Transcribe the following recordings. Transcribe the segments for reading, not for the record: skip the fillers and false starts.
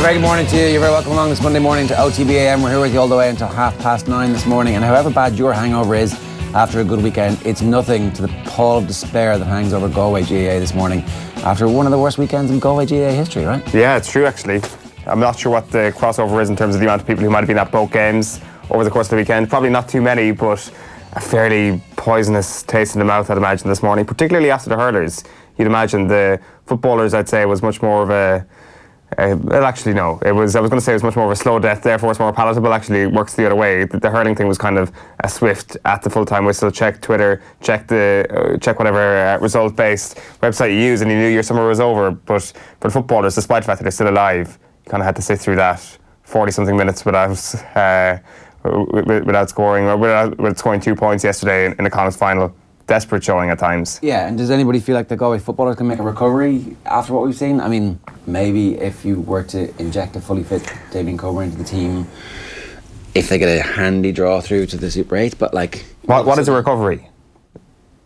very good morning to you. You're very welcome along this Monday morning to OTB AM. We're here with you all the way until 9:30 this morning. And however bad your hangover is after a good weekend, it's nothing to the pall of despair that hangs over Galway GAA this morning after one of the worst weekends in Galway GAA history, right? Yeah, it's true actually. I'm not sure what the crossover is in terms of the amount of people who might have been at both games over the course of the weekend. Probably not too many, but a fairly poisonous taste in the mouth, I'd imagine, this morning, particularly after the hurlers. You'd imagine the footballers, I'd say, was much more of a... well, actually, no. I was going to say it was much more of a slow death, therefore it's more palatable. Actually, it works the other way. The hurling thing was kind of a swift at the full-time whistle. Check Twitter, check whatever result-based website you use, and you knew your summer was over. But for the footballers, despite the fact that they're still alive, you kind of had to sit through that 40-something minutes without scoring, or without scoring 2 points yesterday in the Connacht final. Desperate showing at times. Yeah, and does anybody feel like the Galway footballers can make a recovery after what we've seen? I mean, maybe if you were to inject a fully fit Damien Coburn into the team, if they get a handy draw through to the Super 8, but like... What is a recovery?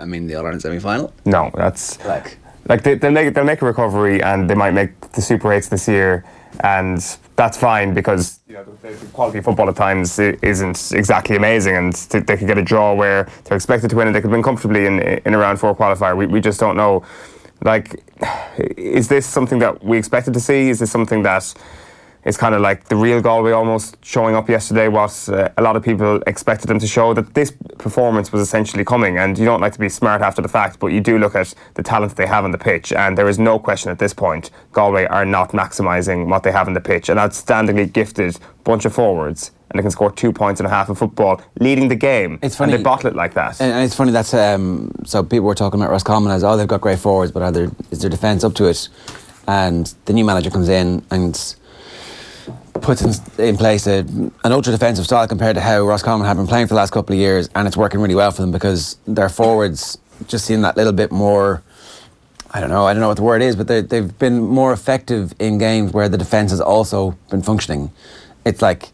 I mean, the All-Ireland semi-final? No, that's... Like they'll make a recovery and they might make the Super 8s this year, and that's fine because the quality of football at times isn't exactly amazing, and they could get a draw where they're expected to win and they could win comfortably in a round 4 qualifier. We just don't know. Like, is this something that we expected to see? Is this something that is kind of like the real Galway almost showing up yesterday, what a lot of people expected them to show, that this performance was essentially coming? And you don't like to be smart after the fact, but you do look at the talent they have on the pitch, and there is no question at this point Galway are not maximising what they have on the pitch. An outstandingly gifted bunch of forwards, and they can score 2.5 points in football, leading the game. It's funny, and they bottle it like that. And it's funny, that's so people were talking about Roscommon as, they've got great forwards, but is their defence up to it? And the new manager comes in and puts in place an ultra-defensive style compared to how Roscommon have been playing for the last couple of years, and it's working really well for them because their forwards just seem that little bit more, I don't know what the word is, but they've been more effective in games where the defence has also been functioning. It's like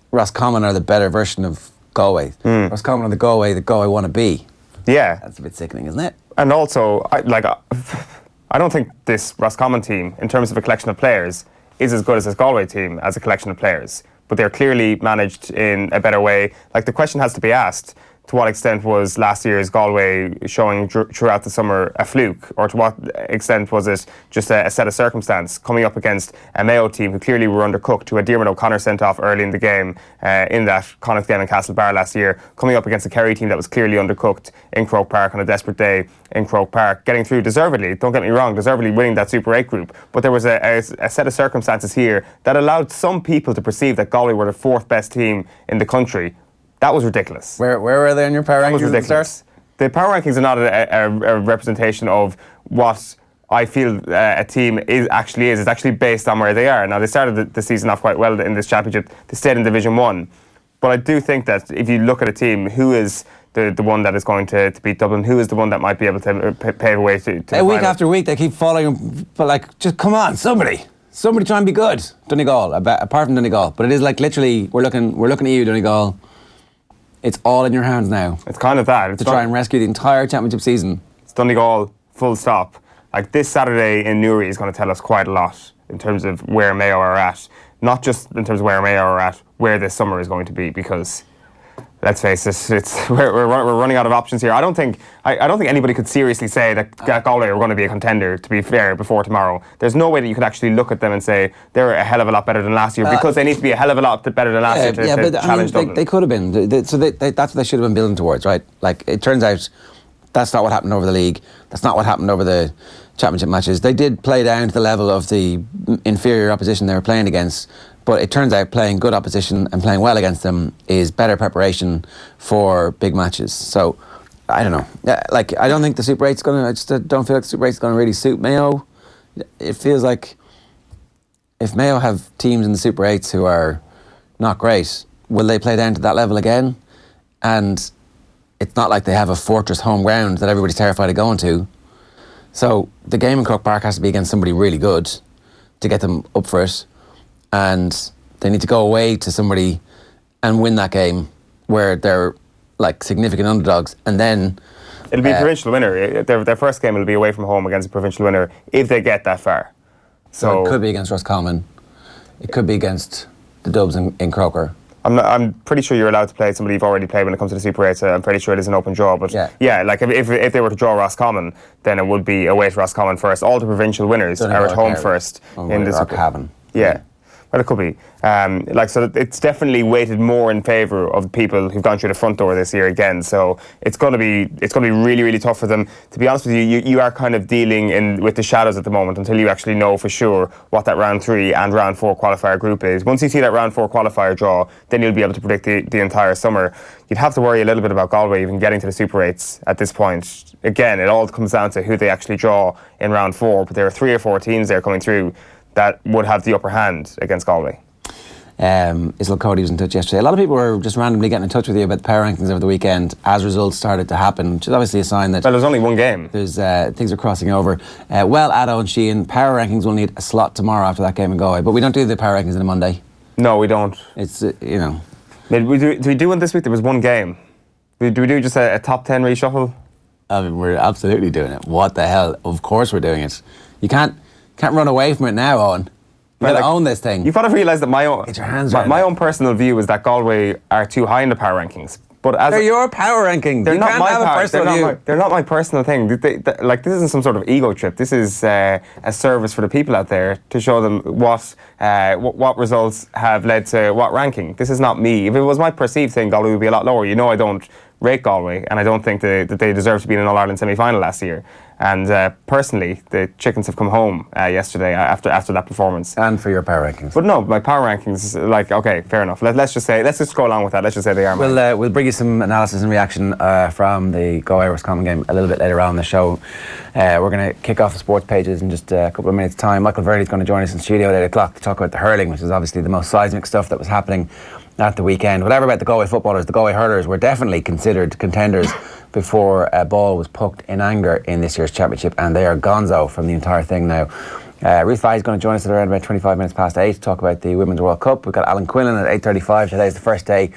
Roscommon are the better version of Galway. Roscommon are the Galway want to be. Yeah. That's a bit sickening, isn't it? And also, I don't think this Roscommon team, in terms of a collection of players, is as good as this Galway team as a collection of players. But they're clearly managed in a better way. Like, the question has to be asked, to what extent was last year's Galway showing throughout the summer a fluke? Or to what extent was it just a set of circumstance coming up against a Mayo team who clearly were undercooked, who had Diarmuid O'Connor sent off early in the game in that Connacht game in Castlebar last year, coming up against a Kerry team that was clearly undercooked in Croke Park on a desperate day in Croke Park, getting through deservedly, don't get me wrong, deservedly winning that Super 8 group. But there was a set of circumstances here that allowed some people to perceive that Galway were the 4th best team in the country. That was ridiculous. Where were they in your power rankings? That was ridiculous. The power rankings are not a representation of what I feel a team is. It's actually based on where they are. Now, they started the season off quite well in this championship. They stayed in Division 1. But I do think that if you look at a team, who is the one that is going to beat Dublin, who is the one that might be able to pave a way to the week final? After week, they keep falling. But just come on, somebody try and be good. Donegal, apart from Donegal. But it is like literally, we're looking at you, Donegal. It's all in your hands now. It's kind of that. To try and rescue the entire championship season. It's Donegal, full stop. Like, this Saturday in Newry is going to tell us quite a lot in terms of where Mayo are at. Not just in terms of where Mayo are at, where this summer is going to be, because let's face it, we're running out of options here. I don't think anybody could seriously say that Galway are going to be a contender, to be fair, before tomorrow. There's no way that you could actually look at them and say they're a hell of a lot better than last year, because they need to be a hell of a lot better than last year to challenge Dublin. They could have been. That's what they should have been building towards, right? Like, it turns out that's not what happened over the league. That's not what happened over the championship matches. They did play down to the level of the inferior opposition they were playing against, but it turns out playing good opposition and playing well against them is better preparation for big matches. So, I don't know. I don't think the Super 8's going to... I just don't feel like the Super 8's going to really suit Mayo. It feels like if Mayo have teams in the Super 8s who are not great, will they play down to that level again? And it's not like they have a fortress home ground that everybody's terrified of going to. So the game in Croke Park has to be against somebody really good to get them up for it. And they need to go away to somebody and win that game where they're like significant underdogs. And then it'll be a provincial winner. Their first game will be away from home against a provincial winner if they get that far. So it could be against Roscommon. It could be against the Dubs in Croker. I'm pretty sure you're allowed to play somebody you've already played when it comes to the Super 8. So I'm pretty sure it is an open draw. But like if they were to draw Roscommon, then it would be away to Roscommon first. All the provincial winners are at home first in the Super. Cavan. Yeah. Well, it could be. So it's definitely weighted more in favour of people who've gone through the front door this year again. So it's going to be really, really tough for them. To be honest with you, you are kind of dealing with the shadows at the moment until you actually know for sure what that round 3 and round 4 qualifier group is. Once you see that round 4 qualifier draw, then you'll be able to predict the entire summer. You'd have to worry a little bit about Galway even getting to the Super 8s at this point. Again, it all comes down to who they actually draw in round 4. But there are 3 or 4 teams there coming through that would have the upper hand against Galway. Isla Cody was in touch yesterday. A lot of people were just randomly getting in touch with you about the power rankings over the weekend as results started to happen, which is obviously a sign that... Well, there's only one game. There's things are crossing over. Addo and Sheehan, power rankings will need a slot tomorrow after that game in Galway, but we don't do the power rankings on a Monday. No, we don't. It's, do we do one this week? There was one game. Do we do just a top 10 reshuffle? I mean, we're absolutely doing it. What the hell? Of course we're doing it. You can't run away from it now, Owen. You gotta own this thing. You've got to realise that my own personal view is that Galway are too high in the power rankings. But they're your power rankings. They're not my power. They're not my personal thing. This isn't some sort of ego trip. This is a service for the people out there to show them what results have led to what ranking. This is not me. If it was my perceived thing, Galway would be a lot lower. I don't rate Galway, and I don't think that they deserve to be in an All-Ireland semi-final last year. And personally, the chickens have come home yesterday after that performance. And for your power rankings. But no, my power rankings, okay, fair enough. Let's just go along with that. Let's just say they are mine. We'll bring you some analysis and reaction from the Galway Roscommon game a little bit later on in the show. We're going to kick off the sports pages in just a couple of minutes' time. Michael Verney is going to join us in studio at 8 o'clock to talk about the hurling, which is obviously the most seismic stuff that was happening at the weekend. Whatever about the Galway footballers, the Galway hurlers were definitely considered contenders before a ball was pucked in anger in this year's championship, and they are gonzo from the entire thing now. Ruth Fahy is going to join us at around about 25 minutes past 8 to talk about the Women's World Cup. We've got Alan Quinlan at 8:35. Today is the first day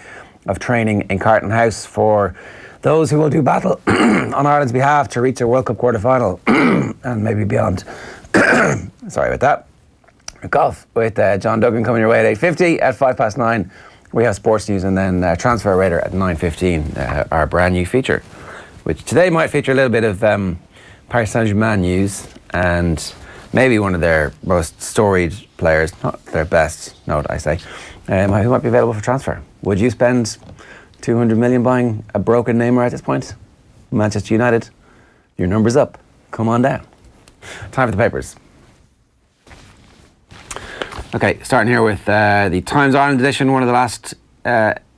of training in Carton House for those who will do battle on Ireland's behalf to reach a World Cup quarter-final and maybe beyond. Sorry about that. Golf with John Duggan coming your way at 8:50. At 9:05 we have sports news, and then Transfer Radar at 9:15, our brand new feature, which today might feature a little bit of Paris Saint-Germain news and maybe one of their most storied players, not their best, note I say, who might be available for transfer. Would you spend 200 million buying a broken Neymar at this point? Manchester United, your number's up. Come on down. Time for the papers. Okay, starting here with the Times Ireland edition, one of the last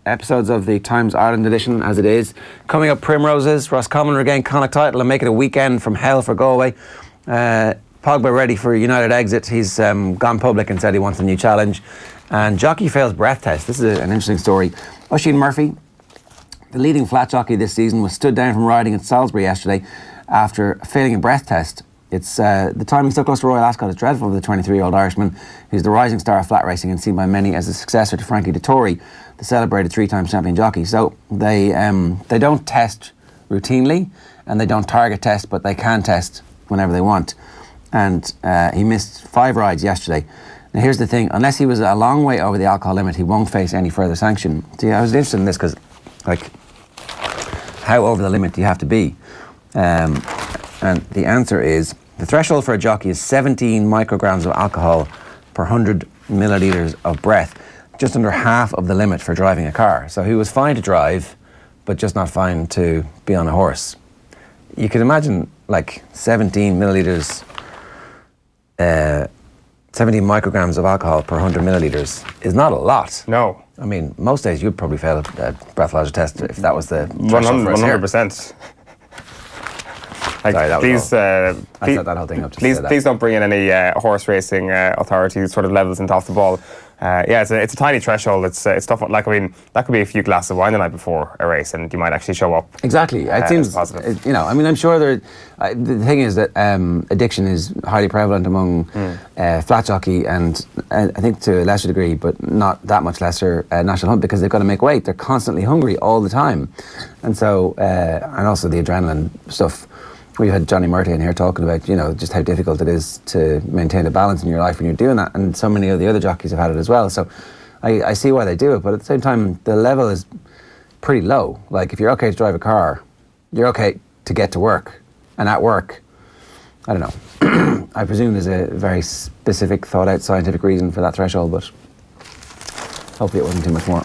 episodes of the Times Ireland edition as it is. Coming up, Primroses, Roscommon regain Connacht title and make it a weekend from hell for Galway. Pogba ready for United exit. He's gone public and said he wants a new challenge. And jockey fails breath test. This is an interesting story. Oisin Murphy, the leading flat jockey this season, was stood down from riding at Salisbury yesterday after failing a breath test. It's the timing so close to Royal Ascot is dreadful for the 23-year-old Irishman, who's the rising star of flat racing and seen by many as a successor to Frankie Dettori, the celebrated 3-time champion jockey. So they don't test routinely and they don't target test, but they can test whenever they want. And he missed 5 rides yesterday. Now here's the thing, unless he was a long way over the alcohol limit, he won't face any further sanction. See, I was interested in this because, how over the limit do you have to be? And the answer is, the threshold for a jockey is 17 micrograms of alcohol per 100 millilitres of breath, just under half of the limit for driving a car. So he was fine to drive, but just not fine to be on a horse. You can imagine, 17 millilitres, 17 micrograms of alcohol per 100 millilitres is not a lot. No. I mean, most days you'd probably fail a breathalyzer test if that was the threshold for us here. 100%. Sorry, that was I set that whole thing up. Please don't bring in any horse racing authority sort of levels into off the ball. It's a tiny threshold. It's tough. That could be a few glasses of wine the night before a race, and you might actually show up. Exactly. It seems positive. I'm sure the thing is that addiction is highly prevalent among flat jockey and I think to a lesser degree, but not that much lesser, national hunt, because they've got to make weight. They're constantly hungry all the time, and so and also the adrenaline stuff we had Johnny Murty in here talking about, just how difficult it is to maintain a balance in your life when you're doing that, and so many of the other jockeys have had it as well. So I see why they do it, but at the same time, the level is pretty low. Like, if you're okay to drive a car, you're okay to get to work, and at work, I don't know. I presume there's a very specific, thought-out scientific reason for that threshold, but hopefully it wasn't too much more.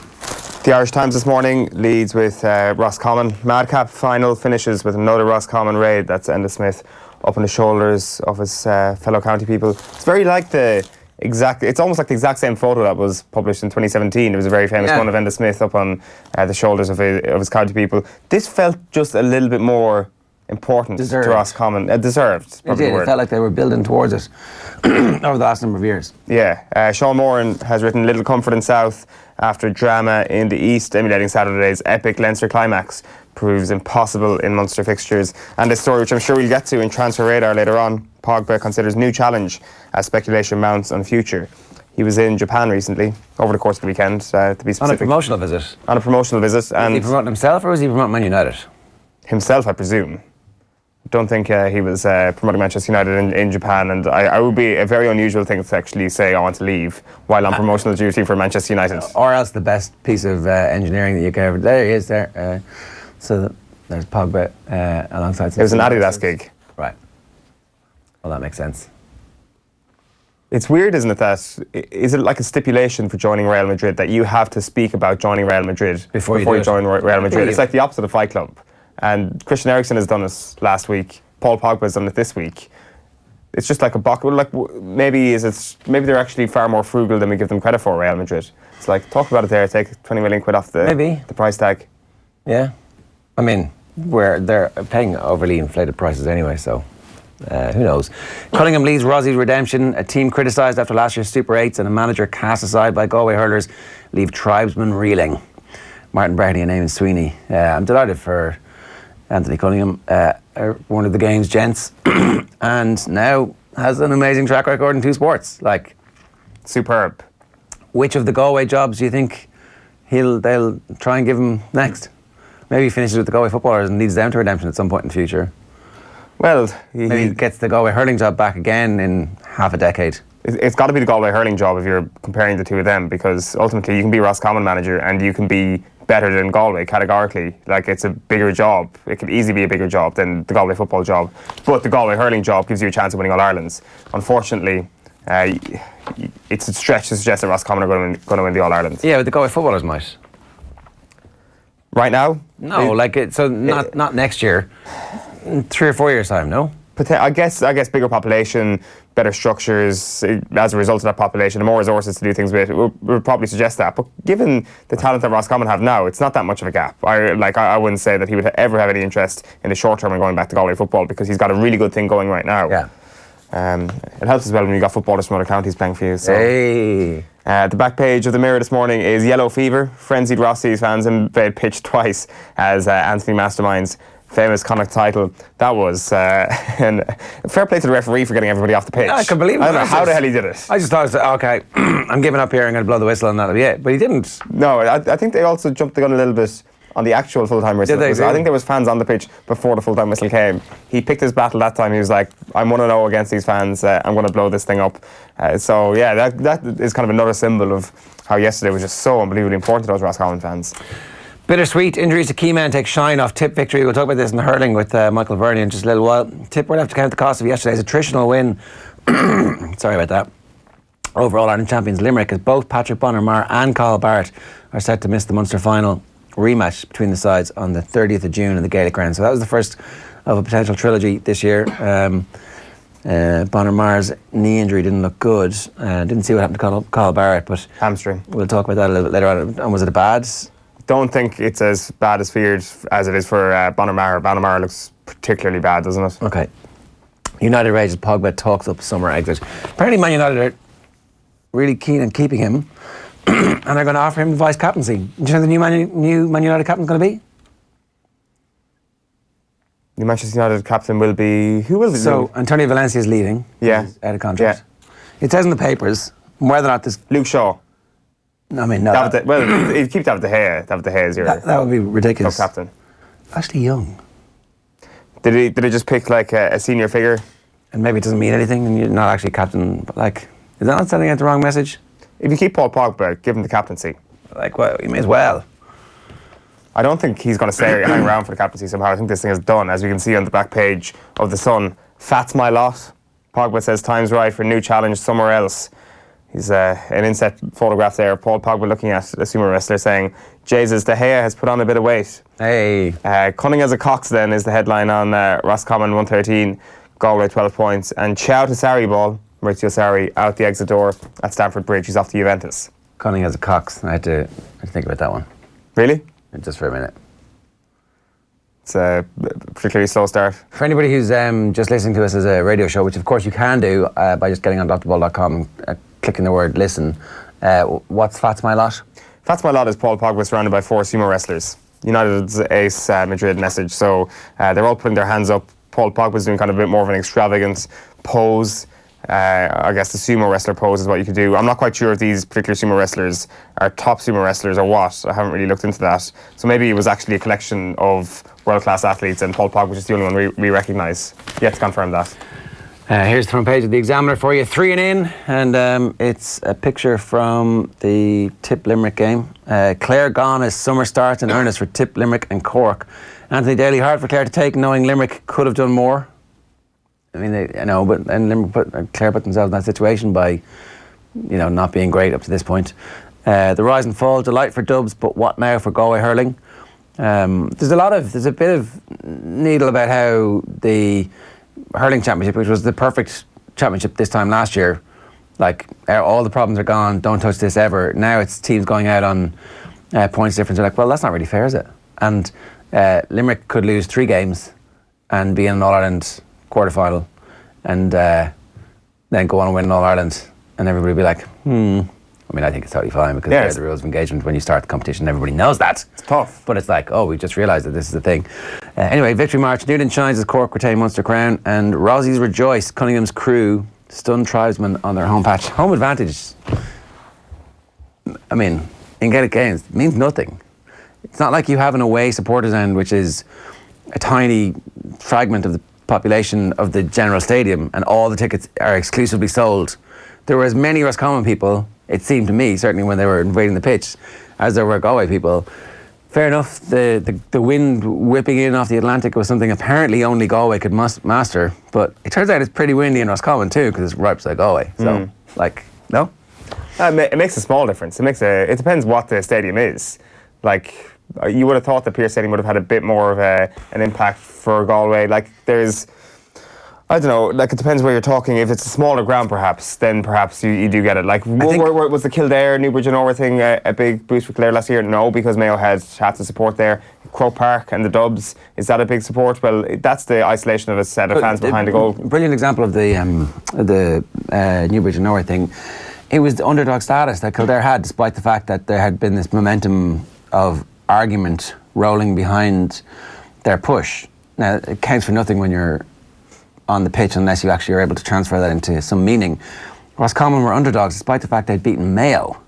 The Irish Times this morning leads with Roscommon. Madcap final finishes with another Roscommon raid. That's Enda Smith up on the shoulders of his fellow county people. It's very like it's almost like the exact same photo that was published in 2017. It was a very famous one of Enda Smith up on the shoulders of his county people. This felt just a little bit more important to Roscommon. Deserved. It did. It felt like they were building towards it over the last number of years. Yeah. Sean Moran has written little comfort in South after drama in the East, emulating Saturday's epic Leinster climax proves impossible in Munster fixtures. And this story, which I'm sure we'll get to in Transfer Radar later on, Pogba considers new challenge as speculation mounts on future. He was in Japan recently, over the course of the weekend, to be specific. On a promotional visit? On a promotional visit. Was he promoting himself, or was he promoting Man United? Himself, I presume. Don't think he was promoting Manchester United in Japan, and I would be a very unusual thing to actually say I want to leave while on promotional duty for Manchester United. Or else the best piece of engineering that you could ever. There he is there. So there's Pogba alongside. It was an Adidas gig. Right. Well, that makes sense. It's weird, isn't it, that is it like a stipulation for joining Real Madrid that you have to speak about joining Real Madrid before you join Real Madrid? It's like the opposite of Fight Club. And Christian Eriksen has done it last week. Paul Pogba has done it this week. It's just like a box. Like maybe they're actually far more frugal than we give them credit for. Real Madrid. It's like, talk about it there. Take 20 million quid off the price tag. Yeah, I mean, they're paying overly inflated prices anyway. So who knows? Cunningham leads Rossie's redemption. A team criticised after last year's Super 8s and a manager cast aside by Galway hurlers leave tribesmen reeling. Martin Brady and Eamon Sweeney. I'm delighted for Anthony Cunningham, one of the game's gents, and now has an amazing track record in two sports. Like, superb. Which of the Galway jobs do you think they'll try and give him next? Maybe he finishes with the Galway footballers and leads them to redemption at some point in the future. Well, maybe he gets the Galway hurling job back again in half a decade. It's got to be the Galway hurling job if you're comparing the two of them, because ultimately you can be Roscommon manager and you can be better than Galway categorically. Like, it's a bigger job. It could easily be a bigger job than the Galway football job. But the Galway hurling job gives you a chance of winning All-Irelands. Unfortunately, it's a stretch to suggest that Roscommon are going to win the All-Ireland. Yeah, but the Galway footballers might. Right now? No, not next year. In 3 or 4 years' time, no? I guess bigger population, better structures as a result of that population, and more resources to do things with would probably suggest that. But given the talent that Roscommon have now, it's not that much of a gap. I wouldn't say that he would ever have any interest in the short term in going back to Galway football, because he's got a really good thing going right now. Yeah. It helps as well when you've got footballers from other counties playing for you. So. Hey. The back page of the Mirror this morning is Yellow Fever. Frenzied Rossie's fans in bed pitched twice as Anthony Mastermind's famous Connacht title. That was and fair play to the referee for getting everybody off the pitch. Yeah, I can believe it. I don't know how the hell he did it. I just thought, okay, I'm giving up here, I'm going to blow the whistle and that'll be it. But he didn't. No, I think they also jumped the gun a little bit on the actual full-time whistle. Did they? I think there was fans on the pitch before the full-time whistle came. He picked his battle that time. He was like, I'm 1-0 against these fans. I'm going to blow this thing up. So yeah, that is kind of another symbol of how yesterday was just so unbelievably important to those Roscommon fans. Bittersweet. Injuries to key men take shine off Tip victory. We'll talk about this in the hurling with Michael Verney in just a little while. Tip will have to count the cost of yesterday's attritional win. Sorry about that. Overall Ireland champions Limerick, as both Patrick Bonner-Maher and Cathal Barrett are set to miss the Munster final rematch between the sides on the 30th of June in the Gaelic Ground. So that was the first of a potential trilogy this year. Bonner-Maher's knee injury didn't look good. Didn't see what happened to Cathal Barrett, but hamstring. We'll talk about that a little bit later on. And was it a bad? Don't think it's as bad as feared as it is for Bonner-Maher. Bonner-Maher looks particularly bad, doesn't it? Okay. United rages Pogba talks up summer exit. Apparently Man United are really keen on keeping him and are going to offer him vice captaincy. Do you know the new Man United captain's going to be? The Manchester United captain will be... Who will be? So Antonio Valencia is leaving. Yeah. He's out of contract. Yeah. It says in the papers whether or not this... Luke Shaw. I mean, no. Well, you keep David De Gea. David De Gea is your... That would be ridiculous. Captain. Ashley Young. Did he just pick like a senior figure? And maybe it doesn't mean anything and you're not actually captain, but like, is that not sending out the wrong message? If you keep Paul Pogba, give him the captaincy. Like, well, you may as well. I don't think he's going to hang around for the captaincy somehow. I think this thing is done, as we can see on the back page of The Sun. Fat's my lot. Pogba says time's right for a new challenge somewhere else. He's an inset photograph there. Paul Pogba looking at the sumo wrestler saying, Jesus, De Gea has put on a bit of weight. Hey. Cunning as a cox then is the headline on Roscommon 113, Galway 12 points. And ciao to Sarri ball. Maurizio Sarri out the exit door at Stamford Bridge. He's off to Juventus. Cunning as a cox. I had to think about that one. Really? Just for a minute. It's a particularly slow start. For anybody who's just listening to us as a radio show, which of course you can do by just getting on drball.com and clicking the word listen, what's Fat's my lot? Fat's my lot is Paul Pogba surrounded by 4 sumo wrestlers. United's ace Madrid message. So they're all putting their hands up. Paul Pogba's doing kind of a bit more of an extravagant pose. I guess the sumo wrestler pose is what you could do. I'm not quite sure if these particular sumo wrestlers are top sumo wrestlers or what. I haven't really looked into that. So maybe it was actually a collection of world-class athletes and Paul Pogba was just the only one we recognise. Yet to confirm that. Here's the front page of the Examiner for you, 3 and in, and it's a picture from the Tip Limerick game. Clare gone as summer starts in earnest for Tip, Limerick and Cork. Anthony Daly, hard for Clare to take, knowing Limerick could have done more. I mean, Clare put themselves in that situation by, not being great up to this point. The rise and fall, delight for Dubs, but what now for Galway hurling? There's a bit of needle about how the hurling championship, which was the perfect championship this time last year, like all the problems are gone, don't touch this ever. Now it's teams going out on points difference. They're like, well, that's not really fair, is it? And Limerick could lose 3 games and be in an All-Ireland quarter-final and then go on and win an All-Ireland and everybody would be like, I mean, I think it's totally fine because they're the rules of engagement. When you start the competition, everybody knows that. It's tough. But it's like, we just realised that this is the thing. Anyway, victory march. Newton shines as Cork retain Munster crown and Rossie's rejoice. Cunningham's crew stun tribesmen on their home patch. Home advantage, I mean, in Gaelic games, means nothing. It's not like you have an away supporters end, which is a tiny fragment of the population of the general stadium and all the tickets are exclusively sold. There were as many Roscommon people, it seemed to me, certainly when they were invading the pitch, as there were Galway people. Fair enough, the wind whipping in off the Atlantic was something apparently only Galway could master, but it turns out it's pretty windy in Roscommon too, because it's right beside Galway. So, no? It makes a small difference. It depends what the stadium is. Like, you would have thought the Pearse Stadium would have had a bit more of an impact for Galway. Like, I don't know, like it depends where you're talking. If it's a smaller ground perhaps, then perhaps you do get it. Like, was the Kildare, Newbridge and Orr thing a big boost for Kildare last year? No, because Mayo had half the support there. Croke Park and the Dubs, is that a big support? Well, that's the isolation of a set of fans behind the goal. Brilliant example of the Newbridge and Orr thing. It was the underdog status that Kildare had, despite the fact that there had been this momentum of argument rolling behind their push. Now, it counts for nothing when you're on the pitch unless you actually are able to transfer that into some meaning. Roscommon were underdogs despite the fact they'd beaten Mayo,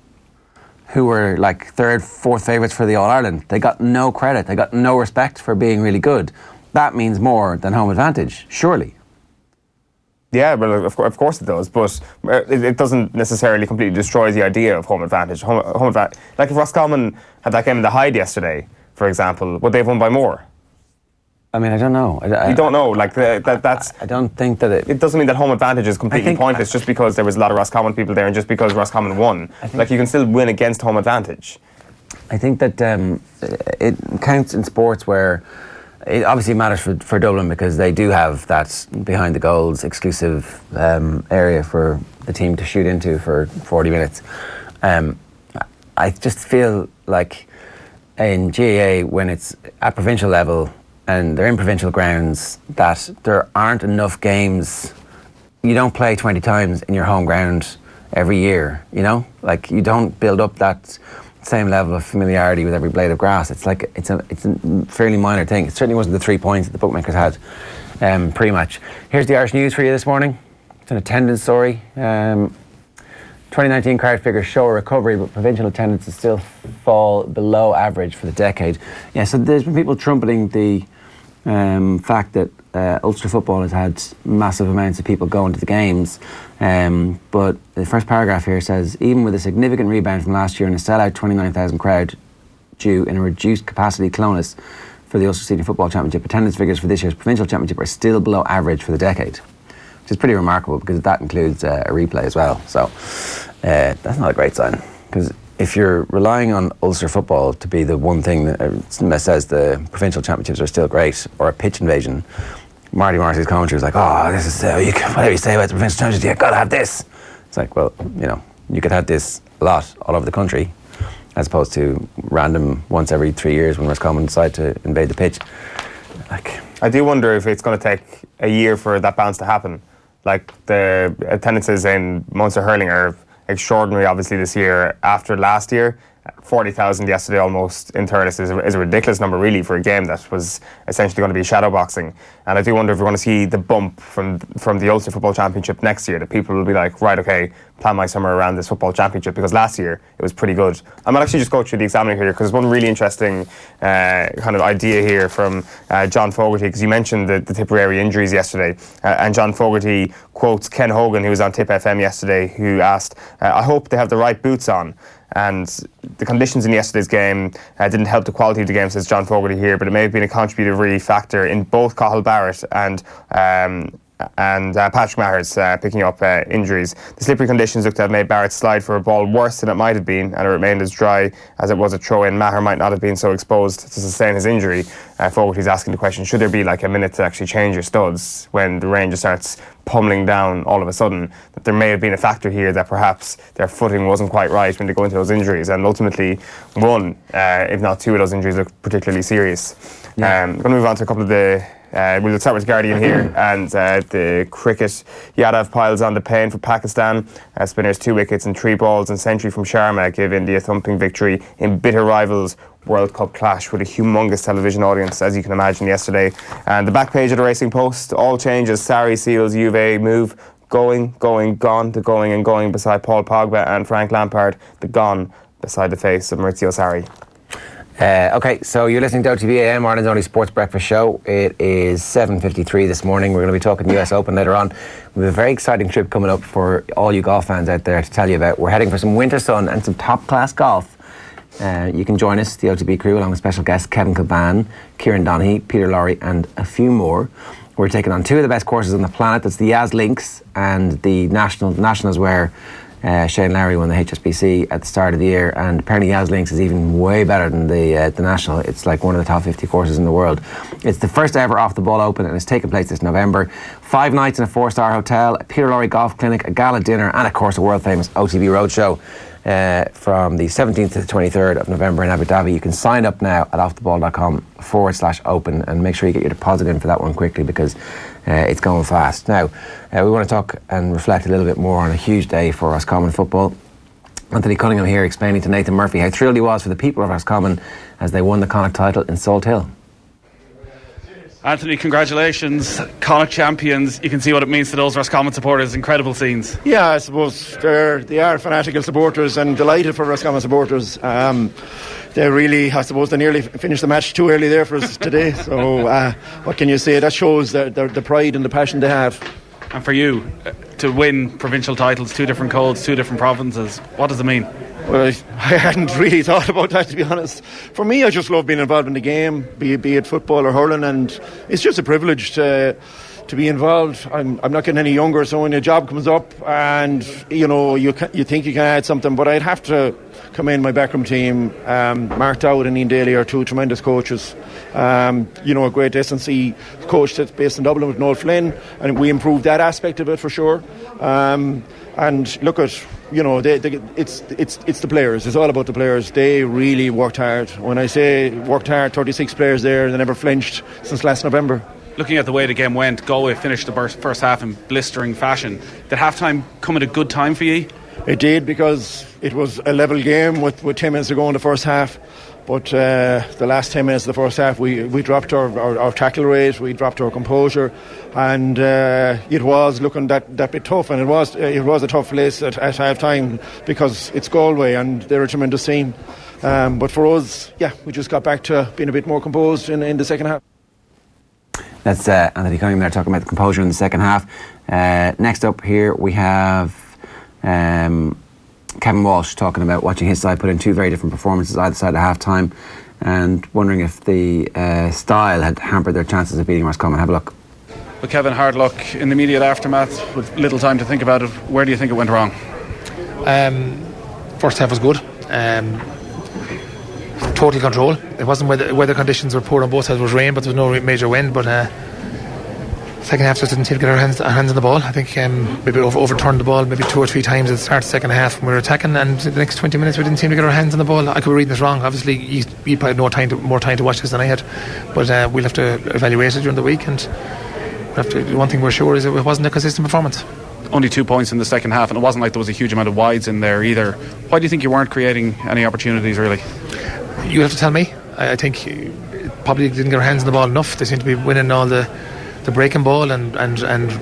who were like 3rd, 4th favourites for the All-Ireland. They got no credit, they got no respect for being really good. That means more than home advantage, surely. Yeah, well, of course it does, but it doesn't necessarily completely destroy the idea of home advantage. Like if Roscommon had that game in the Hyde yesterday, for example, would they have won by more? I mean, I don't know. You don't know. Like that's. I don't think that it doesn't mean that home advantage is completely pointless just because there was a lot of Roscommon people there and just because Roscommon won. Like you can still win against home advantage. I think that it counts in sports where it obviously matters for Dublin because they do have that behind the goals exclusive area for the team to shoot into for 40 minutes. I just feel like in GAA when it's at provincial level and they're in provincial grounds that there aren't enough games. You don't play 20 times in your home ground every year, you know? Like you don't build up that same level of familiarity with every blade of grass. It's like it's a fairly minor thing. It certainly wasn't the 3 points that the bookmakers had pre-match. Here's the Irish News for you this morning. It's an attendance story. 2019 crowd figures show a recovery, but provincial attendances still fall below average for the decade. Yeah, so there's been people trumpeting the fact that Ulster football has had massive amounts of people going to the games. But the first paragraph here says, even with a significant rebound from last year and a sellout 29,000 crowd due in a reduced capacity Clonus for the Ulster Senior Football Championship, attendance figures for this year's provincial championship are still below average for the decade, which is pretty remarkable because that includes a replay as well. So that's not a great sign, because if you're relying on Ulster football to be the one thing that says the provincial championships are still great, or a pitch invasion, Marty Morrissey's commentary was like, oh, this is, whatever you say about the provincial championships, you've got to have this. It's like, well, you could have this a lot all over the country, as opposed to random once every 3 years when Roscommon decide to invade the pitch. I do wonder if it's going to take a year for that bounce to happen. Like, the attendances in Munster hurling are extraordinary, obviously, this year after last year. 40,000 yesterday almost in Thurles is a ridiculous number, really, for a game that was essentially going to be shadowboxing. And I do wonder if we're going to see the bump from the Ulster Football Championship next year, that people will be like, right, okay, plan my summer around this football championship, because last year it was pretty good. I might actually just go through the examiner here, because there's one really interesting kind of idea here from John Fogarty, because you mentioned the Tipperary injuries yesterday, and John Fogarty quotes Ken Hogan, who was on Tip FM yesterday, who asked, I hope they have the right boots on. And the conditions in yesterday's game didn't help the quality of the game, says John Fogarty here, but it may have been a contributory factor in both Cathal Barrett and Patrick Maher's picking up injuries. The slippery conditions looked to have made Barrett slide for a ball worse than it might have been, and it remained as dry as it was a throw-in. Maher might not have been so exposed to sustain his injury. Fogarty's asking the question, should there be like a minute to actually change your studs when the rain just starts pummeling down all of a sudden? That there may have been a factor here that perhaps their footing wasn't quite right when they go into those injuries, and ultimately one, if not two of those injuries look particularly serious. I'm going to move on to a couple of the we'll start with the Guardian here, and the cricket. Yadav piles on the pain for Pakistan. Spinners 2 wickets and 3 balls, and century from Sharma give India a thumping victory in bitter rivals World Cup clash with a humongous television audience, as you can imagine, yesterday. And the back page of the Racing Post, all changes. Sarri seals Juve move. Going, gone, to going and going beside Paul Pogba and Frank Lampard. The gone beside the face of Maurizio Sarri. Okay, so you're listening to OTB AM, Ireland's only sports breakfast show. It is 7:53 this morning. We're going to be talking US Open later on. We have a very exciting trip coming up for all you golf fans out there to tell you about. We're heading for some winter sun and some top-class golf. You can join us, the OTB crew, along with special guests Kevin Kilban, Kieran Donaghy, Peter Lowry, and a few more. We're taking on 2 of the best courses on the planet. That's the Yas Links and the Nationals, where Shane Lowry won the HSBC at the start of the year, and apparently Yas Links is even way better than the National. It's like one of the top 50 courses in the world. It's the first ever Off the Ball Open, and it's taking place this November. 5 nights in a 4-star hotel, a Peter Lowry golf clinic, a gala dinner, and of course a world famous OTB Roadshow from the 17th to the 23rd of November in Abu Dhabi. You can sign up now at offtheball.com/open, and make sure you get your deposit in for that one quickly, because it's going fast. Now, we want to talk and reflect a little bit more on a huge day for Roscommon football. Anthony Cunningham here explaining to Nathan Murphy how thrilled he was for the people of Roscommon as they won the Connacht title in Salt Hill. Anthony, congratulations, Connacht champions. You can see what it means to those Roscommon supporters. Incredible scenes. Yeah, I suppose they are fanatical supporters, and delighted for Roscommon supporters. They really, I suppose, they nearly finished the match too early there for us today. So what can you say? That shows the pride and the passion they have. And for you, to win provincial titles, 2 different codes, 2 different provinces, what does it mean? Well, I hadn't really thought about that, to be honest. For me, I just love being involved in the game, be it football or hurling, and it's just a privilege to be involved. I'm not getting any younger, so when your job comes up and you think you can add something, but I'd have to commend my backroom team. Mark Dowd and Ian Daly are 2 tremendous coaches. A great S&C coach that's based in Dublin with Noel Flynn, and we improved that aspect of it for sure. And look at, it's the players. It's all about the players. They really worked hard. When I say worked hard, 36 players there, they never flinched since last November. Looking at the way the game went, Galway finished the first half in blistering fashion. Did half-time come at a good time for you? It did, because it was a level game with 10 minutes to go in the first half. But the last 10 minutes of the first half, we dropped our tackle rate, we dropped our composure, and it was looking that bit tough. And it was a tough place at half time, because it's Galway and they're a tremendous team. But for us, we just got back to being a bit more composed in the second half. That's Anthony Cunningham there talking about the composure in the second half. Next up here we have Kevin Walsh talking about watching his side put in two very different performances either side at half time, and wondering if the style had hampered their chances of beating Roscommon. Have a look. But Kevin, hard luck in the immediate aftermath with little time to think about it. Where do you think it went wrong? First half was good. Total control. It wasn't weather conditions were poor on both sides. It was rain, but there was no major wind. But second half just didn't seem to get our hands on the ball. I think maybe overturned the ball maybe 2 or 3 times at the start of the second half when we were attacking, and the next 20 minutes we didn't seem to get our hands on the ball. I could be reading this wrong. Obviously you probably had more time to watch this than I had, but we'll have to evaluate it during the week, and one thing we're sure is it wasn't a consistent performance. Only 2 points in the second half, and it wasn't like there was a huge amount of wides in there either. Why do you think you weren't creating any opportunities really? You have to tell me. I think probably didn't get our hands on the ball enough. They seem to be winning all the breaking ball and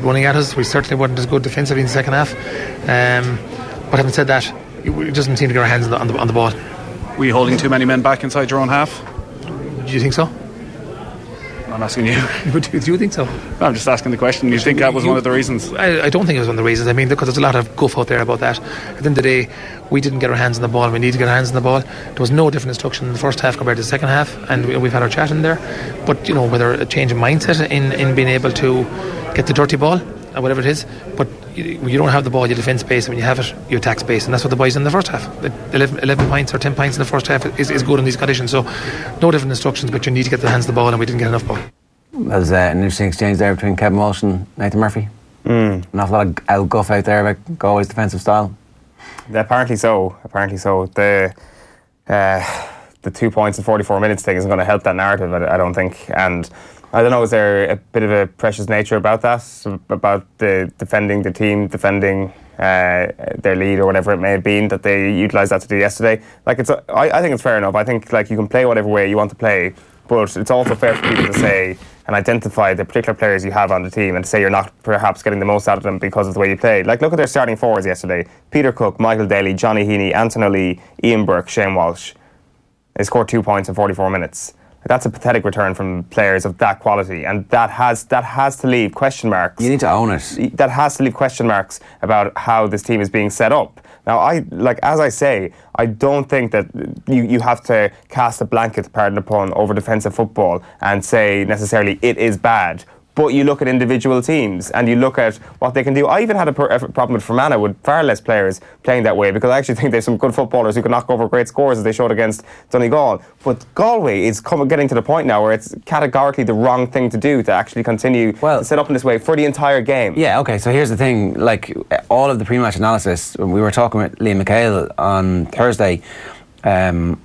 running at us. We certainly weren't as good defensively in the second half. But having said that, it doesn't seem to get our hands on the ball. Were you holding too many men back inside your own half? Do you think so? I'm asking you. Do you think so? I'm just asking the question. You think that was one of the reasons? I don't think it was one of the reasons. I mean, because there's a lot of guff out there about that. At the end of the day, we didn't get our hands on the ball. We need to get our hands on the ball. There was no different instruction in the first half compared to the second half, and we've had our chat in there. But whether a change in mindset in being able to get the dirty ball or whatever it is, but you don't have the ball, you defend space, and when you have it, you attack space, and that's what the boys did in the first half. 11 points or 10 points in the first half is good in these conditions. So no different instructions, but you need to get the hands on the ball, and we didn't get enough ball. That was an interesting exchange there between Kevin Walsh and Nathan Murphy. An awful lot of guff out there about Galway's defensive style. Apparently so. The 2 points in 44 minutes thing isn't going to help that narrative, I don't think. And I don't know, is there a bit of a precious nature about that? About the defending their lead or whatever it may have been, that they utilised that to do yesterday? I think it's fair enough. I think you can play whatever way you want to play, but it's also fair for people to say and identify the particular players you have on the team and say you're not perhaps getting the most out of them because of the way you played. Look at their starting forwards yesterday. Peter Cook, Michael Daly, Johnny Heaney, Anton O'Lee, Ian Burke, Shane Walsh. They scored 2 points in 44 minutes. That's a pathetic return from players of that quality, and that has to leave question marks. You need to own it. That has to leave question marks about how this team is being set up. Now, as I say, I don't think that you have to cast a blanket, pardon the pun, over defensive football and say necessarily it is bad. But you look at individual teams and you look at what they can do. I even had a problem with Fermanagh with far less players playing that way, because I actually think there's some good footballers who can knock over great scores as they showed against Donegal. But Galway is getting to the point now where it's categorically the wrong thing to do to actually continue to set up in this way for the entire game. Yeah, okay, so here's the thing. All of the pre-match analysis, we were talking with Liam McHale on Thursday, on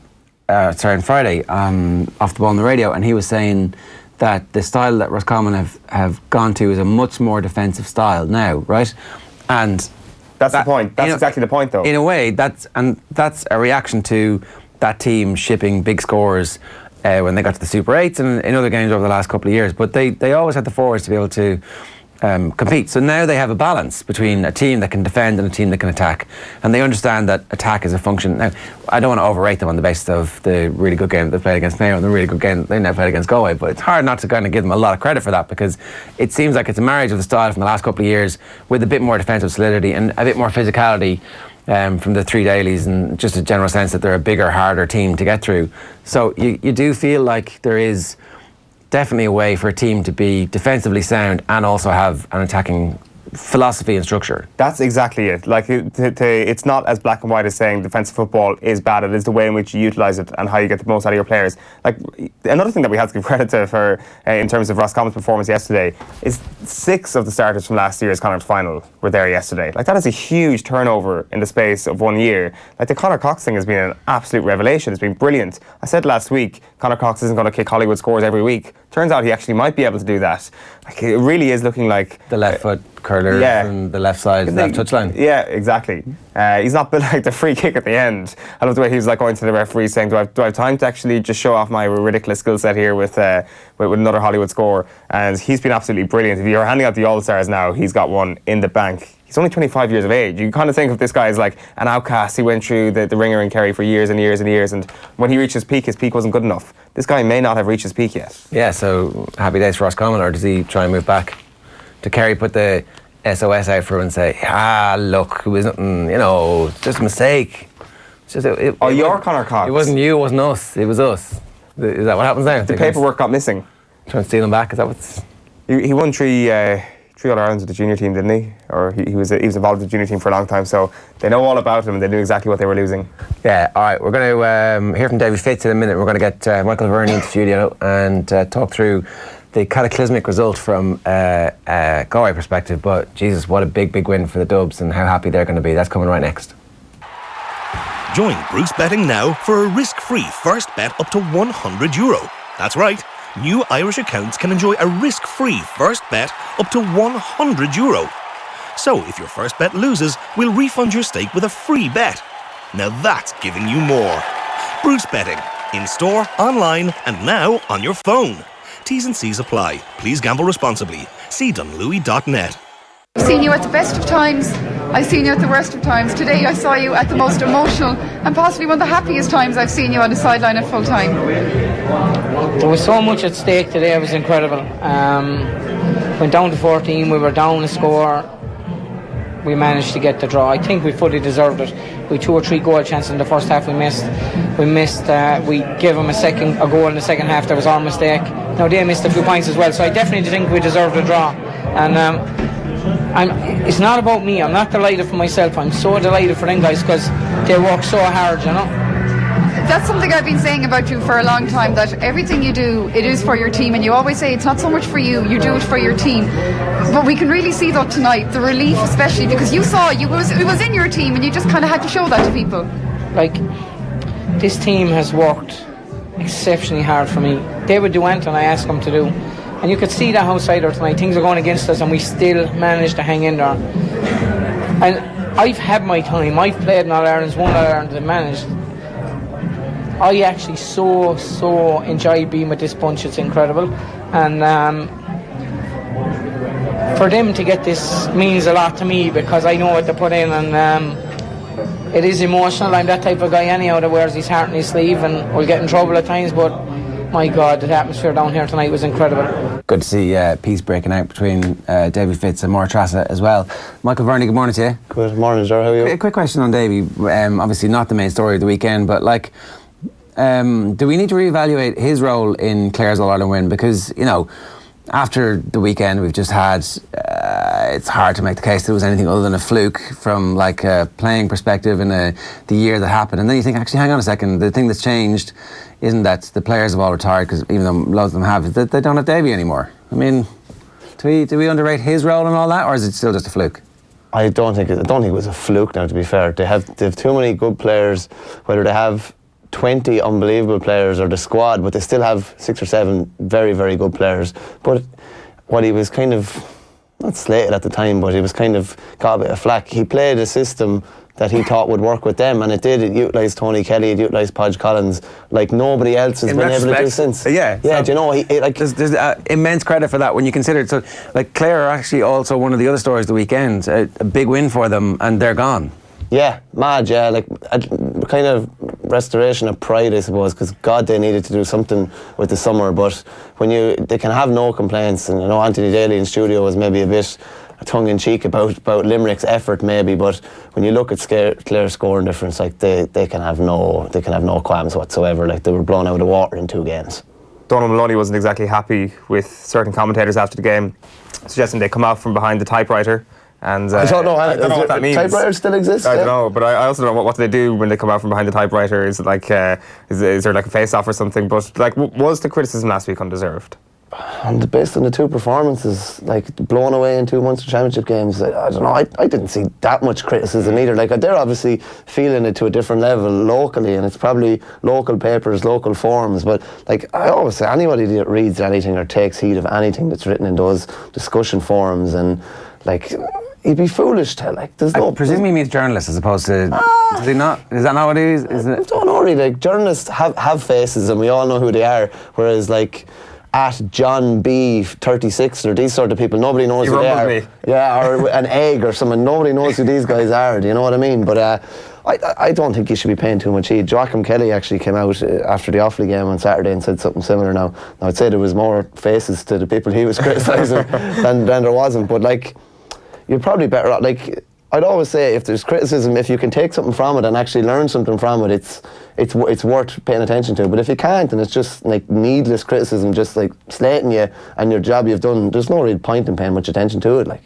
Friday, off the ball on the radio, and he was saying that the style that Roscommon have gone to is a much more defensive style now, right? And that's the point. That's exactly the point, though. In a way, that's a reaction to that team shipping big scores when they got to the Super 8s and in other games over the last couple of years. But they always had the forwards to be able to compete. So now they have a balance between a team that can defend and a team that can attack, and they understand that attack is a function. Now, I don't want to overrate them on the basis of the really good game they played against Mayo and the really good game they now played against Galway, but it's hard not to kind of give them a lot of credit for that, because it seems like it's a marriage of the style from the last couple of years with a bit more defensive solidity and a bit more physicality from the three dailies, and just a general sense that they're a bigger, harder team to get through. So you do feel like there is definitely a way for a team to be defensively sound and also have an attacking philosophy and structure. That's exactly it. It's not as black and white as saying defensive football is bad. It is the way in which you utilise it and how you get the most out of your players. Another thing that we have to give credit to for in terms of Roscommon's performance yesterday is 6 of the starters from last year's Connacht final were there yesterday. That is a huge turnover in the space of 1 year. The Conor Cox thing has been an absolute revelation. It's been brilliant. I said last week Conor Cox isn't going to kick Hollywood scores every week. Turns out he actually might be able to do that. It really is looking like the left foot curler from the left side, left touchline. Yeah, exactly. He's not built like the free kick at the end. I love the way he was going to the referee saying, do I have time to actually just show off my ridiculous skill set here with another Hollywood score? And he's been absolutely brilliant. If you're handing out the All-Stars now, he's got one in the bank. He's only 25 years of age. You kind of think of this guy as like an outcast. He went through the ringer in Kerry for years and years and years, and when he reached his peak wasn't good enough. this guy may not have reached his peak yet. Yeah, so happy days for Ross Coleman, or does he try and move back? Did Kerry put the SOS out for him and say, look, it was nothing, it's just a mistake. It's just, you're Conor Cox. It wasn't you, it wasn't us, it was us. Is that what happens now? The paperwork got missing. Trying to steal him back, is that what's... He won three All-Irelands with the junior team, didn't he? Or he was involved with the junior team for a long time, so they know all about him and they knew exactly what they were losing. Yeah, all right, we're going to hear from David Fitz in a minute. We're going to get Michael Verney in the studio and talk through the cataclysmic result from Galway perspective, but Jesus, what a big win for the Dubs and how happy they're going to be. That's coming right next. Join Bruce Betting now for a risk-free first bet up to €100. That's right. New Irish accounts can enjoy a risk-free first bet up to €100. So if your first bet loses, we'll refund your stake with a free bet. Now that's giving you more. Bruce Betting. In store, online, and now on your phone. T's and C's apply. Please gamble responsibly. See dunlewy.net. I've seen you at the best of times. I've seen you at the worst of times. Today I saw you at the most emotional and possibly one of the happiest times I've seen you on the sideline at full time. There was so much at stake today, it was incredible. Went down to 14, we were down a score. We managed to get the draw. I think we fully deserved it. We had 2 or 3 goal chances in the first half we missed. We gave them a goal in the second half. That was our mistake. Now they missed a few points as well, so I definitely think we deserved a draw. And it's not about me. I'm not delighted for myself. I'm so delighted for them guys because they work so hard, That's something I've been saying about you for a long time, that everything you do, it is for your team, and you always say it's not so much for you, you do it for your team. But we can really see that tonight, the relief especially, because you saw it was in your team and you just kind of had to show that to people. Like, this team has worked exceptionally hard for me. They would do anything I ask them to do. And you could see that outsider tonight. Things are going against us and we still managed to hang in there. And I've had my time. I've played in All-Irelands, won All-Irelands and managed. I actually so enjoy being with this bunch. It's incredible. And for them to get this means a lot to me because I know what they put in, and it is emotional. I'm that type of guy anyhow that wears his heart in his sleeve and will get in trouble at times, but my God, the atmosphere down here tonight was incredible. Good to see peace breaking out between Davy Fitz and Maura Trassa as well. Michael Verney, good morning to you. Good morning, Ger, how are you? A quick question on Davy. Obviously not the main story of the weekend, but do we need to reevaluate his role in Clare's All-Ireland win? Because, after the weekend we've just had, it's hard to make the case that it was anything other than a fluke from a playing perspective in the year that happened. And then you think, actually, hang on a second, the thing that's changed isn't that the players have all retired, because even though loads of them have, that they don't have Davy anymore. I mean, do we underrate his role and all that, or is it still just a fluke? I don't think it was a fluke now, to be fair. They have too many good players, whether they have 20 unbelievable players or the squad, but they still have 6 or 7 very, very good players. But what he was kind of, not slated at the time, but he was kind of got a bit of flack. He played a system that he thought would work with them, and it did. It utilised Tony Kelly, it utilised Podge Collins like nobody else has been able to do since. Yeah, so do you know, there's immense credit for that when you consider it. So, Clare are actually also one of the other stories of the weekend. A big win for them, and they're gone. Yeah, mad, yeah. A kind of restoration of pride, I suppose, because God, they needed to do something with the summer. But they can have no complaints, and Anthony Daly in studio was maybe a bit tongue-in-cheek about Limerick's effort, maybe. But when you look at Clare's scoring difference, they can have no qualms whatsoever. They were blown out of the water in 2 games. Donald Maloney wasn't exactly happy with certain commentators after the game, suggesting they come out from behind the typewriter. And I don't know what that means. Typewriters still exist? I don't know, but I also don't know what do they do when they come out from behind the typewriter. Is it is there a face-off or something? But was the criticism last week undeserved? And based on the 2 performances, blown away in 2 Munster Championship games, I don't know. I didn't see that much criticism either. They're obviously feeling it to a different level locally, and it's probably local papers, local forums. But I always say, anybody that reads anything or takes heed of anything that's written in those discussion forums, and he'd be foolish to there's no. I presume he means journalists as opposed to. Does he not? Is that not what it is? I don't know really. Journalists have faces, and we all know who they are. Whereas at John B 36 or these sort of people, nobody knows who they are. Me. Yeah, or an egg or someone. Nobody knows who these guys are. Do you know what I mean? But I don't think you should be paying too much heed. Joachim Kelly actually came out after the Offaly game on Saturday and said something similar. Now I'd say there was more faces to the people he was criticising than there wasn't. But like, you're probably better off. Like, I'd always say, if there's criticism, if you can take something from it and actually learn something from it, it's worth paying attention to. But if you can't, and it's just like needless criticism, just like slating you and your job you've done, there's no real point in paying much attention to it. Like,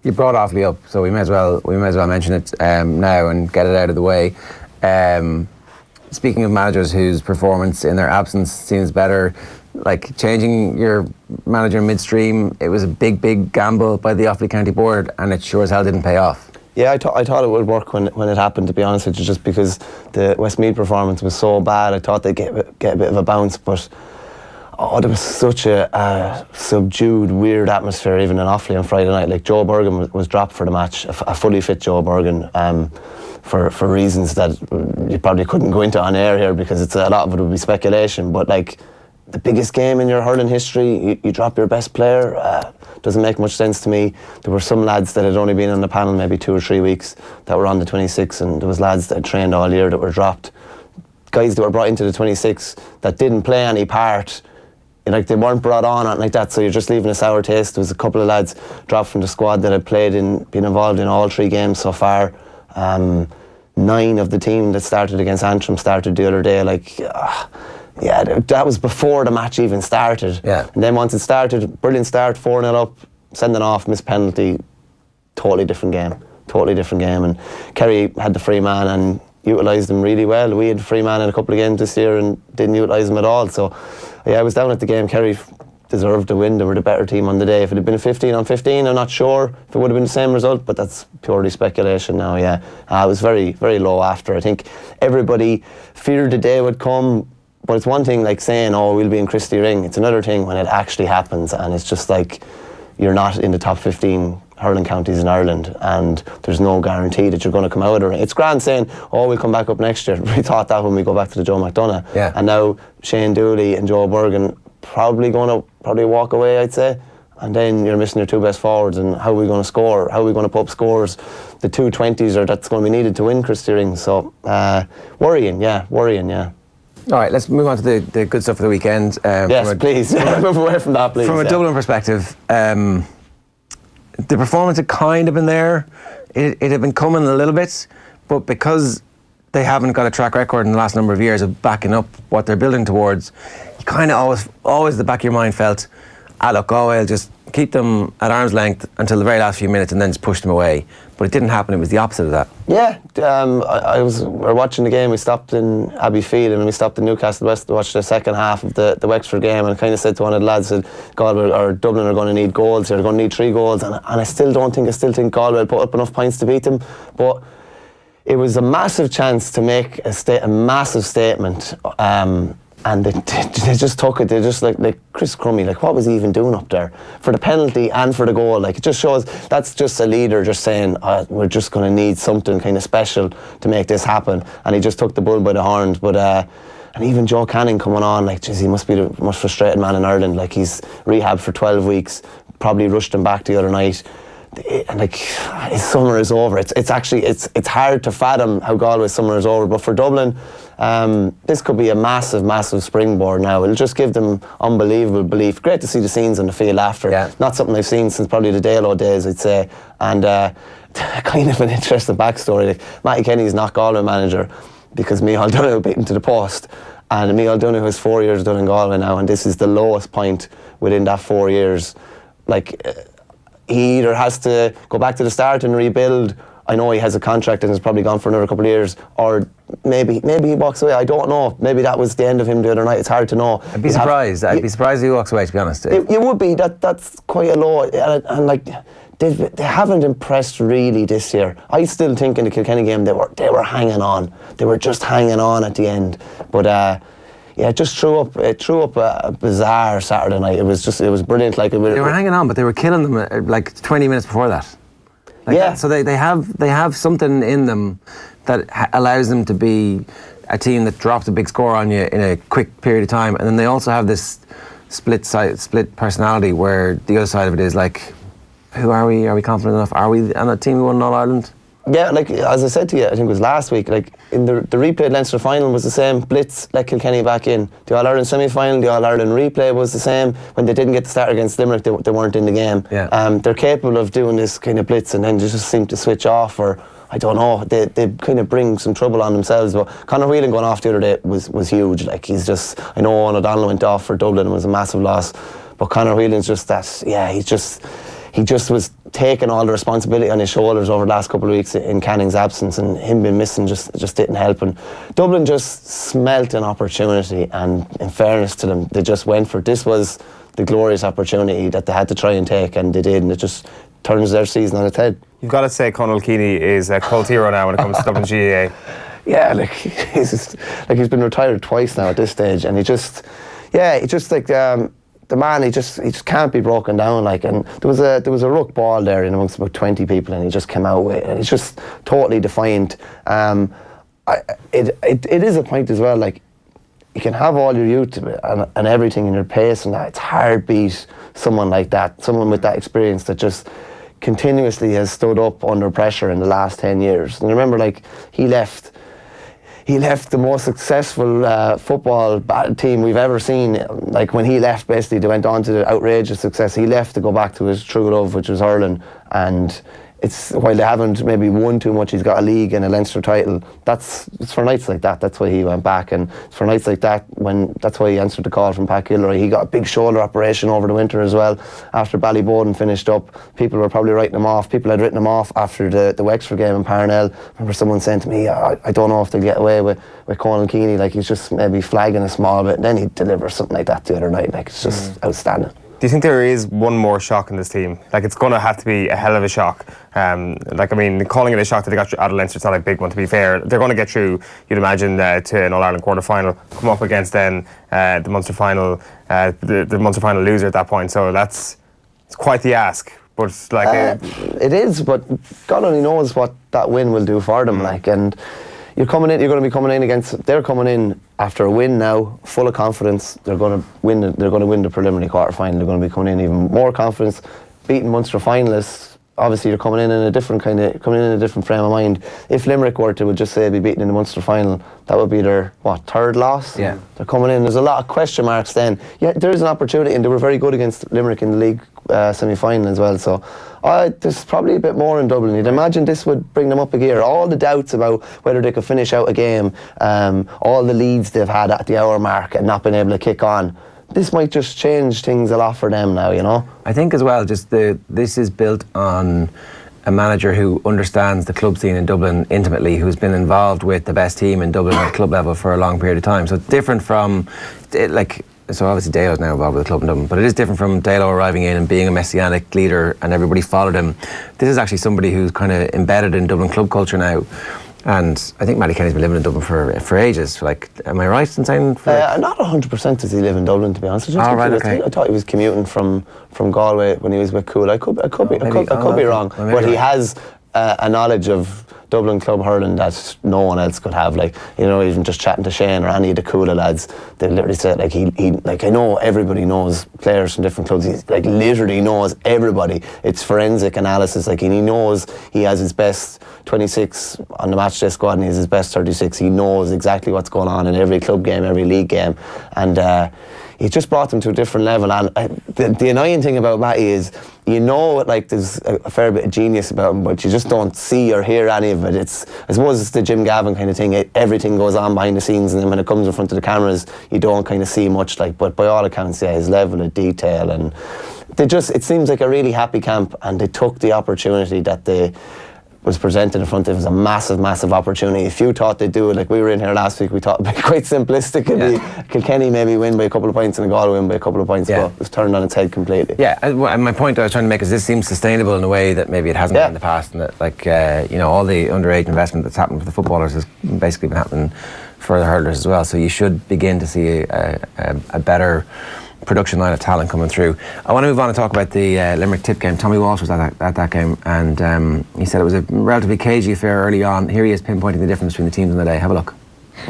you brought Offaly up, so we may as well mention it now and get it out of the way. Speaking of managers whose performance in their absence seems better, like changing your manager midstream, it was a big gamble by the Offaly County Board, and it sure as hell didn't pay off. Yeah, I thought it would work when it happened, to be honest with you, just because the Westmeath performance was so bad. I thought they'd get a bit of a bounce, but there was such a subdued, weird atmosphere even in Offaly on Friday night. Like, Joe Bergen was dropped for the match, a fully fit Joe Bergen, for reasons that you probably couldn't go into on air here, because a lot of it would be speculation. But like, the biggest game in your hurling history, you drop your best player. Doesn't make much sense to me. There were some lads that had only been on the panel maybe 2 or 3 weeks that were on the 26, and there was lads that had trained all year that were dropped. Guys that were brought into the 26 that didn't play any part, like, they weren't brought on like that, so you're just leaving a sour taste. There was a couple of lads dropped from the squad that had been involved in all 3 games so far. 9 of the team that started against Antrim started the other day. Like, yeah, that was before the match even started. Yeah. And then once it started, brilliant start, 4-0 up, sending off, missed penalty, totally different game. And Kerry had the free man and utilised him really well. We had the free man in a couple of games this year and didn't utilise him at all. So yeah, I was down at the game. Kerry deserved to win. They were the better team on the day. If it had been a 15-on-15, I'm not sure if it would have been the same result, but that's purely speculation now. Yeah, it was very, very low after. I think everybody feared the day would come. But it's one thing like saying, oh, we'll be in Christie Ring. It's another thing when it actually happens, and it's just like, you're not in the top 15 hurling counties in Ireland, and there's no guarantee that you're going to come out of it. It's grand saying, oh, we'll come back up next year. We thought that when we go back to the Joe McDonagh. Yeah. And now Shane Dooley and Joe Bergen probably walk away, I'd say. And then you're missing your 2 best forwards, and how are we going to score? How are we going to put up scores? The 2 20s that's going to be needed to win Christie Ring. So worrying. All right, let's move on to the good stuff of the weekend. Yes, please. Move away from that, please. From a Dublin perspective, the performance had kind of been there. It had been coming a little bit, but because they haven't got a track record in the last number of years of backing up what they're building towards, you kind of always at the back of your mind felt, look, Galway will just keep them at arm's length until the very last few minutes and then just push them away. But it didn't happen. It was the opposite of that. Yeah, we were watching the game. We stopped in Abbeyfield and we stopped in Newcastle West to watch the second half of the Wexford game, and I kind of said to one of the lads, Galway or Dublin are going to need goals here. They're going to need 3 goals, and I still think Galway will put up enough points to beat them. But it was a massive chance to make a massive statement. And they just took it. They just like Chris Crummy, like, what was he even doing up there for the penalty and for the goal? Like, it just shows that's just a leader just saying, we're just going to need something kind of special to make this happen. And he just took the bull by the horns. But and even Joe Canning coming on, like, geez, he must be the most frustrated man in Ireland. Like, he's rehabbed for 12 weeks, probably rushed him back the other night. And like, his summer is over. It's actually hard to fathom how Galway's summer is over. But for Dublin, this could be a massive springboard now. It'll just give them unbelievable belief. Great to see the scenes on the field after. Yeah. Not something I've seen since probably the Dalo days, I'd say. And kind of an interesting backstory. Like, Matty Kenny's not Galway manager because Micheál Donoghue beat him to the post. And Micheál Donoghue has 4 years done in Galway now, and this is the lowest point within that 4 years. Like, he either has to go back to the start and rebuild. I know he has a contract and is probably gone for another couple of years, or maybe he walks away. I don't know. Maybe that was the end of him the other night. It's hard to know. I'd be surprised if he walks away, to be honest. You would be. That's quite a low. And like, they haven't impressed really this year. I still think in the Kilkenny game they were hanging on. They were just hanging on at the end. But yeah, it just threw up a bizarre Saturday night. It was brilliant. Like, they were hanging on, but they were killing them like 20 minutes before that. Like, yeah. So they have something in them that allows them to be a team that drops a big score on you in a quick period of time, and then they also have this split personality where the other side of it is like, who are we? Are we confident enough? Are we on a team who won All Ireland? Yeah, like as I said to you, I think it was last week, like in the replayed Leinster final was the same. Blitz, let Kilkenny back in. The All-Ireland semi-final, the All-Ireland replay was the same. When they didn't get the start against Limerick, they weren't in the game. Yeah. They're capable of doing this kind of blitz and then just seem to switch off, or I don't know, they kind of bring some trouble on themselves. But Conor Whelan going off the other day was huge. Like he's just, I know Owen O'Donnell went off for Dublin and was a massive loss, but Conor Whelan's just that, yeah, he just was taking all the responsibility on his shoulders over the last couple of weeks in Canning's absence, and him being missing just didn't help. And Dublin just smelt an opportunity, and in fairness to them, they just went for it. This was the glorious opportunity that they had to try and take, and they did, and it just turns their season on its head. You've got to say Conal Keaney is a cult hero now when it comes to Dublin GAA. Yeah, like he's been retired twice now at this stage, and he just like the man, he just can't be broken down. Like, and there was a ruck ball there in amongst about 20 people, and he just came out with it, and he's just totally defiant. It is a point as well. Like, you can have all your youth and everything in your pace, and that it's hard beat someone like that, someone with that experience that just continuously has stood up under pressure in the last 10 years. And remember, like, he left the most successful football team we've ever seen. Like, when he left, basically, they went on to the outrageous success. He left to go back to his true love, which was hurling. And it's, while they haven't maybe won too much, he's got a league and a Leinster title. It's for nights like that. That's why he went back. And it's for nights like that that's why he answered the call from Pat Gilroy. He got a big shoulder operation over the winter as well. After Ballyboden finished up, people were probably writing him off. People had written him off after the Wexford game in Parnell. I remember someone saying to me, I don't know if they'll get away with Conal Keaney. Like, he's just maybe flagging a small bit. And then he delivers something like that the other night. Like, it's just outstanding. Do you think there is one more shock in this team? Like, it's going to have to be a hell of a shock. Like, I mean, calling it a shock that they got out of Leinster, it's not a big one, to be fair. They're going to get through, you'd imagine, to an All-Ireland quarter-final, come up against then the Munster final, the Munster final loser at that point. So it's quite the ask. But like it is, but God only knows what that win will do for them. Like, and you're going to be coming in against. They're coming in after a win now, full of confidence. They're going to win the preliminary quarter final. They're going to be coming in even more confidence, beating Munster finalists. Obviously, you're coming in a different frame of mind. If Limerick were to, would just say, be beaten in the Munster final, that would be their third loss. Yeah, they're coming in. There's a lot of question marks. Then, yeah, there is an opportunity, and they were very good against Limerick in the league semi-final as well. So, there's probably a bit more in Dublin. You'd imagine this would bring them up a gear. All the doubts about whether they could finish out a game, all the leads they've had at the hour mark and not been able to kick on. This might just change things a lot for them now, you know. I think as well, just this is built on a manager who understands the club scene in Dublin intimately, who's been involved with the best team in Dublin at club level for a long period of time. So it's different from, so obviously Dalo's now involved with the club in Dublin, but it is different from Dalo arriving in and being a messianic leader and everybody followed him. This is actually somebody who's kind of embedded in Dublin club culture now. And I think Matty Kenny's been living in Dublin for ages. Like, am I right in saying? Not 100% does he live in Dublin, to be honest. I thought he was commuting from Galway when he was with Cool. I could be wrong, but he has a knowledge of Dublin club hurling that no one else could have. Like, you know, even just chatting to Shane or any of the Coola lads, they literally said, like, he like, I know everybody knows players from different clubs. He like literally knows everybody. It's forensic analysis. Like, and he knows he has his best 26 on the matchday squad and he has his best 36. He knows exactly what's going on in every club game, every league game, and he just brought them to a different level. And the annoying thing about Matty is, you know, like, there's a fair bit of genius about him, but you just don't see or hear any of it. I suppose it's the Jim Gavin kind of thing. Everything goes on behind the scenes, and then when it comes in front of the cameras, you don't kind of see much. Like, but by all accounts, yeah, his level of detail, and it seems like a really happy camp, and they took the opportunity that was presented in front of them. It was a massive, massive opportunity. If you thought they'd do it, like we were in here last week, we thought it'd be quite simplistic. It'd be Kilkenny maybe win by a couple of points and a Galway win by a couple of points, but it was turned on its head completely. Yeah, and my point I was trying to make is this seems sustainable in a way that maybe it hasn't been in the past, and that, like, you know, all the underage investment that's happened for the footballers has basically been happening for the hurlers as well. So you should begin to see a better production line of talent coming through. I want to move on and talk about the Limerick Tip game. Tommy Walsh was at that game, and he said it was a relatively cagey affair early on. Here he is pinpointing the difference between the teams on the day. Have a look.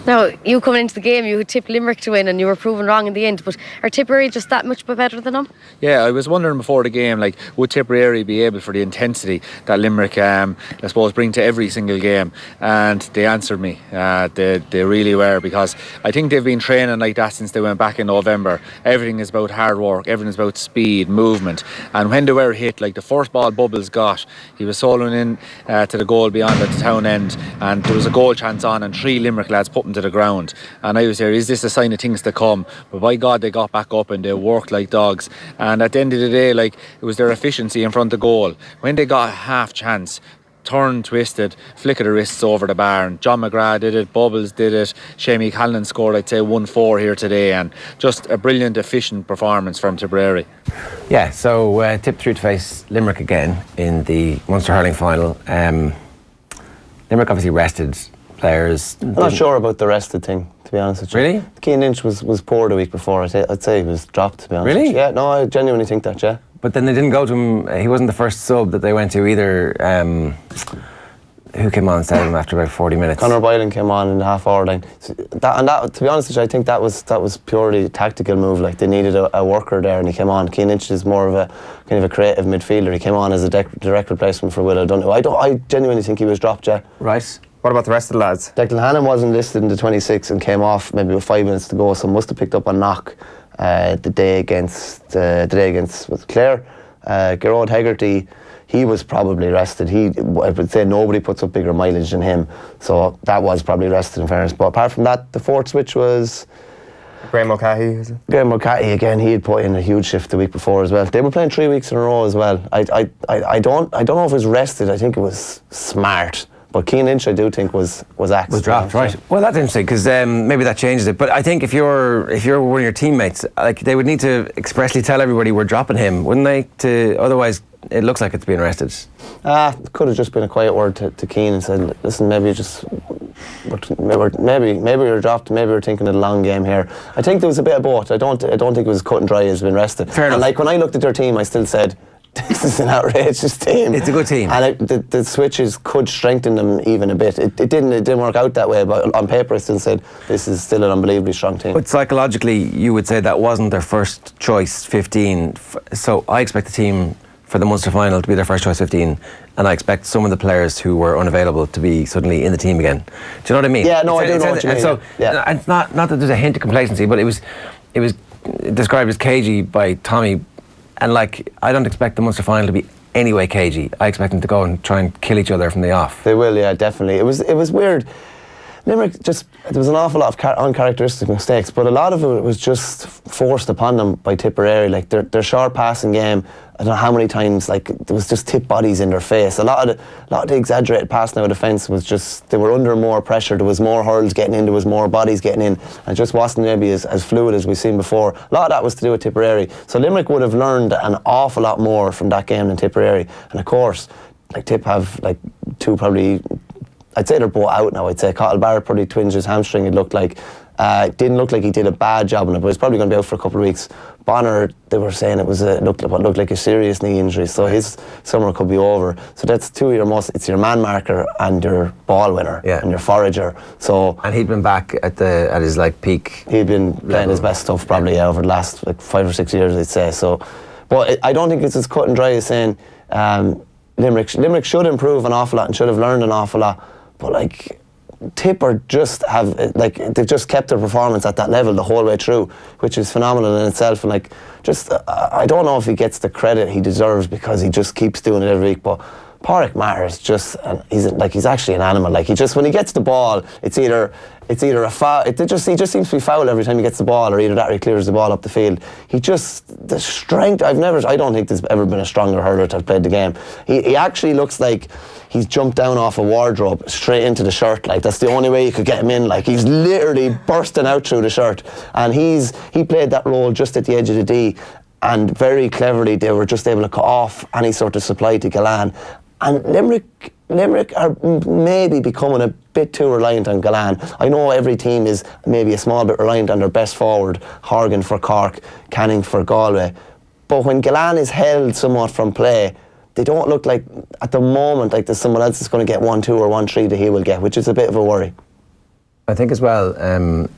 Now, you coming into the game, you tipped Limerick to win and you were proven wrong in the end, but are Tipperary just that much better than them? Yeah, I was wondering before the game, like, would Tipperary be able for the intensity that Limerick, I suppose, bring to every single game? And they answered me. They really were, because I think they've been training like that since they went back in November. Everything is about hard work, everything is about speed, movement. And when they were hit, like the first ball Bubbles got, he was soloing in to the goal beyond at the town end, and there was a goal chance on, and 3 Limerick lads put him to the ground. And I was there, is this a sign of things to come? But by God, they got back up and they worked like dogs. And at the end of the day, like, it was their efficiency in front of goal. When they got a half chance, turn, twisted, flick of the wrists over the bar, and John McGrath did it, Bubbles did it, Shamie Callan scored, I'd say 1-4 here today, and just a brilliant, efficient performance from Tipperary. Yeah, so Tip through to face Limerick again in the Munster hurling final. Limerick obviously rested players. I'm not sure about the rested thing, to be honest with you. Really? Keane Lynch was poor the week before. I'd say he was dropped, to be honest. Really? Yeah, no, I genuinely think that, yeah. But then they didn't go to him. He wasn't the first sub that they went to either. Who came on instead of him after about 40 minutes? Conor Boylan came on in the half-hour line. So that, to be honest with you, I think that was purely a tactical move. Like, they needed a worker there, and he came on. Keane Lynch is more of a kind of a creative midfielder. He came on as a direct replacement for Will O'Donoghue. I genuinely think he was dropped, yeah. Right. What about the rest of the lads? Declan Hannon wasn't listed in the 26 and came off maybe with 5 minutes to go, so must have picked up a knock the day against with Clare. Gerard Hegarty, he was probably rested. I would say nobody puts up bigger mileage than him, so that was probably rested, in fairness. But apart from that, the fourth switch was Graham Mulcahy, is it? Graham Mulcahy again. He had put in a huge shift the week before as well. They were playing 3 weeks in a row as well. I don't know if it was rested. I think it was smart. But Keane Lynch, I do think, was axed. Was dropped, right? Well, that's interesting, because maybe that changes it. But I think if you're one of your teammates, like, they would need to expressly tell everybody we're dropping him, wouldn't they? Otherwise, it looks like it's being arrested. It could have just been a quiet word to Keane and said, listen, maybe you're dropped, maybe we're thinking of the long game here. I think there was a bit of both. I don't think it was cut and dry as been rested. Fair enough. And like, when I looked at their team, I still said, this is an outrageous team. It's a good team. And the switches could strengthen them even a bit. It didn't work out that way, but on paper I still said this is still an unbelievably strong team. But psychologically, you would say that wasn't their first choice 15. So I expect the team for the Munster final to be their first choice 15, and I expect some of the players who were unavailable to be suddenly in the team again. Do you know what I mean? Yeah, no, I do know what you mean. So yeah. It's not that there's a hint of complacency, but it was described as cagey by Tommy. And like, I don't expect the Munster final to be anyway cagey. I expect them to go and try and kill each other from the off. They will, yeah, definitely. It was weird. Limerick there was an awful lot of uncharacteristic mistakes, but a lot of it was just forced upon them by Tipperary. Like, their short passing game, I don't know how many times, like, there was just tip bodies in their face. A lot of the exaggerated passing out of defence was just, they were under more pressure. There was more hurls getting in, there was more bodies getting in, and it just wasn't maybe as fluid as we've seen before. A lot of that was to do with Tipperary. So Limerick would have learned an awful lot more from that game than Tipperary. And of course, like, Tip have like two probably, I'd say they're both out now. I'd say Cottle Barrett probably twinged his hamstring. It looked like, didn't look like he did a bad job on it, but he's probably going to be out for a couple of weeks. Bonner, they were saying it was looked like a serious knee injury, so his summer could be over. So that's two of your it's your man marker and your ball winner, and your forager. So, and he'd been back at his like peak. He'd been playing his best stuff probably over the last like 5 or 6 years, I'd say. So, but I don't think it's as cut and dry as saying Limerick should improve an awful lot and should have learned an awful lot. But like, Tipper they've just kept their performance at that level the whole way through, which is phenomenal in itself. And like, just I don't know if he gets the credit he deserves because he just keeps doing it every week. But Pádraig Maher's just, he's actually an animal. Like, when he gets the ball, it's either a foul. He just seems to be foul every time he gets the ball, or either that or he clears the ball up the field. The strength, I don't think there's ever been a stronger hurler to have played the game. He actually looks like he's jumped down off a wardrobe straight into the shirt. Like, that's the only way you could get him in. Like, he's literally bursting out through the shirt, and he played that role just at the edge of the D, and very cleverly they were just able to cut off any sort of supply to Gallan. And Limerick are maybe becoming a bit too reliant on Gallan. I know every team is maybe a small bit reliant on their best forward, Horgan for Cork, Canning for Galway. But when Gallan is held somewhat from play, they don't look like, at the moment, like there's someone else that's going to get 1-2 or 1-3 that he will get, which is a bit of a worry. I think as well,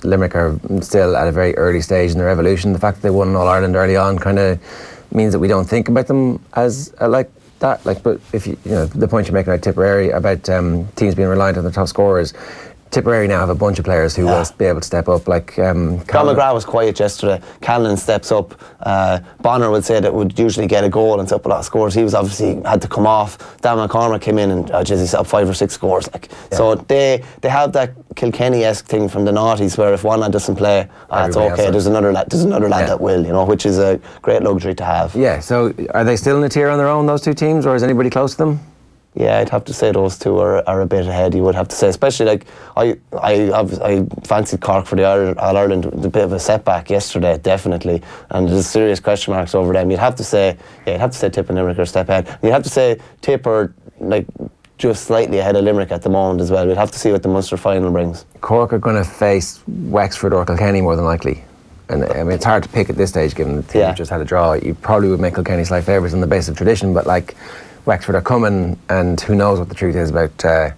Limerick are still at a very early stage in their evolution. The fact that they won All-Ireland early on kind of means that we don't think about them as like that. Like, but if you know the point you're making about Tipperary about teams being reliant on the top scorers. Tipperary now have a bunch of players who will be able to step up. Like Conor McGrath was quiet yesterday. Quinlan steps up. Bonner would say that would usually get a goal and set up a lot of scores. He was obviously had to come off. Dan McCormack came in and he set up 5 or 6 scores. So they have that Kilkenny-esque thing from the noughties where if one lad doesn't play, it's okay. There's another lad that will, you know, which is a great luxury to have. Yeah. So are they still in a tier on their own, those two teams, or is anybody close to them? Yeah, I'd have to say those two are a bit ahead. You would have to say, especially like I fancied Cork for the All-Ireland. A bit of a setback yesterday, definitely, and there's serious question marks over them. You'd have to say Tip and Limerick are a step ahead. You'd have to say Tip are like just slightly ahead of Limerick at the moment as well. We'd have to see what the Munster final brings. Cork are going to face Wexford or Kilkenny more than likely. And I mean, it's hard to pick at this stage, given the team just had a draw. You probably would make Kilkenny slight favourites on the basis of tradition, but like. Wexford are coming, and who knows what the truth is about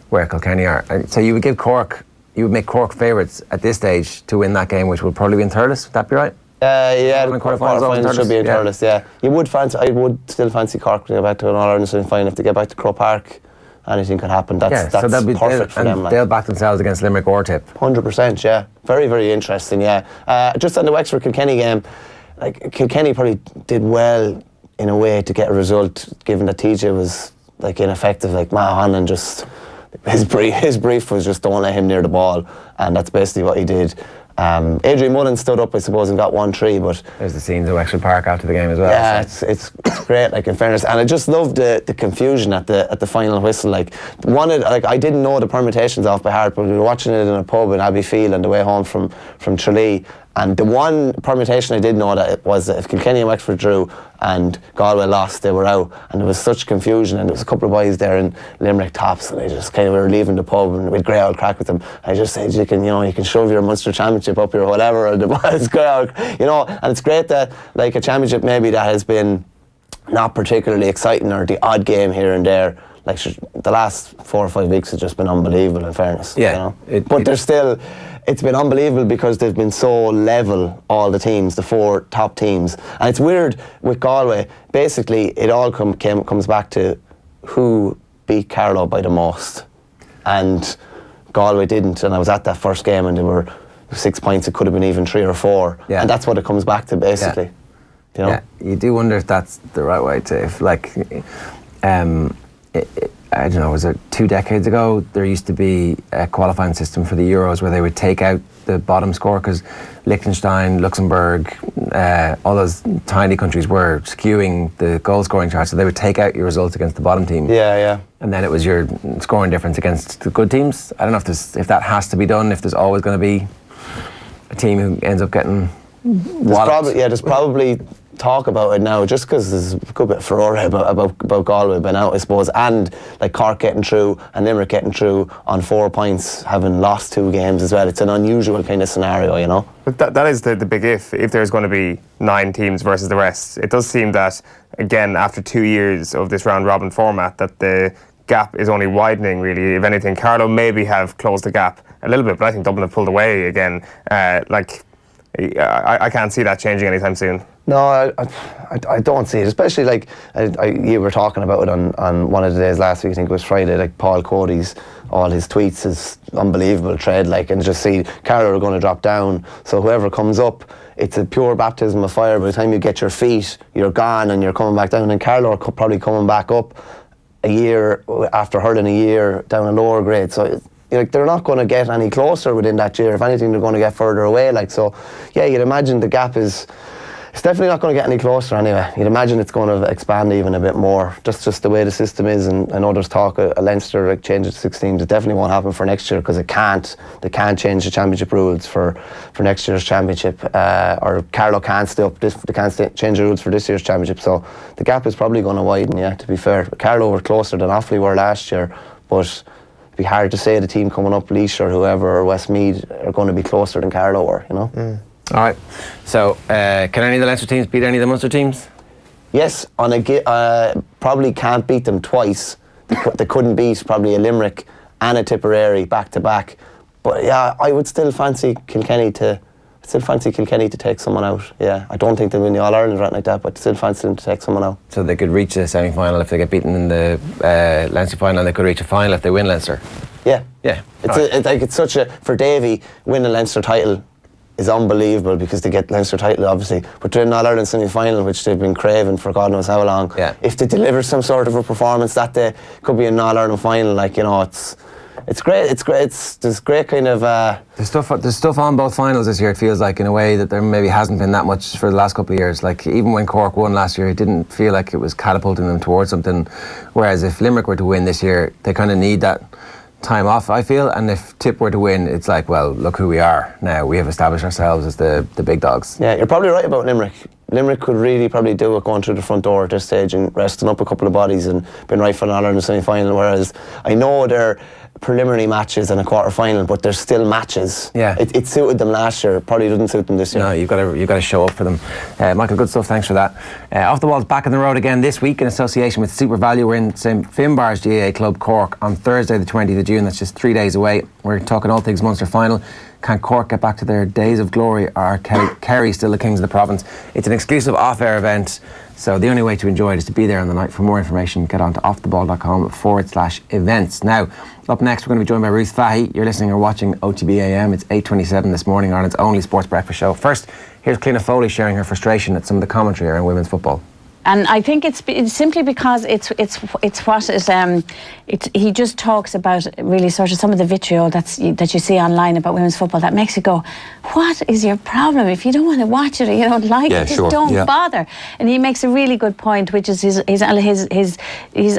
where Kilkenny are. So you would make Cork favourites at this stage to win that game, which would probably be in Thurles. Would that be right? The quarterfinals should be in Thurles. Yeah, I would still fancy Cork to go back to an All-Ireland semi-final. If they get back to Croke Park, anything could happen. That's so perfect for them. They'll back themselves against Limerick or Tip. 100%. Yeah, very, very interesting. Yeah, just on the Wexford Kilkenny game, like Kilkenny probably did well in a way to get a result, given that TJ was like ineffective. Like Mahanan just his brief was just don't let him near the ball, and that's basically what he did. Adrian Mullen stood up, I suppose, and got 1-3. But there's the scenes of Wexford Park after the game as well. Yeah, so. it's great. Like in fairness, and I just loved the confusion at the final whistle. Like I didn't know the permutations off by heart, but we were watching it in a pub in Abbeyfield on the way home from Tralee. And the one permutation I did know that it was that if Kilkenny and Wexford drew and Galway lost, they were out. And there was such confusion, and there was a couple of boys there in Limerick tops, and they just kind of were leaving the pub, and we'd grey old crack with them. I just said, you can shove your Munster Championship up here or whatever, or the boys grey old, you know. And it's great that like a championship maybe that has been not particularly exciting, or the odd game here and there. Like the last 4 or 5 weeks has just been unbelievable, in fairness. Yeah, you know? But there's still. It's been unbelievable because they've been so level, all the teams, the 4 top teams. And it's weird with Galway, basically it all comes back to who beat Carlow by the most. And Galway didn't, and I was at that first game and there were 6 points, it could have been even 3 or 4. Yeah. And that's what it comes back to, basically. Yeah. You know? Yeah, you do wonder if that's the right way to, if like, I don't know, was it 2 decades ago, there used to be a qualifying system for the Euros where they would take out the bottom score because Liechtenstein, Luxembourg, all those tiny countries were skewing the goal scoring chart, so they would take out your results against the bottom team. Yeah. And then it was your scoring difference against the good teams. I don't know if that has to be done, if there's always going to be a team who ends up getting there's probably talk about it now, just because there's a good bit of furore about Galway by now, I suppose, and like Cork getting through and Limerick getting through on 4 points, having lost 2 games as well. It's an unusual kind of scenario, you know. But that is the big if there's going to be 9 teams versus the rest. It does seem that, again, after 2 years of this round robin format, that the gap is only widening, really. If anything, Carlow maybe have closed the gap a little bit, but I think Dublin have pulled away again. I can't see that changing anytime soon. No, I don't see it, especially like you were talking about it on one of the days last week, I think it was Friday, like Paul Cody's, all his tweets, his unbelievable tread, like, and just see Carlow are going to drop down, so whoever comes up, it's a pure baptism of fire. By the time you get your feet, you're gone and you're coming back down, and Carlow are probably coming back up a year after hurling a year down a lower grade, so like they're not going to get any closer within that year. If anything, they're going to get further away. Like, so, yeah, you'd imagine the gap is. It's definitely not going to get any closer anyway. You'd imagine it's going to expand even a bit more. Just the way the system is, and I know there's talk of Leinster like change it to 6 teams. It definitely won't happen for next year because it can't. They can't change the championship rules for next year's championship. Or Carlow can't they can't change the rules for this year's championship. So the gap is probably going to widen. Yeah, to be fair, Carlow were closer than Offaly were last year, but it'd be hard to say the team coming up, Laois or whoever, or Westmeath, are going to be closer than Carlow were. You know. Mm. All right, so can any of the Leinster teams beat any of the Munster teams? Yes, probably can't beat them twice. They couldn't beat probably a Limerick and a Tipperary back to back, But yeah, I would still fancy Kilkenny to take someone out. Yeah, I don't think they'll win the All-Ireland or anything like that, but still fancy them to take someone out. So they could reach the semi-final if they get beaten in the Leinster final, and they could reach a final if they win Leinster. Yeah. It's such a, for Davy, winning a Leinster title is unbelievable because they get Leinster title obviously, but they're in an All-Ireland semi-final which they've been craving for God knows how long. If they deliver some sort of a performance that day, could be an All-Ireland final. It's great. There's great kind of there's stuff on both finals this year. It feels like, in a way that there maybe hasn't been that much for the last couple of years. Like, even when Cork won last year, it didn't feel like it was catapulting them towards something, whereas if Limerick were to win this year, they kind of need that time off, I feel. And if Tip were to win, it's like, well, look who we are now. We have established ourselves as the big dogs. Yeah, you're probably right about Limerick. Limerick could really probably do it going through the front door at this stage and resting up a couple of bodies and being right for an All-Ireland semi-final, whereas I know they're preliminary matches and a quarter-final, but there's still matches. Yeah. It suited them last year, probably doesn't suit them this year. No, you've got to show up for them. Michael, good stuff, thanks for that. Off the Ball's back on the road again this week in association with Super Value. We're in St Finbarr's GAA Club Cork on Thursday the 20th of June. That's just 3 days away. We're talking all things Munster final. Can Cork get back to their days of glory, or are Kerry still the kings of the province? It's an exclusive off-air event, so the only way to enjoy it is to be there on the night. For more information, get on to offtheball.com/events. Now, up next, we're going to be joined by Ruth Fahy. You're listening or watching OTB AM. It's 8:27 this morning, Ireland's only sports breakfast show. First, here's Cliona Foley sharing her frustration at some of the commentary around women's football. And I think it's simply because it's what is he just talks about really sort of some of the vitriol that you see online about women's football that makes you go, what is your problem? If you don't want to watch it or you don't like it, just don't bother. And he makes a really good point, which is his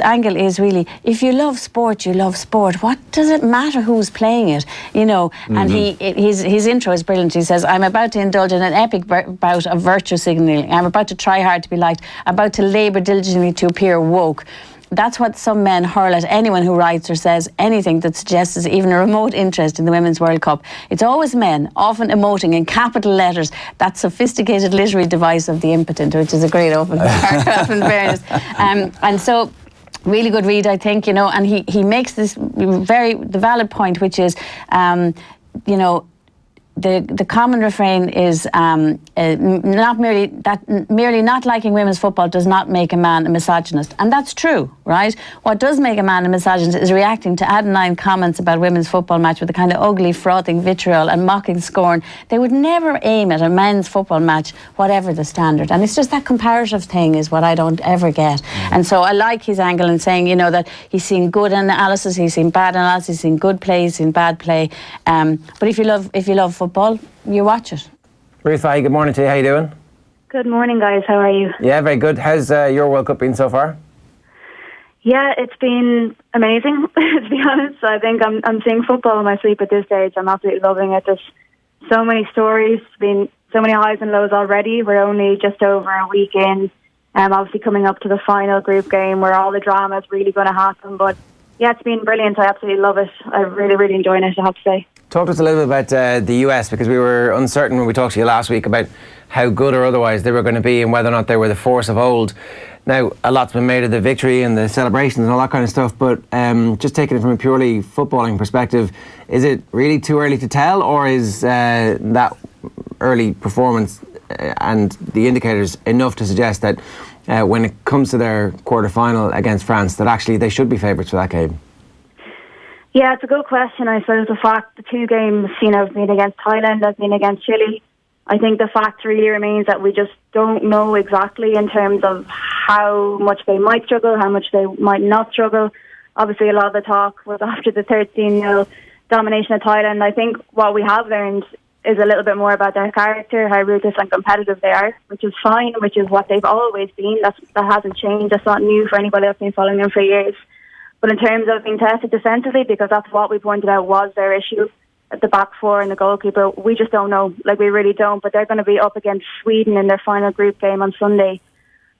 angle is really, if you love sport, you love sport. What does it matter who's playing it? And his intro is brilliant. He says, I'm about to indulge in an epic bout of virtue signalling. I'm about to try hard to be liked. I'm about to labour diligently to appear woke. That's what some men hurl at anyone who writes or says anything that suggests even a remote interest in the Women's World Cup. It's always men, often emoting in capital letters, that sophisticated literary device of the impotent, which is a great open paragraph in fairness. And so, really good read, I think, and he makes this the valid point, which is, the common refrain is not merely not liking women's football does not make a man a misogynist, and that's true, right? What does make a man a misogynist is reacting to asinine comments about women's football match with the kind of ugly, frothing vitriol and mocking scorn. They would never aim at a men's football match, whatever the standard, and it's just that comparative thing is what I don't ever get. And so I like his angle in saying, that he's seen good analysis, he's seen bad analysis, he's seen good play, he's seen bad play. But if you love football, you watch it. Ruth Fahy, good morning to you. How you doing? Good morning, guys. How are you? Yeah, very good. How's your World Cup been so far? Yeah, it's been amazing, to be honest. I think I'm seeing football in my sleep at this stage. I'm absolutely loving it. There's so many stories, been so many highs and lows already. We're only just over a week in, obviously coming up to the final group game where all the drama is really going to happen. But yeah, it's been brilliant. I absolutely love it. I'm really, really enjoying it, I have to say. Talk to us a little bit about the US, because we were uncertain when we talked to you last week about how good or otherwise they were going to be and whether or not they were the force of old. Now, a lot's been made of the victory and the celebrations and all that kind of stuff, but just taking it from a purely footballing perspective, is it really too early to tell, or is that early performance and the indicators enough to suggest that when it comes to their quarter-final against France, that actually they should be favourites for that game? Yeah, it's a good question. I suppose the fact the two games, have been against Thailand, have been against Chile. I think the fact really remains that we just don't know exactly in terms of how much they might struggle, how much they might not struggle. Obviously, a lot of the talk was after the 13-0 domination of Thailand. I think what we have learned is a little bit more about their character, how ruthless and competitive they are, which is fine, which is what they've always been. That hasn't changed. That's not new for anybody that's been following them for years. But in terms of being tested defensively, because that's what we pointed out was their issue at the back four and the goalkeeper, we just don't know. We really don't. But they're going to be up against Sweden in their final group game on Sunday.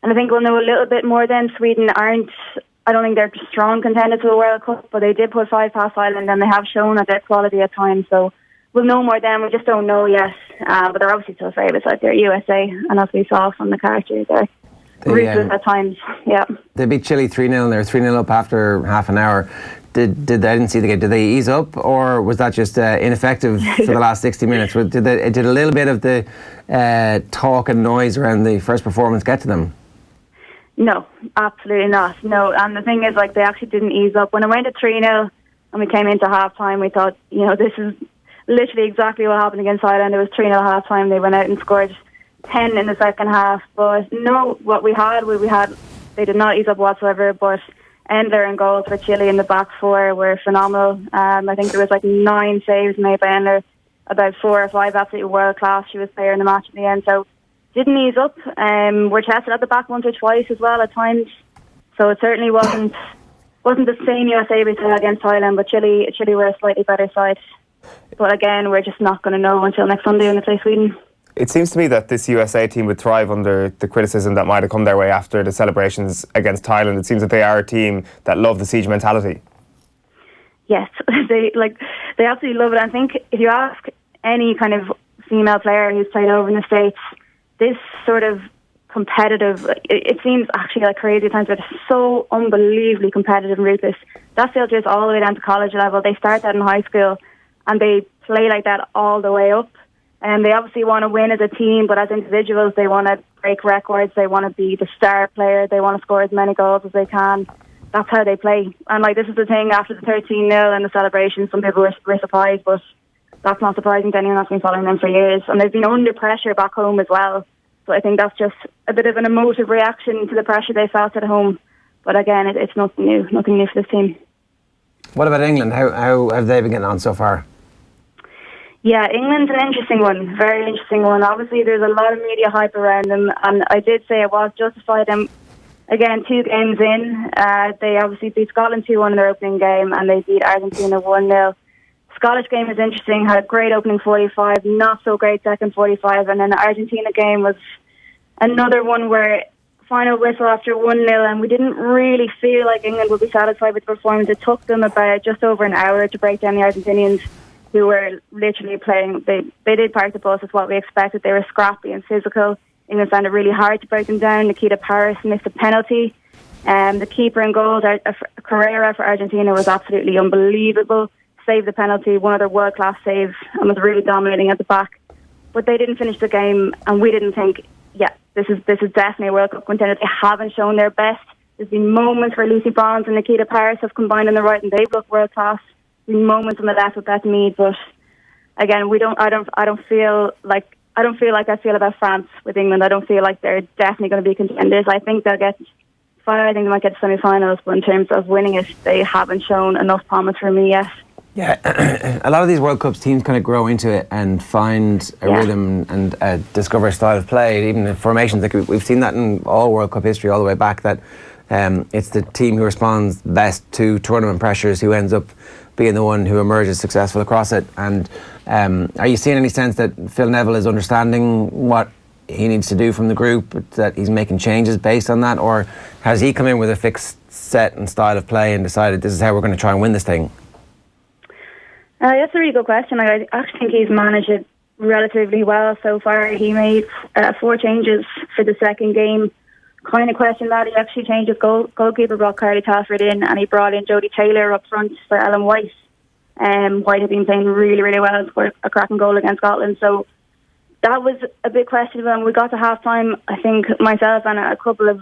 And I think we'll know a little bit more then. Sweden I don't think they're strong contenders to the World Cup, but they did put 5 past Ireland and they have shown that they're quality at times. So we'll know more then. We just don't know yet. But they're obviously still favourites out there, USA. And as we saw from the characters there. Ruthless at times, yeah. They beat Chile 3-0 and they were 3-0 up after half an hour. I didn't see the game. Did they ease up, or was that just ineffective for the last 60 minutes? Did a little bit of the talk and noise around the first performance get to them? No, absolutely not. No, and the thing is, like, they actually didn't ease up. When it went to 3-0 and we came into half-time, we thought, this is literally exactly what happened against Ireland. It was 3-0 half-time. They went out and scored 10 in the second half. But no, what we had, they did not ease up whatsoever. But Endler and goals for Chile in the back four were phenomenal. I think there was like 9 saves made by Endler, about 4 or 5 absolutely world class. She was player in the match in the end. So didn't ease up. We're tested at the back once or twice as well at times. So it certainly wasn't the same USA we saw against Thailand, but Chile were a slightly better side. But again, we're just not going to know until next Sunday when they play Sweden. It seems to me that this USA team would thrive under the criticism that might have come their way after the celebrations against Thailand. It seems that they are a team that love the siege mentality. Yes, they absolutely love it. I think if you ask any kind of female player who's played over in the States, this sort of competitive, it seems actually like crazy at times, but it's so unbelievably competitive and ruthless. That filters all the way down to college level. They start that in high school and they play like that all the way up. And they obviously want to win as a team, but as individuals, they want to break records. They want to be the star player. They want to score as many goals as they can. That's how they play. And like, this is the thing after the 13-0 and the celebration, some people were surprised, but that's not surprising to anyone that's been following them for years. And they've been under pressure back home as well. So I think that's just a bit of an emotive reaction to the pressure they felt at home. But again, it's nothing new for this team. What about England? How have they been getting on so far? Yeah, England's an interesting one, very interesting one. Obviously, there's a lot of media hype around them, and I did say it was justified. Again, 2 games in, they obviously beat Scotland 2-1 in their opening game, and they beat Argentina 1-0. Scottish game was interesting, had a great opening 45, not so great second 45, and then the Argentina game was another one where final whistle after 1-0, and we didn't really feel like England would be satisfied with the performance. It took them about just over an hour to break down the Argentinians, who were literally playing. They did park the bus, is what we expected. They were scrappy and physical. England found it really hard to break them down. Nikita Paris missed a penalty. The keeper in goal, Carrera for Argentina, was absolutely unbelievable. Saved the penalty, one of their world-class saves, and was really dominating at the back. But they didn't finish the game, and we didn't think, this is definitely a World Cup contender. They haven't shown their best. There's been moments where Lucy Bronze and Nikita Paris have combined on the right, and they've looked world-class. There's been moments on the left with Beth Mead, but again, I don't feel like I feel about France with England. I don't feel like they're definitely going to be contenders. I think they'll get far. I think they might get to semi-finals, but in terms of winning it, they haven't shown enough promise for me yet. Yeah, a lot of these World Cups teams kind of grow into it and find a rhythm and discover a style of play. Even in formations, like we've seen that in all World Cup history, all the way back. That it's the team who responds best to tournament pressures who ends up being the one who emerges successful across it. And are you seeing any sense that Phil Neville is understanding what he needs to do from the group, that he's making changes based on that, or has he come in with a fixed set and style of play and decided this is how we're going to try and win this thing? That's a really good question. I actually think he's managed it relatively well so far. He made 4 changes for the second game. Kind of question that. He actually changed his goalkeeper, brought Carly Telford in, and he brought in Jodie Taylor up front for Ellen White. White had been playing really, really well and scored a cracking goal against Scotland. So that was a big question. When we got to half-time, I think myself and a couple of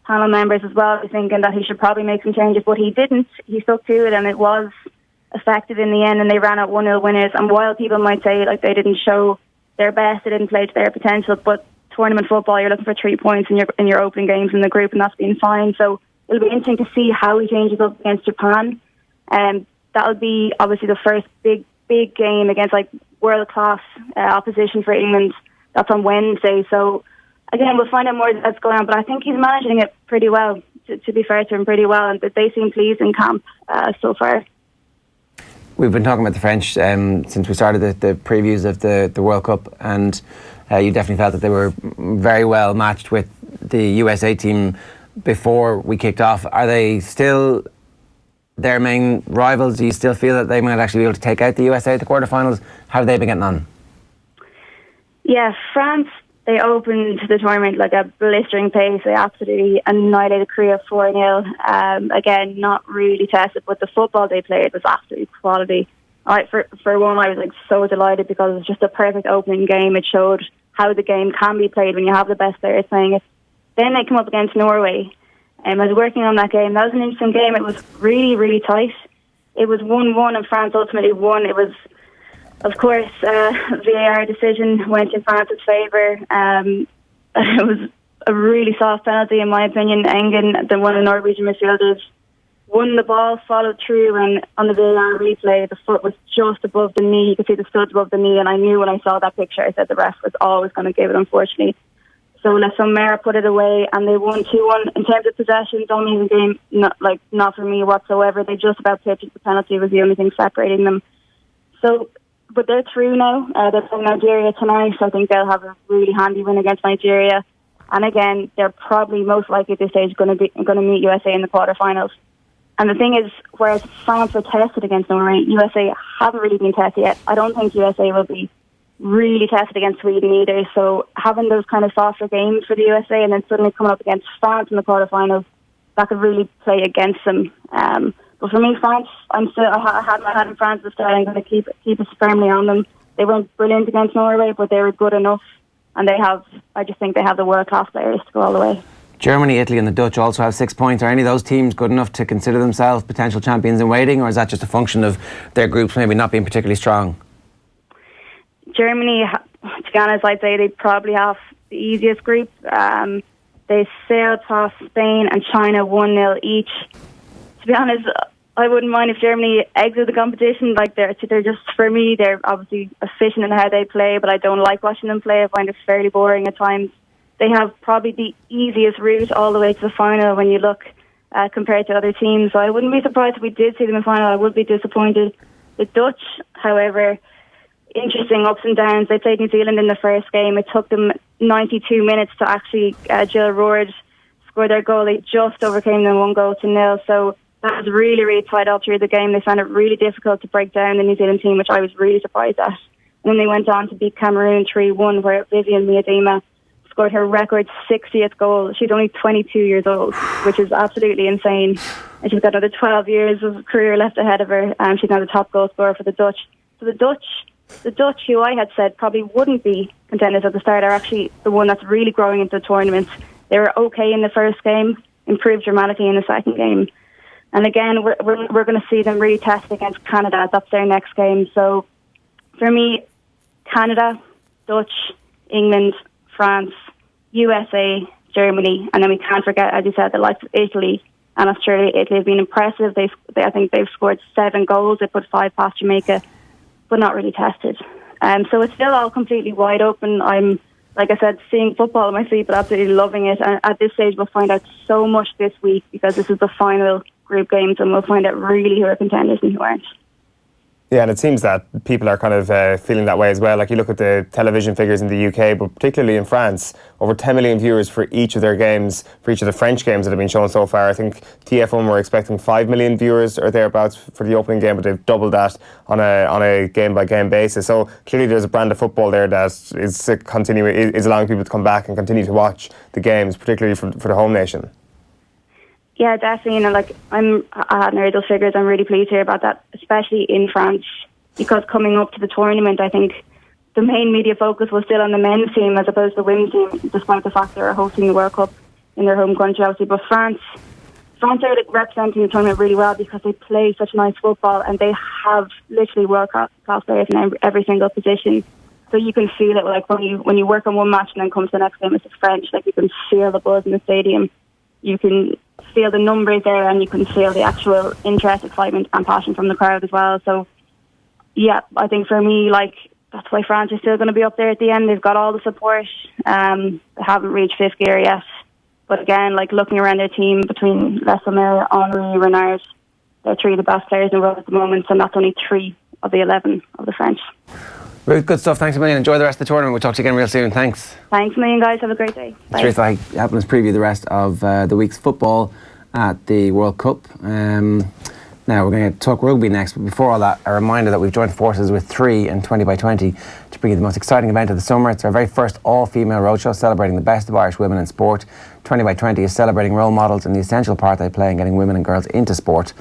panel members as well were thinking that he should probably make some changes, but he didn't. He stuck to it, and it was effective in the end, and they ran out 1-0 winners. And while people might say like they didn't show their best, they didn't play to their potential, but tournament football, you're looking for 3 points in your opening games in the group, and that's been fine. So it'll be interesting to see how he changes up against Japan. That'll be obviously the first big game against like world class opposition for England. That's on Wednesday. So again, we'll find out more as that's going on. But I think he's managing it pretty well. To be fair to him, pretty well, and they seem pleased in camp so far. We've been talking about the French since we started the previews of the World Cup, and you definitely felt that they were very well matched with the USA team before we kicked off. Are they still their main rivals? Do you still feel that they might actually be able to take out the USA at the quarterfinals? How have they been getting on? Yeah, France, they opened the tournament like a blistering pace. They absolutely annihilated Korea 4-0. Again, not really tested, but the football they played was absolutely quality. For one, I was like so delighted because it was just a perfect opening game. It showed how the game can be played when you have the best players playing it. Then they come up against Norway. I was working on that game. That was an interesting game. It was really, really tight. It was 1-1 and France ultimately won. It was, of course, VAR decision went in France's favour. It was a really soft penalty, in my opinion. Egan, one of the Norwegian midfielders, won the ball, followed through, and on the VAR replay, the foot was just above the knee. You could see the studs above the knee, and I knew when I saw that picture, I said the ref was always going to give it, unfortunately. So Les Sommer put it away, and they won 2-1. In terms of possession, dominating the game, not for me whatsoever. They just about pitched the penalty. Was the only thing separating them. So, but they're through now. They're playing Nigeria tonight, so I think they'll have a really handy win against Nigeria. And again, they're probably most likely at this stage going to meet USA in the quarterfinals. And the thing is, whereas France were tested against Norway, USA haven't really been tested yet. I don't think USA will be really tested against Sweden either. So having those kind of softer games for the USA and then suddenly coming up against France in the quarterfinals, that could really play against them. But for me, France, I had my hand in France this time. I'm going to keep us firmly on them. They weren't brilliant against Norway, but they were good enough. And I just think they have the world-class players to go all the way. Germany, Italy and the Dutch also have 6 points. Are any of those teams good enough to consider themselves potential champions in waiting, or is that just a function of their groups maybe not being particularly strong? Germany, to be honest, I'd say they probably have the easiest group. They sailed past Spain and China 1-0 each. To be honest, I wouldn't mind if Germany exited the competition. Like they're just, for me, they're obviously efficient in how they play, but I don't like watching them play. I find it fairly boring at times. They have probably the easiest route all the way to the final when you look compared to other teams. So I wouldn't be surprised if we did see them in the final. I would be disappointed. The Dutch, however, interesting ups and downs. They played New Zealand in the first game. It took them 92 minutes to actually Jill Roord score their goal. They just overcame them 1-0. So that was really, really tight all through the game. They found it really difficult to break down the New Zealand team, which I was really surprised at. And then they went on to beat Cameroon 3-1, where Vivian Miedema scored her record 60th goal. She's only 22 years old, which is absolutely insane. And she's got another 12 years of career left ahead of her. She's now the top goal scorer for the Dutch. So the Dutch, who I had said probably wouldn't be contenders at the start, are actually the one that's really growing into the tournament. They were okay in the first game, improved dramatically in the second game. And again, we're going to see them really test against Canada. That's their next game. So for me, Canada, Dutch, England, France, USA, Germany, and then we can't forget, as you said, the likes of Italy and Australia. Italy have been impressive. I think they've scored 7 goals. They put 5 past Jamaica, but not really tested. So it's still all completely wide open. I'm, like I said, seeing football on my feet, but absolutely loving it. And at this stage, we'll find out so much this week because this is the final group games, and we'll find out really who are contenders and who aren't. Yeah, and it seems that people are kind of feeling that way as well. Like you look at the television figures in the UK, but particularly in France, over 10 million viewers for each of their games, for each of the French games that have been shown so far. I think TF1 were expecting 5 million viewers or thereabouts for the opening game, but they've doubled that on a game-by-game basis. So clearly there's a brand of football there that is allowing people to come back and continue to watch the games, particularly for the home nation. Yeah, definitely. I hadn't heard those figures. I'm really pleased to hear about that, especially in France, because coming up to the tournament, I think the main media focus was still on the men's team as opposed to the women's team, despite the fact they were hosting the World Cup in their home country, obviously. But France are representing the tournament really well because they play such nice football and they have literally world-class players in every single position. So you can feel it, like when you work on one match and then comes the next game, it's the French. Like you can feel the buzz in the stadium. You can feel the numbers there, and you can feel the actual interest, excitement and passion from the crowd as well. So yeah, I think for me, that's why France is still going to be up there at the end. They've got all the support. They haven't reached fifth gear yet, but again, looking around their team between Les Sommer, Henry, Renard, they're 3 of the best players in the world at the moment, and that's only 3 of the 11 of the French. Ruth, good stuff. Thanks a million. Enjoy the rest of the tournament. We'll talk to you again real soon. Thanks. Thanks a million, guys. Have a great day. Bye. Ruth Fahy helping us preview the rest of the week's football at the World Cup. Now we're going to talk rugby next, but before all that, a reminder that we've joined forces with 3 and 20 by 20 to to bring you the most exciting event of the summer. It's our very first all-female roadshow celebrating the best of Irish women in sport. 20 by 20 is celebrating role models and the essential part they play in getting women and girls into sport.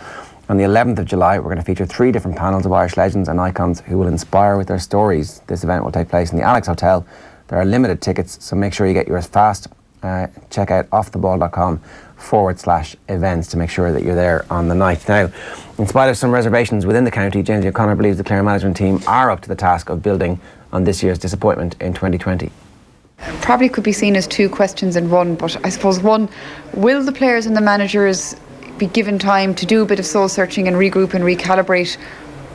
On the 11th of July, we're going to feature 3 different panels of Irish legends and icons who will inspire with their stories. This event will take place in the Alex Hotel. There are limited tickets, so make sure you get yours fast. Check out offtheball.com/events to make sure that you're there on the night. Now, in spite of some reservations within the county, James O'Connor believes the Clare management team are up to the task of building on this year's disappointment in 2020. Probably could be seen as 2 questions in one, but I suppose one, will the players and the managers be given time to do a bit of soul searching and regroup and recalibrate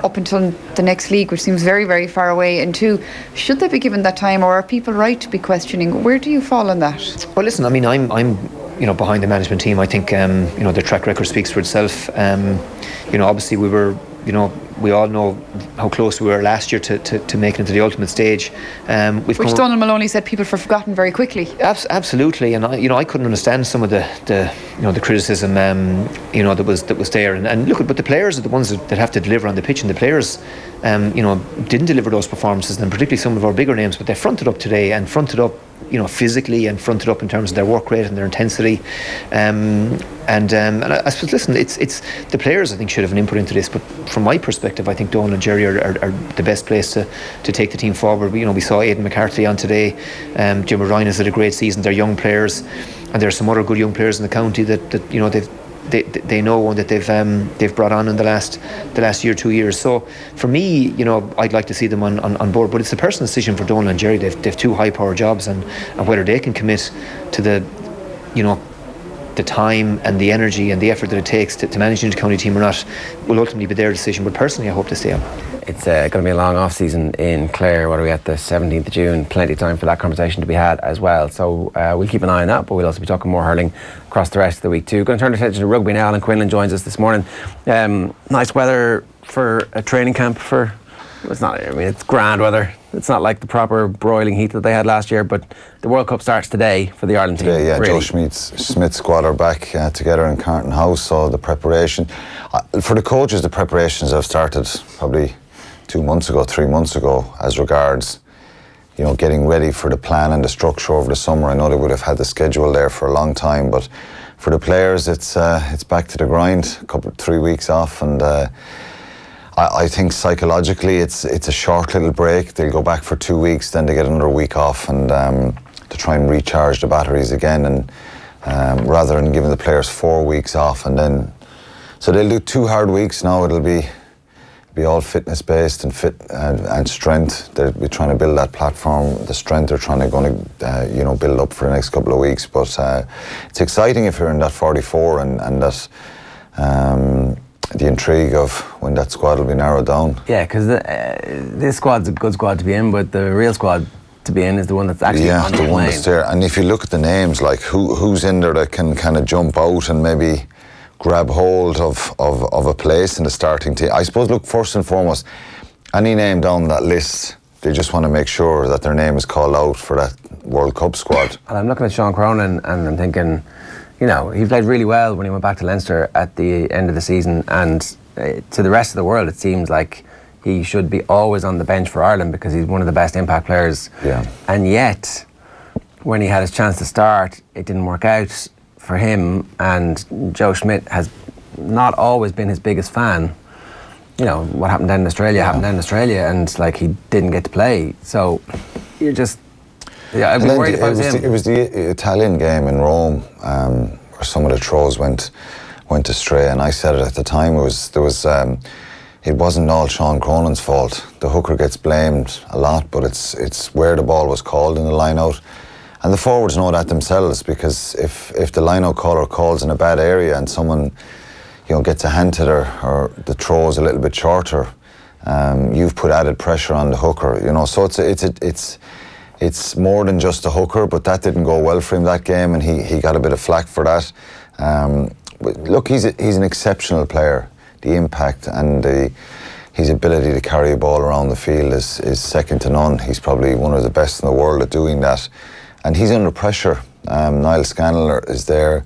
up until the next league, which seems very, very far away? And 2, should they be given that time, or are people right to be questioning? Where do you fall on that? Well, listen, I mean, I'm behind the management team. I think their track record speaks for itself. Obviously we were, we all know how close we were last year to making it to the ultimate stage. Which Donald Maloney said people have forgotten very quickly. Absolutely, and I couldn't understand some of the criticism that was there. And look, but the players are the ones that have to deliver on the pitch, and the players didn't deliver those performances, and particularly some of our bigger names. But they fronted up today and fronted up physically, and fronted up in terms of their work rate and their intensity. And I suppose, listen, it's the players I think should have an input into this. But from my perspective, I think Donald and Jerry are the best place to take the team forward. We saw Aidan McCarthy on today. Jim Ryan has had a great season. They're young players, and there are some other good young players in the county that they know and that they've brought on in the last year, 2 years. So for me, I'd like to see them on board, but it's a personal decision for Donald and Jerry. They've 2 high power jobs, and whether they can commit to the time and the energy and the effort that it takes to manage the county team or not will ultimately be their decision. But personally, I hope to stay on. It's going to be a long off season in Clare. What are we at, the 17th of June? Plenty of time for that conversation to be had as well. So we'll keep an eye on that, but we'll also be talking more hurling across the rest of the week too. Going to turn our attention to rugby now. Alan Quinlan joins us this morning. Nice weather for a training camp. It's grand weather. It's not like the proper broiling heat that they had last year, but the World Cup starts today for the Ireland team. Yeah, really. Joe Smith's squad are back together in Carton House, so the preparation for the coaches, the preparations have started probably 3 months ago, as regards getting ready for the plan and the structure over the summer. I know they would have had the schedule there for a long time, but for the players, it's back to the grind. 3 weeks off, and I think psychologically it's a short little break. They'll go back for 2 weeks, then they get another week off, and to try and recharge the batteries again, and rather than giving the players 4 weeks off, and then so they'll do 2 hard weeks now. It'll be all fitness based and fit and strength. They'll be trying to build that platform, the strength they're trying to build up for the next couple of weeks. But it's exciting if you're in that 44 and that the intrigue of when that squad will be narrowed down. Yeah, because this squad's a good squad to be in, but the real squad to be in is the one that's actually on the one that's there. And if you look at the names, like who's in there that can kind of jump out and maybe grab hold of a place in the starting team. I suppose, look, first and foremost, any name down that list, they just want to make sure that their name is called out for that World Cup squad. And I'm looking at Sean Cronin and I'm thinking, he played really well when he went back to Leinster at the end of the season, and to the rest of the world it seems like he should be always on the bench for Ireland because he's one of the best impact players. Yeah. And yet, when he had his chance to start, it didn't work out for him, and Joe Schmidt has not always been his biggest fan. What happened down in Australia happened down in Australia, and he didn't get to play. So you're just I'd be worried if I was him. It was the Italian game in Rome where some of the throws went astray, and I said it at the time. It wasn't all Sean Cronin's fault. The hooker gets blamed a lot, but it's where the ball was called in the line out. And the forwards know that themselves, because if the line-out caller calls in a bad area and someone, gets a hand to it or the throw is a little bit shorter, you've put added pressure on the hooker. So it's more than just a hooker, but that didn't go well for him that game, and he got a bit of flack for that. But look, he's an exceptional player. The impact and his ability to carry a ball around the field is second to none. He's probably one of the best in the world at doing that. And he's under pressure. Niall Scannell is there.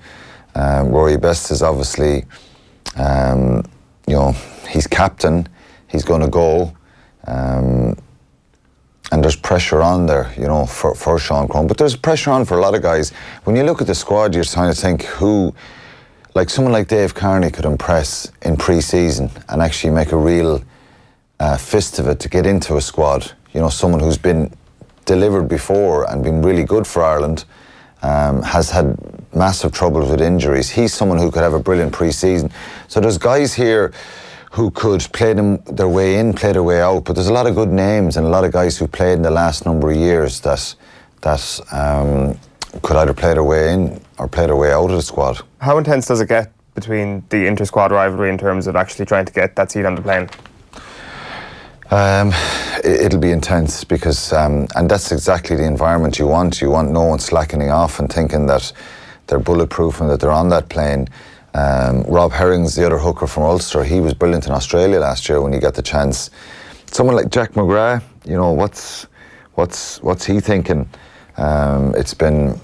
Rory Best is obviously, he's captain. He's going to go. there's pressure on there, you know, for Sean Crone. But there's pressure on for a lot of guys. When you look at the squad, you're trying to think who, like someone like Dave Kearney could impress in pre-season and actually make a real fist of it to get into a squad. You know, someone who's been delivered before and been really good for Ireland, has had massive trouble with injuries. He's someone who could have a brilliant pre-season. So there's guys here who could play their way in, play their way out, but there's a lot of good names and a lot of guys who played in the last number of years that could either play their way in or play their way out of the squad. How intense does it get between the inter-squad rivalry in terms of actually trying to get that seat on the plane? It'll be intense because, and that's exactly the environment you want. You want no one slackening off and thinking that they're bulletproof and that they're on that plane. Rob Herring's the other hooker from Ulster. He was brilliant in Australia last year when he got the chance. Someone like Jack McGrath, you know, what's he thinking? It's been,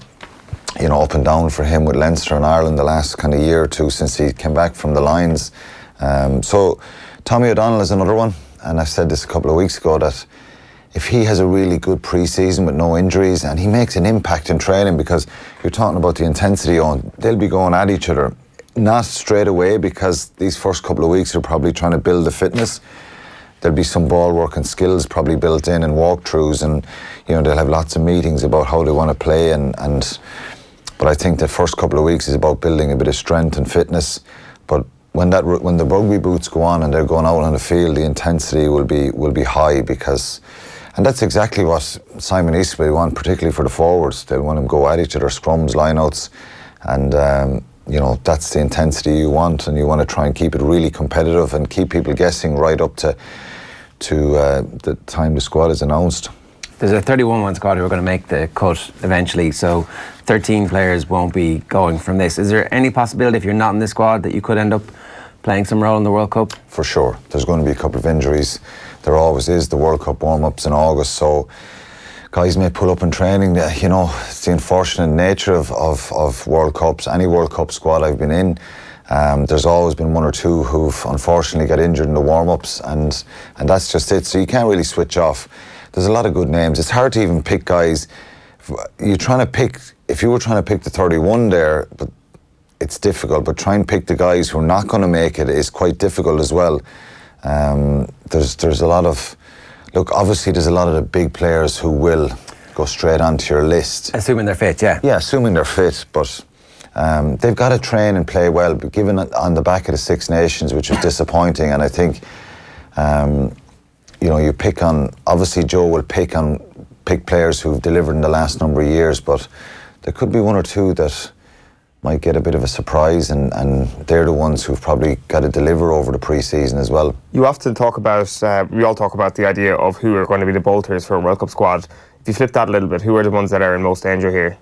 you know, up and down for him with Leinster and Ireland the last kind of year or two since he came back from the Lions. So Tommy O'Donnell is another one. And I said this a couple of weeks ago that if he has a really good pre-season with no injuries and he makes an impact in training, because you're talking about the intensity on, they'll be going at each other. Not straight away, because these first couple of weeks are probably trying to build the fitness. There'll be some ball work and skills probably built in and walkthroughs, and you know they'll have lots of meetings about how they want to play. But I think the first couple of weeks is about building a bit of strength and fitness. But when the rugby boots go on and they're going out on the field, the intensity will be high, because, and that's exactly what Simon Eastwood want, particularly for the forwards. They'll want them to go at each other, scrums, lineouts, and you know, that's the intensity you want, and you want to try and keep it really competitive and keep people guessing right up to the time the squad is announced. There's a 31-1 squad who are going to make the cut eventually, so 13 players won't be going from this. Is there any possibility, if you're not in this squad, that you could end up playing some role in the World Cup? For sure. There's going to be a couple of injuries. There always is. The World Cup warm-ups in August, so guys may pull up in training. You know, it's the unfortunate nature of World Cups. Any World Cup squad I've been in, there's always been one or two who've unfortunately got injured in the warm-ups, and that's just it. So you can't really switch off. There's a lot of good names. It's hard to even pick guys. If you were trying to pick the 31 there, but it's difficult. But try and pick the guys who are not going to make it is quite difficult as well. There's a lot of, look, obviously there's a lot of the big players who will go straight onto your list. Assuming they're fit, yeah. Yeah, assuming they're fit, but they've got to train and play well, but given it on the back of the Six Nations, which was disappointing. And I think, you know, you pick on, obviously Joe will pick players who've delivered in the last number of years, but there could be one or two that might get a bit of a surprise, and they're the ones who've probably got to deliver over the pre-season as well. You often talk about, we all talk about the idea of who are going to be the bolters for a World Cup squad. If you flip that a little bit, who are the ones that are in most danger here?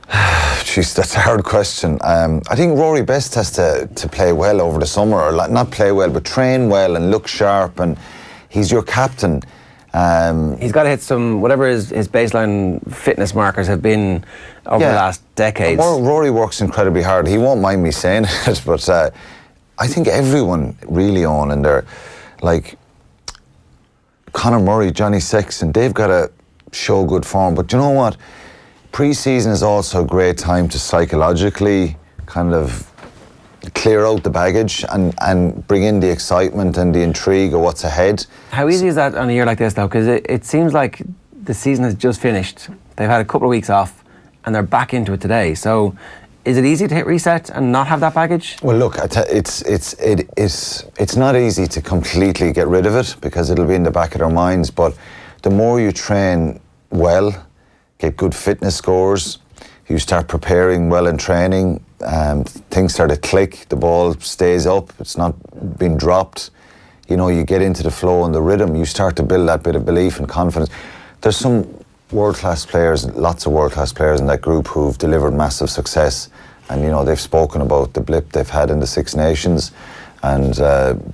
Jeez, that's a hard question. I think Rory Best has to play well over the summer, or not play well, but train well and look sharp, and he's your captain. He's got to hit some, whatever his baseline fitness markers have been over the last decades. Rory works incredibly hard. He won't mind me saying it, but I think everyone really on in there, like Conor Murray, Johnny Sexton, they've got to show good form. But you know what? Pre-season is also a great time to psychologically kind of clear out the baggage and bring in the excitement and the intrigue of what's ahead. How easy is that on a year like this, though? Because it seems like the season has just finished. They've had a couple of weeks off and they're back into it today. So is it easy to hit reset and not have that baggage? Well, look, it's not easy to completely get rid of it, because it'll be in the back of their minds. But the more you train well, get good fitness scores, you start preparing well in training, things start to click, the ball stays up, it's not being dropped. You know, you get into the flow and the rhythm, you start to build that bit of belief and confidence. There's some world-class players, lots of world-class players in that group who've delivered massive success. And, you know, they've spoken about the blip they've had in the Six Nations and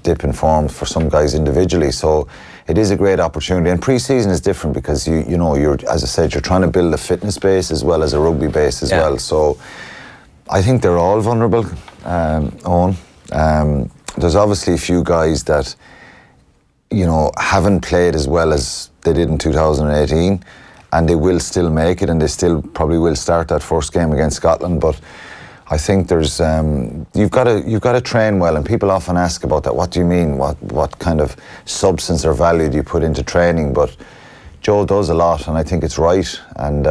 dip in form for some guys individually. So it is a great opportunity. And pre-season is different because, you know, as I said, you're trying to build a fitness base as well as a rugby base as well. So I think they're all vulnerable, Owen. There's obviously a few guys that haven't played as well as they did in 2018, and they will still make it, and they still probably will start that first game against Scotland. But I think there's you've got to train well, and people often ask about that. What do you mean? What kind of substance or value do you put into training? But Joel does a lot, and I think it's right. And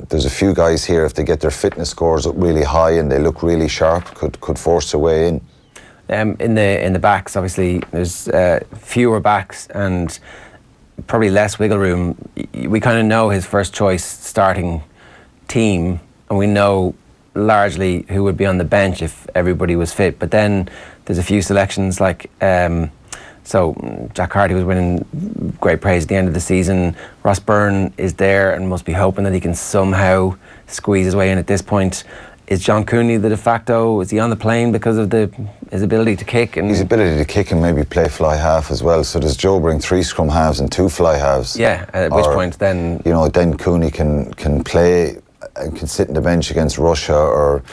there's a few guys here, if they get their fitness scores up really high and they look really sharp, could force their way in. In the backs, obviously, there's fewer backs and probably less wiggle room. We kind of know his first choice starting team, and we know largely who would be on the bench if everybody was fit. But then there's a few selections like so Jack Hardy was winning great praise at the end of the season. Ross Byrne is there and must be hoping that he can somehow squeeze his way in at this point. Is John Cooney the de facto? Is he on the plane because of his ability to kick? And his ability to kick and maybe play fly half as well. So does Joe bring 3 scrum halves and 2 fly halves? Yeah, at which point then... then Cooney can play and can sit in the bench against Russia or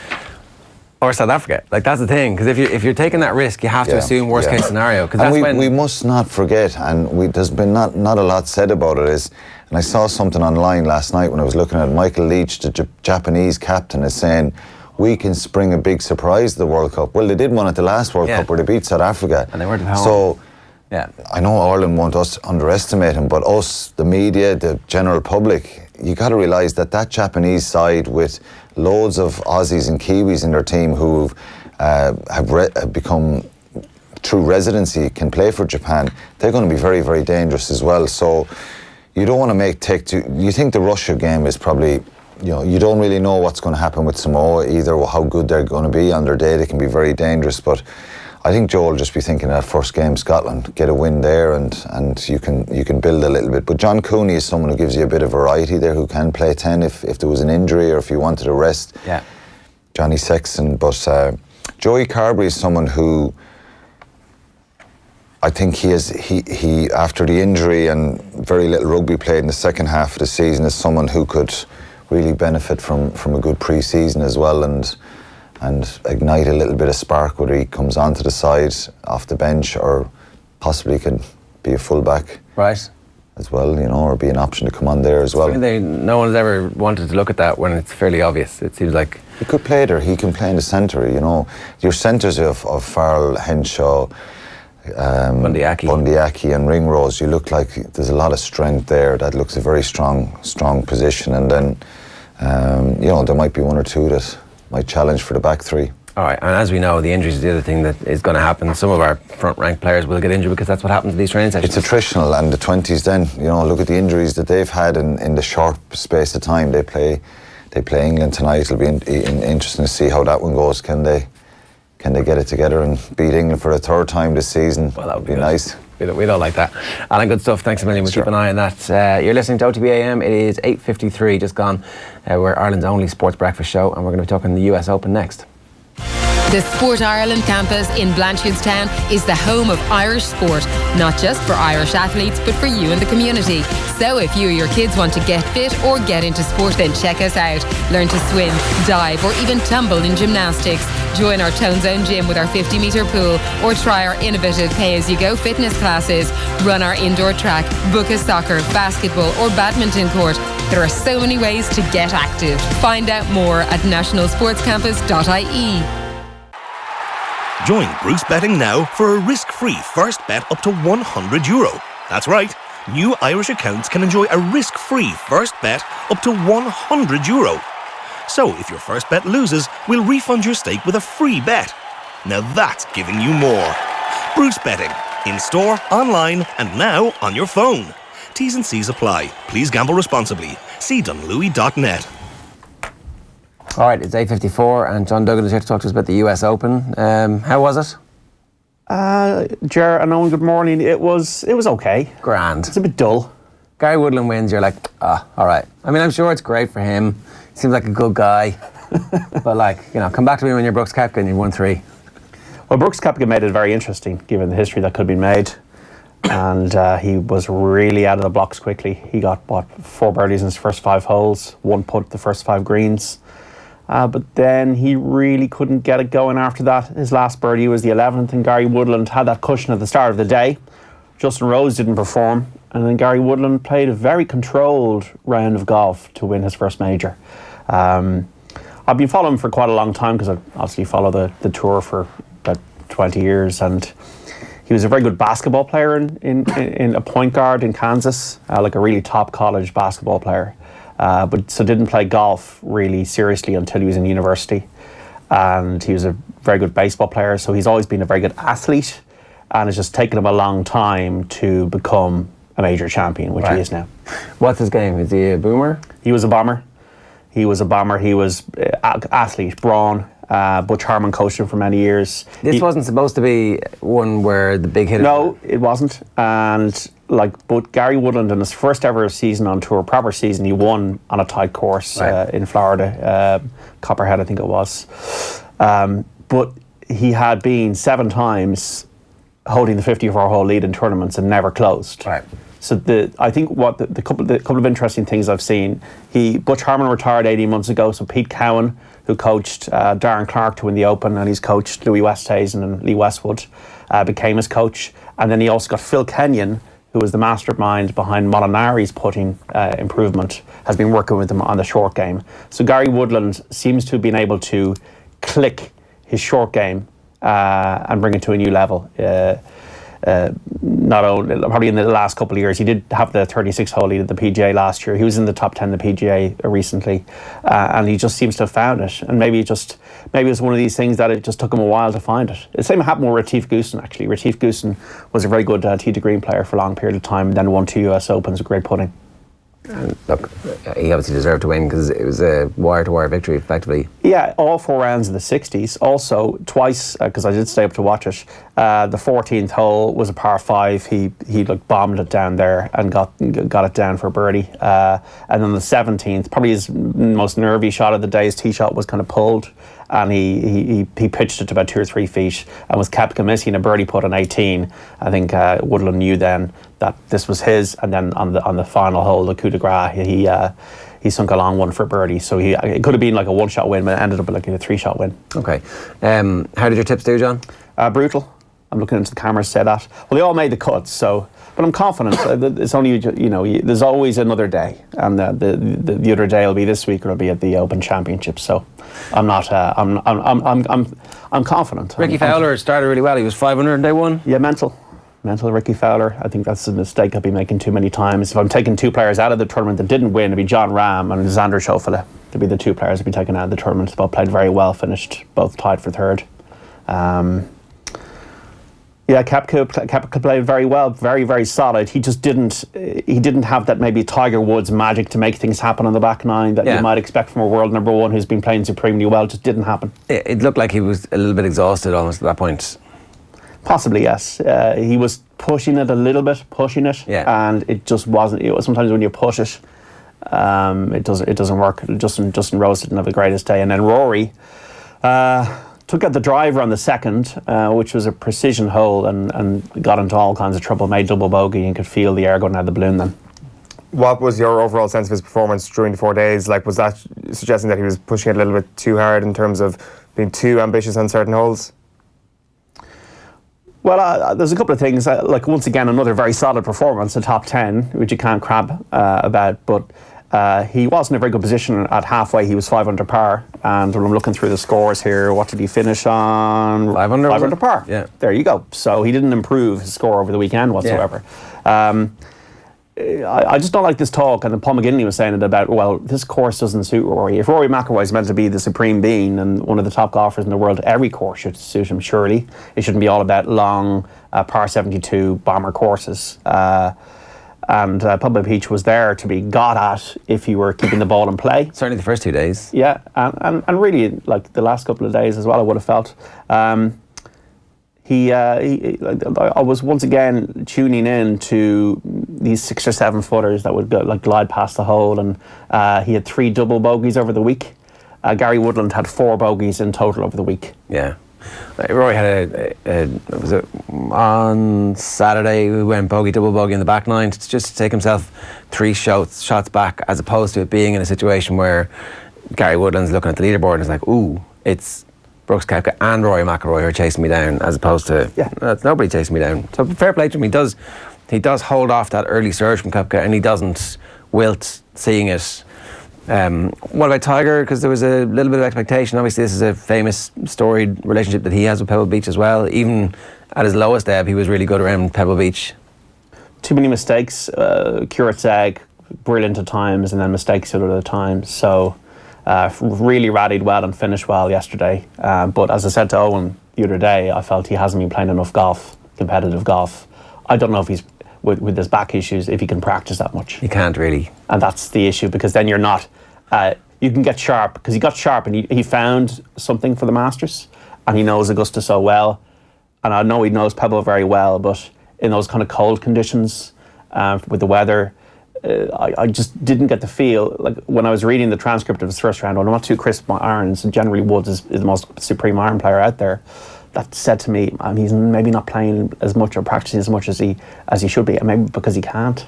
South Africa. Like, that's the thing, because if you're taking that risk, you have to assume worst case scenario. Because we must not forget, and there's been not a lot said about it, and I saw something online last night when I was looking at it. Michael Leach, the Japanese captain, is saying we can spring a big surprise to the World Cup. Well, they did one at the last World Cup where they beat South Africa. And they weren't at home. So, I know Ireland won't us underestimate him, but us, the media, the general public, you got to realise that Japanese side with loads of Aussies and Kiwis in their team who have become true residency, can play for Japan, they're going to be very, very dangerous as well. So you don't want to you think the Russia game is probably, you don't really know what's going to happen with Samoa either, or how good they're going to be on their day. They can be very dangerous, but I think Joe will just be thinking that first game, Scotland, get a win there, and you can build a little bit. But John Cooney is someone who gives you a bit of variety there, who can play 10 if there was an injury or if you wanted a rest. Yeah. Johnny Sexton, but Joey Carberry is someone who I think he after the injury and very little rugby played in the second half of the season, is someone who could really benefit from a good pre-season as well, and ignite a little bit of spark, whether he comes onto the side off the bench or possibly could be a fullback as well, or be an option to come on there as well. No one has ever wanted to look at that when it's fairly obvious. It seems like he could play there. He can play in the centre. Your centres of Farrell, Henshaw, Bundyaki and Ringrose, you look like there's a lot of strength there. That looks a very strong position. And then there might be one or two that might challenge for the back three. All right, and as we know, the injuries is the other thing that is going to happen. Some of our front-ranked players will get injured because that's what happens in these training sessions. It's attritional, and the 20s then, look at the injuries that they've had in the short space of time. They play England tonight. It'll be interesting to see how that one goes. Can they get it together and beat England for the third time this season? Well, that would be nice. We don't like that. Alan, good stuff. Thanks a million. We'll keep an eye on that. You're listening to OTB AM. It is 8:53, just gone. We're Ireland's only sports breakfast show, and we're going to be talking the US Open next. The Sport Ireland campus in Blanchardstown is the home of Irish sport, not just for Irish athletes, but for you and the community. So if you or your kids want to get fit or get into sport, then check us out. Learn to swim, dive, or even tumble in gymnastics. Join our Tone Zone gym with our 50-metre pool, or try our innovative pay-as-you-go fitness classes. Run our indoor track, book a soccer, basketball, or badminton court. There are so many ways to get active. Find out more at nationalsportscampus.ie. Join Bruce Betting now for a risk-free first bet up to €100. That's right. New Irish accounts can enjoy a risk-free first bet up to €100. So if your first bet loses, we'll refund your stake with a free bet. Now that's giving you more. Bruce Betting. In store, online, and now on your phone. T's and C's apply. Please gamble responsibly. See dunlewy.net. All right, it's 8:54, and John Duggan is here to talk to us about the US Open. How was it? Ger and Owen, good morning. It was okay. Grand. It's a bit dull. Gary Woodland wins, you're like, all right. I mean, I'm sure it's great for him. He seems like a good guy. But come back to me when you're Brooks Koepka and you've won 3. Well, Brooks Koepka made it very interesting, given the history that could be made. And he was really out of the blocks quickly. He got, 4 birdies in his first 5 holes, 1 putt the first 5 greens. But then he really couldn't get it going after that. His last birdie was the 11th, and Gary Woodland had that cushion at the start of the day. Justin Rose didn't perform, and then Gary Woodland played a very controlled round of golf to win his first major. I've been following him for quite a long time because I obviously follow the tour for about 20 years, and he was a very good basketball player in a point guard in Kansas, like a really top college basketball player. But didn't play golf really seriously until he was in university. And he was a very good baseball player, so he's always been a very good athlete, and it's just taken him a long time to become a major champion, which he is now. What's his game? Is he a boomer? He was a bomber. He was athlete, brawn. Butch Harmon coached him for many years. This wasn't supposed to be one where the big hitter... No, it wasn't. And but Gary Woodland, in his first ever season on tour, proper season, he won on a tight course in Florida, Copperhead, I think it was. But he had been 7 times holding the 54-hole lead in tournaments and never closed. Right. So I think what the couple of interesting things I've seen, Butch Harmon retired 18 months ago, so Pete Cowan, who coached Darren Clark to win the Open, and he's coached Louis Westhuizen and Lee Westwood, became his coach. And then he also got Phil Kenyon, who was the mastermind behind Molinari's putting improvement, has been working with him on the short game. So Gary Woodland seems to have been able to click his short game and bring it to a new level. Not only, probably in the last couple of years, he did have the 36-hole lead at the PGA last year. He was in the top 10 of the PGA recently, and he just seems to have found it. And maybe it's one of these things that it just took him a while to find it. The same happened with Retief Goosen, actually. Retief Goosen was a very good tee to green player for a long period of time, and then won 2 US Opens with great putting. And look, he obviously deserved to win because it was a wire-to-wire victory, effectively. Yeah, all 4 rounds of the 60s. Also, twice, because I did stay up to watch it, the 14th hole was a par 5. He bombed it down there and got it down for birdie. And then the 17th, probably his most nervy shot of the day, his tee shot was kind of pulled, and he pitched it to about 2 or 3 feet and was kept missing a birdie putt on 18. I think Woodland knew then that this was his, and then on the final hole, the coup de grace, he sunk a long one for birdie. So it could have been like a 1-shot win, but it ended up like a 3-shot win. Okay. How did your tips do, John? Brutal. I'm looking into the camera to say that. Well, they all made the cuts, so... But I'm confident. It's only, there's always another day, and the other day will be this week, or it'll be at the Open Championship. So I'm not. I'm confident. Ricky Fowler started really well. He was 500 on day 1. Yeah, mental Ricky Fowler. I think that's a mistake I've been making too many times. If I'm taking 2 players out of the tournament that didn't win, it'd be John Ram and Xander Schauffele to be the 2 players to be taken out of the tournament. Both played very well, finished both tied for 3rd. Yeah, Koepka played very well, very, very solid. He just didn't have that maybe Tiger Woods magic to make things happen on the back 9 that you might expect from a world number 1 who's been playing supremely well. Just didn't happen. It looked like he was a little bit exhausted almost at that point. Possibly, yes. He was pushing it a little bit, and it just wasn't. Sometimes when you push it, it doesn't work. Justin Rose didn't have the greatest day, and then Rory took out the driver on the 2nd, which was a precision hole, and got into all kinds of trouble, made double bogey, and could feel the air going out of the balloon then. What was your overall sense of his performance during the 4 days? Like, was that suggesting that he was pushing it a little bit too hard in terms of being too ambitious on certain holes? Well, there's a couple of things. Like, once again, another very solid performance, a top 10, which you can't crab about, but he was in a very good position at halfway. He was 5 under par, and when I'm looking through the scores here, what did he finish on? 5 under par. Yeah. There you go. So he didn't improve his score over the weekend whatsoever. Yeah. I just don't like this talk, and Paul McGinley was saying it about, well, this course doesn't suit Rory. If Rory McIlroy is meant to be the supreme being and one of the top golfers in the world, every course should suit him, surely. It shouldn't be all about long par 72 bomber courses. And Pebble Beach was there to be got at if you were keeping the ball in play. Certainly the first 2 days. Yeah, and really, like the last couple of days as well, I would have felt. I was once again tuning in to these 6 or 7 footers that would go, like, glide past the hole, and he had 3 double bogeys over the week. Gary Woodland had 4 bogeys in total over the week. Yeah. Rory had was it on Saturday, we went double bogey in the back 9 to just take himself 3 shots back, as opposed to it being in a situation where Gary Woodland's looking at the leaderboard and is like, ooh, it's Brooks Koepka and Rory McIlroy are chasing me down, as opposed to it's nobody chasing me down. So fair play to him. He does he does hold off that early surge from Koepka, and he doesn't wilt seeing it. What about Tiger? Because there was a little bit of expectation. Obviously, this is a famous, storied relationship that he has with Pebble Beach as well. Even at his lowest ebb, he was really good around Pebble Beach. Too many mistakes. Curate's egg, brilliant at times, and then mistakes at other times. So really rallied well and finished well yesterday. But as I said to Owen the other day, I felt he hasn't been playing enough golf, competitive golf. I don't know if he's, with his back issues, if he can practice that much. He can't really. And that's the issue, because then you're not, you can get sharp, because he got sharp and he found something for the Masters, and he knows Augusta so well. And I know he knows Pebble very well, but in those kind of cold conditions, with the weather, I just didn't get the feel, like when I was reading the transcript of his first round, I'm not too crisp on irons, and generally Woods is the most supreme iron player out there. That said to me, he's maybe not playing as much or practicing as much as he should be, and maybe because he can't.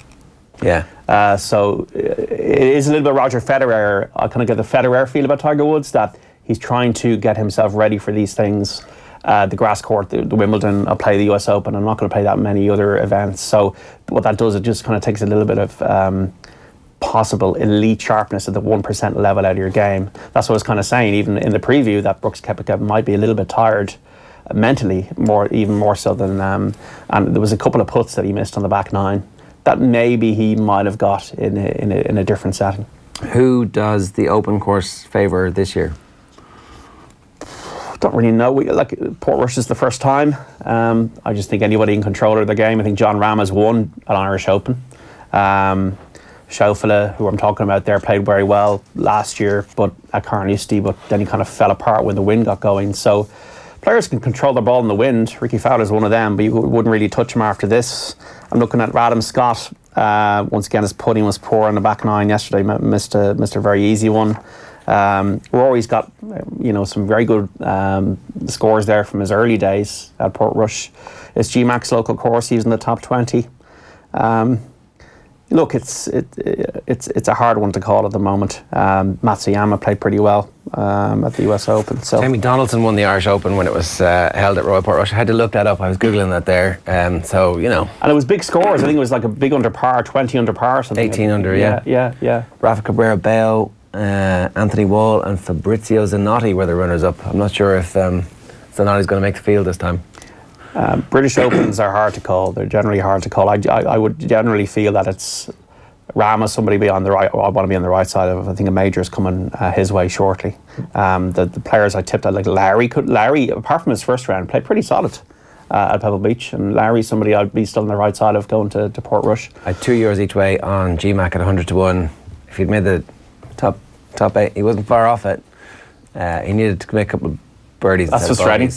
Yeah. So it is a little bit Roger Federer. I kind of get the Federer feel about Tiger Woods, that he's trying to get himself ready for these things. The grass court, the Wimbledon, I'll play the US Open. I'm not going to play that many other events. So what that does, it just kind of takes a little bit of possible elite sharpness at the 1% level out of your game. That's what I was kind of saying, even in the preview, that Brooks Koepka might be a little bit tired mentally, even more so than... and there was a couple of putts that he missed on the back nine that maybe he might have got in a different setting. Who does the Open course favour this year? Don't really know. Portrush is the first time. I just think anybody in control of the game. I think John Ram has won an Irish Open. Schaufele, who I'm talking about there, played very well last year, but at Carnoustie, but then he kind of fell apart when the wind got going. So players can control their ball in the wind. Ricky Fowler's one of them, but you wouldn't really touch him after this. I'm looking at Radam Scott. Once again, his putting was poor on the back nine yesterday. Missed a very easy one. Rory's got some very good scores there from his early days at Portrush. It's GMAX local course. He's in the top 20. Look, it's a hard one to call at the moment. Matsuyama played pretty well at the US Open. So Jamie Donaldson won the Irish Open when it was held at Royal Portrush. I had to look that up. I was googling that there. And it was big scores. I think it was like a big under par, 20 under par, something. 18 under, yeah. Yeah. Rafa Cabrera Bello, Anthony Wall and Fabrizio Zanotti were the runners-up. I'm not sure if Zanotti's going to make the field this time. British Opens are hard to call. They're generally hard to call. I would generally feel that it's Rama, somebody be on the right. I want to be on the right side of. I think a major is coming his way shortly. The players I tipped at, like Larry, apart from his first round, played pretty solid at Pebble Beach. And Larry, somebody I'd be still on the right side of going to Portrush. I had €2 each way on GMAC at 100 to 1. If he'd made the top 8, he wasn't far off it. He needed to make a couple of birdies. That's frustrating.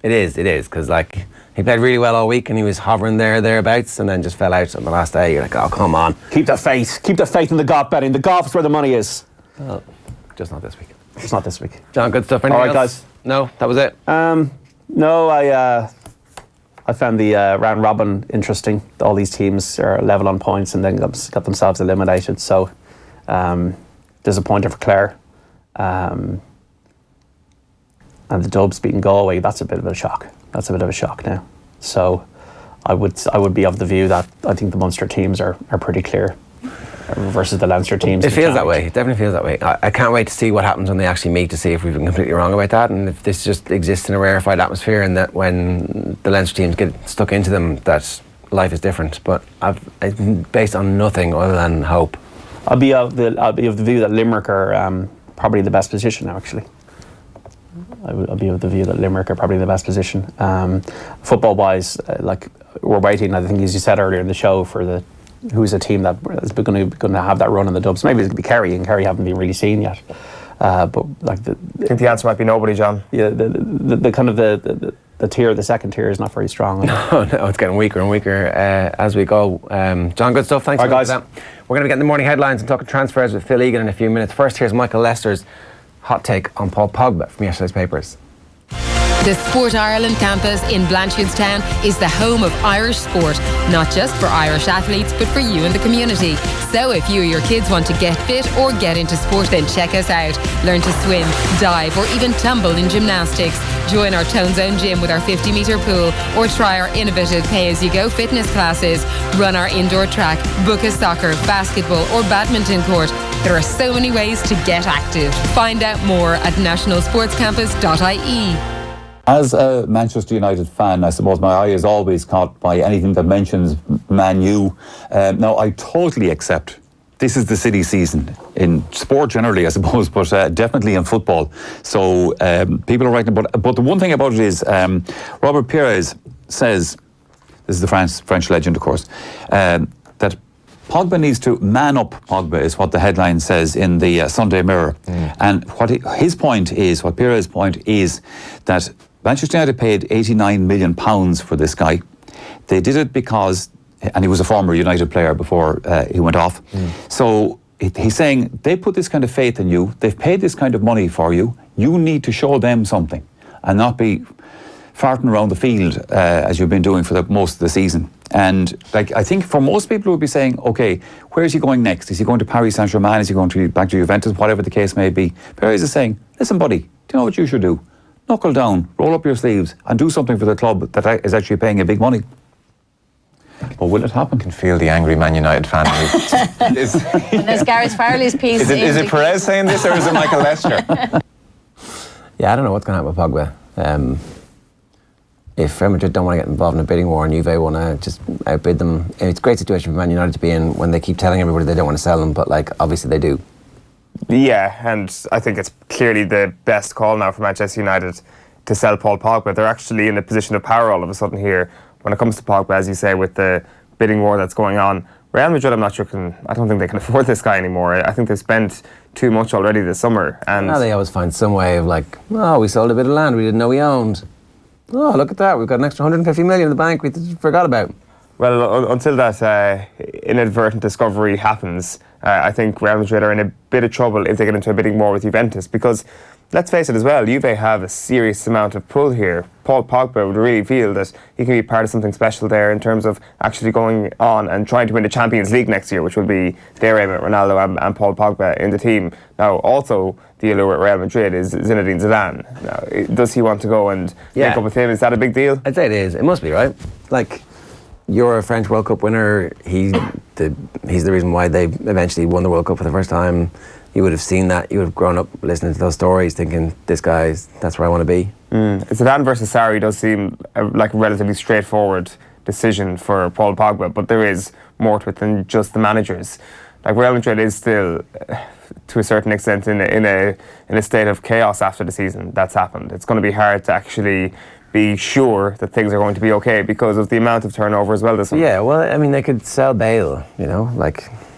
It is, because he played really well all week and he was hovering thereabouts, and then just fell out on the last day. You're like, oh, come on. Keep the faith in the golf betting. The golf is where the money is. Well, just not this week. It's not this week. John, good stuff. All right, guys. No, that was it. No, I found the round robin interesting. All these teams are level on points and then got themselves eliminated. So disappointed for Clare. And the Dubs beating Galway, that's a bit of a shock. That's a bit of a shock now. So I would be of the view that I think the Munster teams are pretty clear versus the Leinster teams. It feels that way. It definitely feels that way. I can't wait to see what happens when they actually meet, to see if we've been completely wrong about that, and if this just exists in a rarefied atmosphere, and that when the Leinster teams get stuck into them, that life is different. But it's based on nothing other than hope. I'll be of the view that Limerick are probably the best position now, actually. I'll be of the view that Limerick are probably in the best position. Football-wise, we're waiting, I think, as you said earlier in the show, for who's a team that is going to have that run in the Dubs. Maybe it's going to be Kerry, and Kerry haven't been really seen yet. But I think the answer might be nobody, John. Yeah, the kind of the second tier is not very strong. No, it's getting weaker and weaker as we go. John, good stuff. Thanks for guys. that. We're going to get in the morning headlines and talk transfers with Phil Egan in a few minutes. First, here's Michael Lester's hot take on Paul Pogba from yesterday's papers. The Sport Ireland campus in Blanchardstown is the home of Irish sport, not just for Irish athletes, but for you and the community. So if you or your kids want to get fit or get into sport, then check us out. Learn to swim, dive, or even tumble in gymnastics. Join our Tone Zone gym with our 50-metre pool, or try our innovative pay-as-you-go fitness classes. Run our indoor track, book a soccer, basketball, or badminton court. There are so many ways to get active. Find out more at nationalsportscampus.ie. As a Manchester United fan, I suppose my eye is always caught by anything that mentions Man U. Now, I totally accept this is the city season in sport generally, I suppose, but definitely in football. So people are writing about it. But the one thing about it is Robert Pires says, this is the French legend, of course, that Pogba needs to man up Pogba, is what the headline says in the Sunday Mirror. And what his point is, what Pires' point is, that Manchester United paid £89 million for this guy. They did it because, and he was a former United player before he went off. So he's saying, they put this kind of faith in you, they've paid this kind of money for you, you need to show them something and not be farting around the field as you've been doing for most of the season. And I think for most people who would be saying, okay, where is he going next? Is he going to Paris Saint-Germain? Is he going back to Juventus? Whatever the case may be. Pires is saying, listen, buddy, do you know what you should do? Knuckle down, roll up your sleeves and do something for the club that is actually paying you big money. But will it happen? I can feel the angry Man United fan. And there's Gareth Farley's piece. Is it Perez saying this, or is it Michael Lester? Yeah, I don't know what's going to happen with Pogba. If Real Madrid don't want to get involved in a bidding war and Juve want to just outbid them, it's a great situation for Man United to be in when they keep telling everybody they don't want to sell them, but obviously they do. Yeah, and I think it's clearly the best call now for Manchester United to sell Paul Pogba. They're actually in a position of power all of a sudden here when it comes to Pogba, as you say, with the bidding war that's going on. Real Madrid, I'm not sure I don't think they can afford this guy anymore. I think they've spent too much already this summer. And they always find some way of we sold a bit of land we didn't know we owned. Oh, look at that, we've got an extra 150 million in the bank we forgot about. Well, until that inadvertent discovery happens, I think Real Madrid are in a bit of trouble if they get into a bidding war with Juventus, because let's face it as well, Juve have a serious amount of pull here. Paul Pogba would really feel that he can be part of something special there in terms of actually going on and trying to win the Champions League next year, which will be their aim at Ronaldo and Paul Pogba in the team. Now, also, the allure at Real Madrid is Zinedine Zidane. Now, does he want to go and link up with him? Is that a big deal? I'd say it is. It must be, right? You're a French World Cup winner. He's the reason why they eventually won the World Cup for the first time. You would have seen that. You would have grown up listening to those stories, thinking, that's where I want to be. Zidane versus Sarri does seem like a relatively straightforward decision for Paul Pogba, but there is more to it than just the managers. Real Madrid is still, to a certain extent, in a state of chaos after the season that's happened. It's going to be hard to actually be sure that things are going to be okay because of the amount of turnover as well this summer. Yeah, well, I mean, they could sell Bale,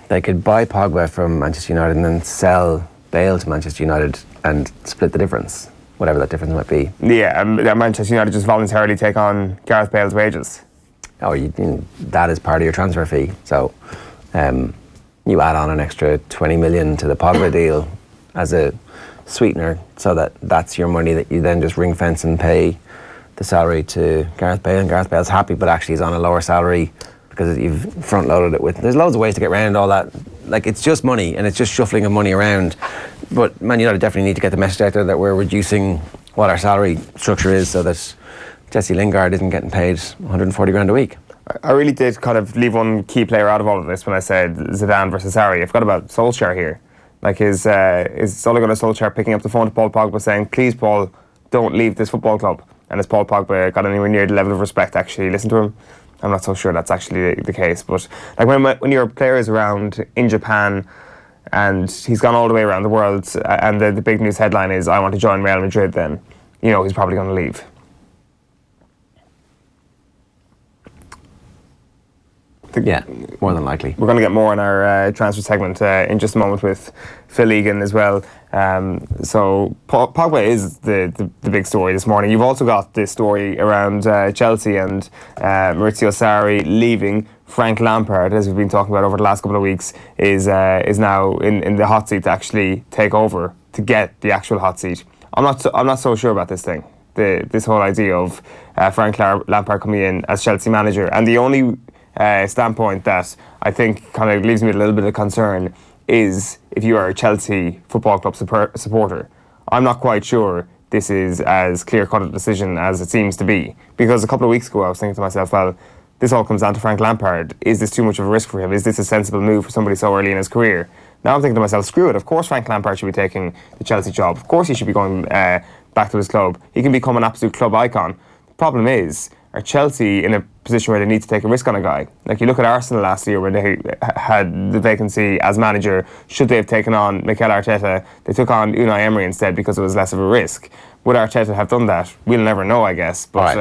they could buy Pogba from Manchester United and then sell Bale to Manchester United and split the difference, whatever that difference might be. Yeah, and Manchester United just voluntarily take on Gareth Bale's wages. Oh, that is part of your transfer fee. So you add on an extra 20 million to the Pogba deal as a sweetener, so that's your money that you then just ring fence and pay the salary to Gareth Bale, and Gareth Bale's happy, but actually he's on a lower salary because you've front loaded it with. There's loads of ways to get around all that. It's just money, and it's just shuffling of money around. But Man United definitely need to get the message out there that we're reducing what our salary structure is, so that Jesse Lingard isn't getting paid 140 grand a week. I really did kind of leave one key player out of all of this when I said Zidane versus Sarri. I forgot about Solskjaer here. Is Ole Gunnar Solskjaer picking up the phone to Paul Pogba saying, please, Paul, don't leave this football club? And has Paul Pogba got anywhere near the level of respect to actually listen to him? I'm not so sure that's actually the case. But when your player is around in Japan and he's gone all the way around the world and the big news headline is, I want to join Real Madrid, then he's probably going to leave. Yeah, more than likely. We're going to get more in our transfer segment in just a moment with Phil Egan as well. So Pogba is the big story this morning. You've also got this story around Chelsea and Maurizio Sarri leaving. Frank Lampard, as we've been talking about over the last couple of weeks, is now in the hot seat to actually take over, to get the actual hot seat. I'm not so sure about this thing. this whole idea of Frank Lampard coming in as Chelsea manager. And the only standpoint that I think kind of leaves me with a little bit of concern is if you are a Chelsea Football Club supporter. I'm not quite sure this is as clear-cut a decision as it seems to be. Because a couple of weeks ago I was thinking to myself, well, this all comes down to Frank Lampard. Is this too much of a risk for him? Is this a sensible move for somebody so early in his career? Now I'm thinking to myself, screw it. Of course Frank Lampard should be taking the Chelsea job. Of course he should be going back to his club. He can become an absolute club icon. The problem is, are Chelsea in a position where they need to take a risk on a guy? Like you look at Arsenal last year where they had the vacancy as manager. Should they have taken on Mikel Arteta? They took on Unai Emery instead because it was less of a risk. Would Arteta have done that? We'll never know, I guess. But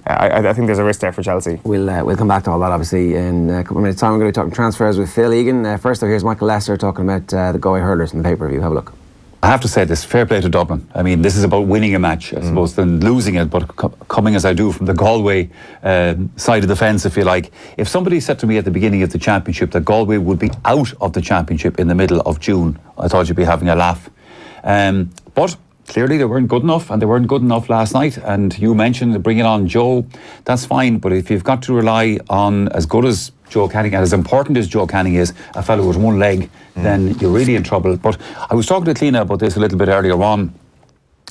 I think there's a risk there for Chelsea. We'll come back to all that, obviously, in a couple of minutes' time. We're going to be talking transfers with Phil Egan. First though, here's Michael Lester talking about the Galway hurlers in the pay-per-view. Have a look. I have to say this, fair play to Dublin. I mean, this is about winning a match, I suppose, than losing it, but coming as I do from the Galway side of the fence, if you like. If somebody said to me at the beginning of the championship that Galway would be out of the championship in the middle of June, I thought you'd be having a laugh. But clearly they weren't good enough, and they weren't good enough last night. And you mentioned bringing on Joe, that's fine, but if you've got to rely on as good as Joe Canning, and as important as Joe Canning is, a fellow with one leg, then you're really in trouble. But I was talking to Cliona about this a little bit earlier on,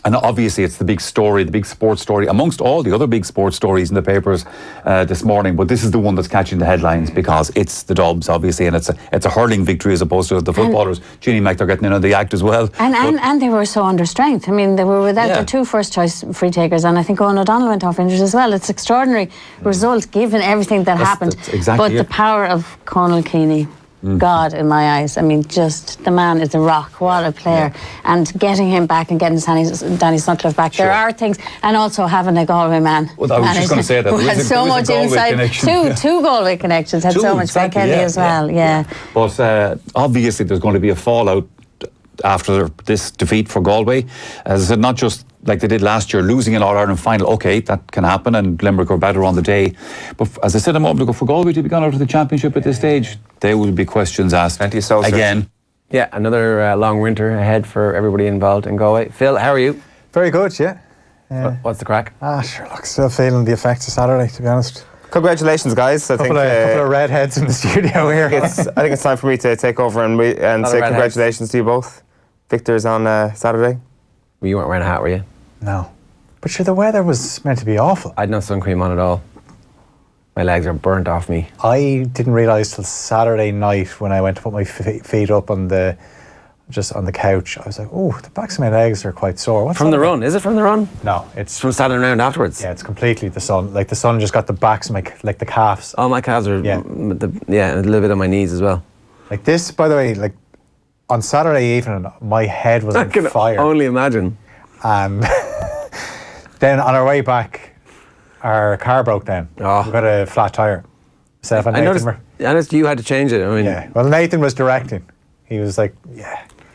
and obviously it's the big story, the big sports story, amongst all the other big sports stories in the papers this morning. But this is the one that's catching the headlines because it's the Dubs, obviously, and it's a hurling victory as opposed to the footballers. Ginny Mac, they're getting in on the act as well. And they were so under strength. I mean, they were without their two first choice free takers, and I think Owen O'Donnell went off injured as well. It's extraordinary result given everything that happened. That's exactly but the power of Conal Keaney, God in my eyes. I mean, just the man is a rock. What a player. And getting him back and getting Danny Sutcliffe back. There are things, and also having a Galway man. Well, I was just going to say that. Who had so much insight. Two Galway connections. Had so much back Kelly as well. Yeah. But obviously there's going to be a fallout after this defeat for Galway. As I said, not just like they did last year, losing an All-Ireland final. Okay, that can happen, and Limerick were better on the day. But as I said a moment ago, for Galway to be gone out of the championship at this stage, there will be questions asked again. Yeah, another long winter ahead for everybody involved in Galway. Phil, how are you? Very good, yeah. What's the crack? Sure, look, still feeling the effects of Saturday, to be honest. Congratulations, guys. I think a couple of redheads in the studio here. I think it's time for me to take over and say congratulations to you both. Victors on Saturday. Well, you weren't wearing a hat, were you? No. But sure, the weather was meant to be awful. I had no sun cream on at all. My legs are burnt off me. I didn't realise till Saturday night when I went to put my feet up on the couch. I was like, oh, the backs of my legs are quite sore. What's from the run? Is it from the run? No, it's from standing around afterwards. Yeah, it's completely the sun. Like the sun just got the backs of the calves. Oh, my calves are. Yeah, and a little bit on my knees as well. Like this, by the way, like on Saturday evening, my head was on fire. I can only imagine. And then on our way back, our car broke down. We got a flat tyre. I noticed you had to change it. I mean, yeah. Well, Nathan was directing. He was like,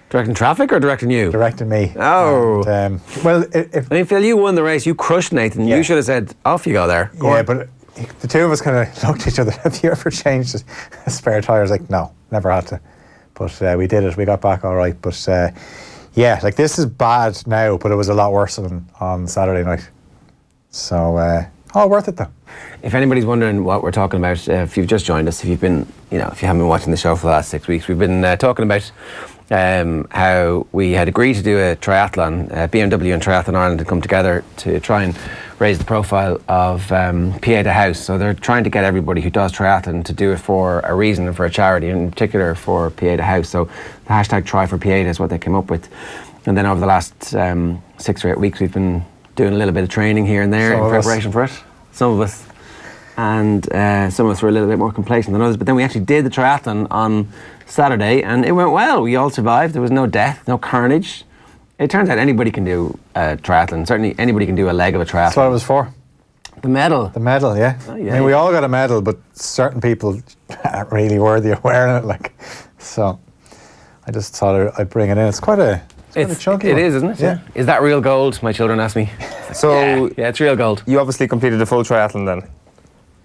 directing traffic or directing you? Directing me. Oh. And, I mean, Phil, you won the race. You crushed Nathan. You should have said, off you go there. Go on. But the two of us kind of looked at each other. Have you ever changed a spare tyre? I was like, no, never had to. But we did it. We got back all right. But like this is bad now, but it was a lot worse than on Saturday night. So, all worth it though. If anybody's wondering what we're talking about, if you've just joined us, if you haven't been watching the show for the last 6 weeks, we've been talking about how we had agreed to do a triathlon. BMW and Triathlon Ireland had come together to try and raise the profile of PA the House. So they're trying to get everybody who does triathlon to do it for a reason and for a charity, in particular for PA the House. So the hashtag Try for PA is what they came up with. And then over the last 6 or 8 weeks, we've been doing a little bit of training here and there in preparation for it. Some of us. And some of us were a little bit more complacent than others. But then we actually did the triathlon on Saturday and it went well. We all survived. There was no death, no carnage. It turns out anybody can do a triathlon. Certainly anybody can do a leg of a triathlon. That's what it was for. The medal. The medal, yeah. Oh, yeah. I mean, we all got a medal, but certain people aren't really worthy of wearing it. So I just thought I'd bring it in. It's quite a chunky one. It is, isn't it? Yeah. Is that real gold? My children ask me. So yeah, it's real gold. You obviously completed a full triathlon then.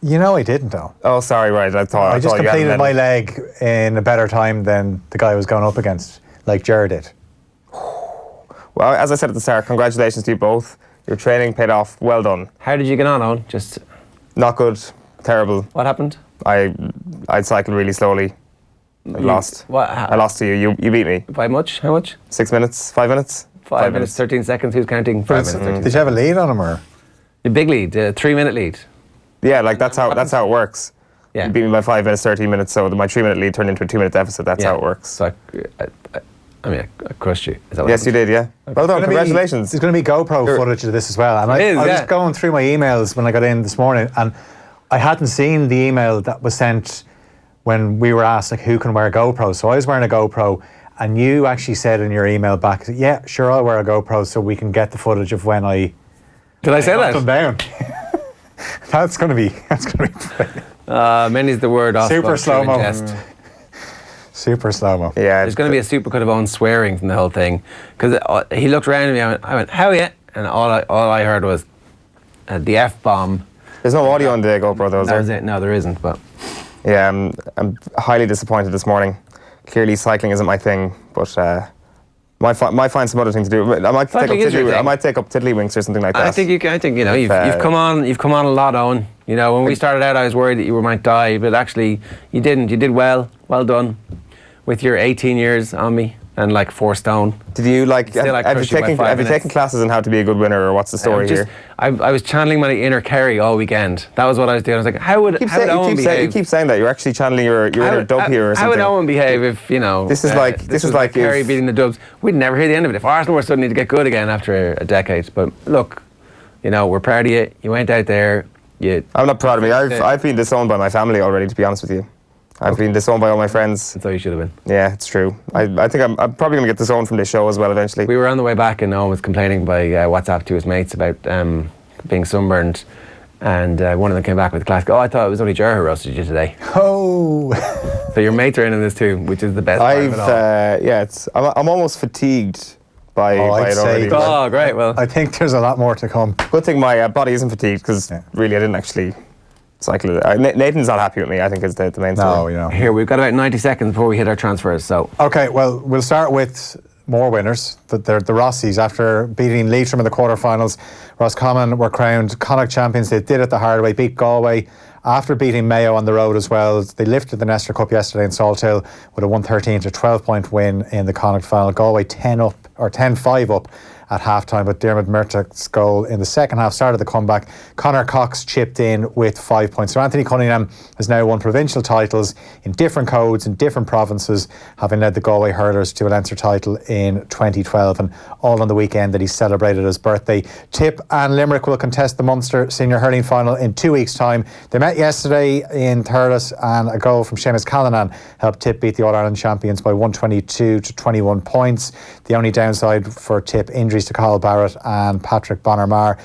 You know I didn't though. Oh, sorry, right. I just completed my leg in a better time than the guy I was going up against, like Ger did. Well, as I said at the start, congratulations to you both. Your training paid off. Well done. How did you get on, Owen? Just not good. Terrible. What happened? I cycled really slowly. I lost. What? I lost to you. You beat me. By much? How much? 6 minutes. 5 minutes. 5 minutes, 13 seconds. Who's counting? 5 minutes. 13 Did you have a lead on him or? The big lead, 3-minute lead. Yeah, like that's how it works. Yeah. You beat me by 5 minutes, 13 minutes. So my 3-minute lead turned into a 2-minute deficit. That's how it works. So I crushed you. Is that what yes, you did. Yeah. Well done. Congratulations. There's going to be GoPro footage of this as well. And I was going through my emails when I got in this morning, and I hadn't seen the email that was sent when we were asked like who can wear a GoPro. So I was wearing a GoPro, and you actually said in your email back, "Yeah, sure, I'll wear a GoPro so we can get the footage of when I." Did I say that? Them down. That's going to be. Many's the word off. Super slow mo. Super slow mo. Yeah. There's going to be a super cut of Owen swearing from the whole thing, because he looked around at me. I went, "How yeah?" And all I heard was the F bomb. There's no audio on the GoPro though, is there? That was it. No, there isn't. But yeah, I'm highly disappointed this morning. Clearly, cycling isn't my thing, but might find some other thing to do. I might take up tiddlywinks or something like that. I think you've come on a lot, Owen. You know, when we started out, I was worried that you might die, but actually, you didn't. You did well. Well done, with your 18 years on me and like 4 stone. Did you have you taken classes on how to be a good winner, or what's the story here? I was channeling my inner Kerry all weekend. That was what I was doing. I was like, how would Owen behave? You keep saying that. You're actually channeling your inner dub here or something. How would Owen behave if, you know, this is like Kerry beating the Dubs? We'd never hear the end of it. If Arsenal were suddenly to get good again after a decade. But look, you know, we're proud of you. You went out there. I'm not proud of me. I've been disowned by my family already, to be honest with you. I've been disowned by all my friends. That's all you should have been. Yeah, it's true. I think I'm probably going to get disowned from this show as well eventually. We were on the way back and Owen was complaining by WhatsApp to his mates about being sunburned, and one of them came back with the classic, "Oh, I thought it was only Ger who roasted you today." Oh! So your mates are in this too, which is the best part of it all. I'm almost fatigued by it already. Oh, great. Well, I think there's a lot more to come. Good thing my body isn't fatigued, because really I didn't actually cycle it. Nathan's not happy with me, I think, is the main story. No, you know. Here, we've got about 90 seconds before we hit our transfers, so. Okay, well, we'll start with more winners. The Rossies, after beating Leitrim in the quarterfinals, Roscommon were crowned Connacht champions. They did it the hard way, beat Galway. After beating Mayo on the road as well, they lifted the Nestor Cup yesterday in Salthill with a 113 to 12-point win in the Connacht final. Galway 10-5 up at half-time, but Dermot Murtaugh's goal in the second half started the comeback. Conor Cox chipped in with 5 points. So Anthony Cunningham has now won provincial titles in different codes in different provinces, having led the Galway hurlers to a Leinster title in 2012, and all on the weekend that he celebrated his birthday. Tip and Limerick will contest the Munster Senior Hurling Final in 2 weeks' time. They met yesterday in Thurles, and a goal from Seamus Callanan helped Tip beat the All-Ireland champions by 122 to 21 points. The only downside for Tip, injuries to Carl Barrett and Patrick Bonner-Marr.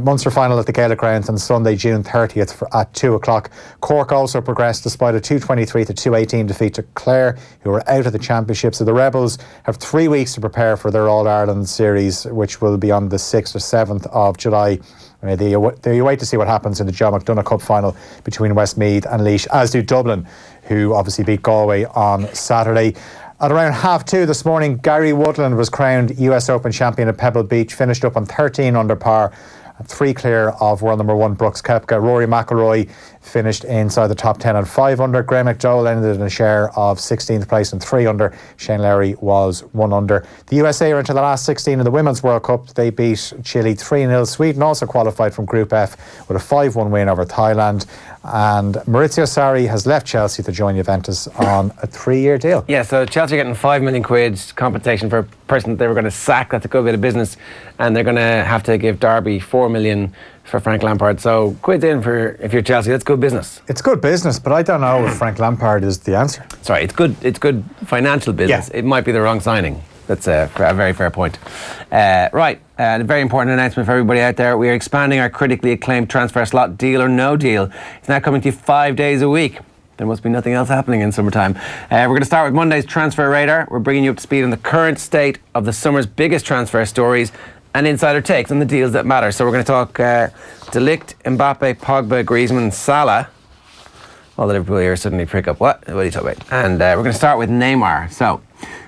Munster final at the Gaelic Grounds on Sunday, June 30th at 2 o'clock. Cork also progressed despite a 223 to 218 defeat to Clare, who are out of the championship. So the Rebels have 3 weeks to prepare for their All-Ireland series, which will be on the 6th or 7th of July. They wait to see what happens in the John McDonagh Cup final between Westmeath and Laois, as do Dublin, who obviously beat Galway on Saturday. At around 2:30 this morning, Gary Woodland was crowned US Open champion at Pebble Beach, finished up on 13 under par, 3 clear of world number 1 Brooks Koepka. Rory McIlroy finished inside the top 10 on 5 under. Graham McDowell ended in a share of 16th place and 3 under. Shane Lowry was 1 under. The USA are into the last 16 in the Women's World Cup. They beat Chile 3-0. Sweden also qualified from Group F with a 5-1 win over Thailand. And Maurizio Sarri has left Chelsea to join Juventus on a 3-year deal. Yeah, so Chelsea are getting £5 million compensation for a person that they were going to sack. That's a good bit of business. And they're going to have to give Derby $4 million for Frank Lampard. So quid in for, if you're Chelsea, that's good business. It's good business, but I don't know if Frank Lampard is the answer. Sorry, it's good financial business. Yeah. It might be the wrong signing. That's a very fair point. A very important announcement for everybody out there. We are expanding our critically acclaimed transfer slot, Deal or No Deal. It's now coming to you 5 days a week. There must be nothing else happening in summertime. We're going to start with Monday's Transfer Radar. We're bringing you up to speed on the current state of the summer's biggest transfer stories and insider takes on the deals that matter. So we're going to talk De Ligt, Mbappe, Pogba, Griezmann, Salah. All the Liverpool here suddenly prick up. What are you talking about? And we're going to start with Neymar. So,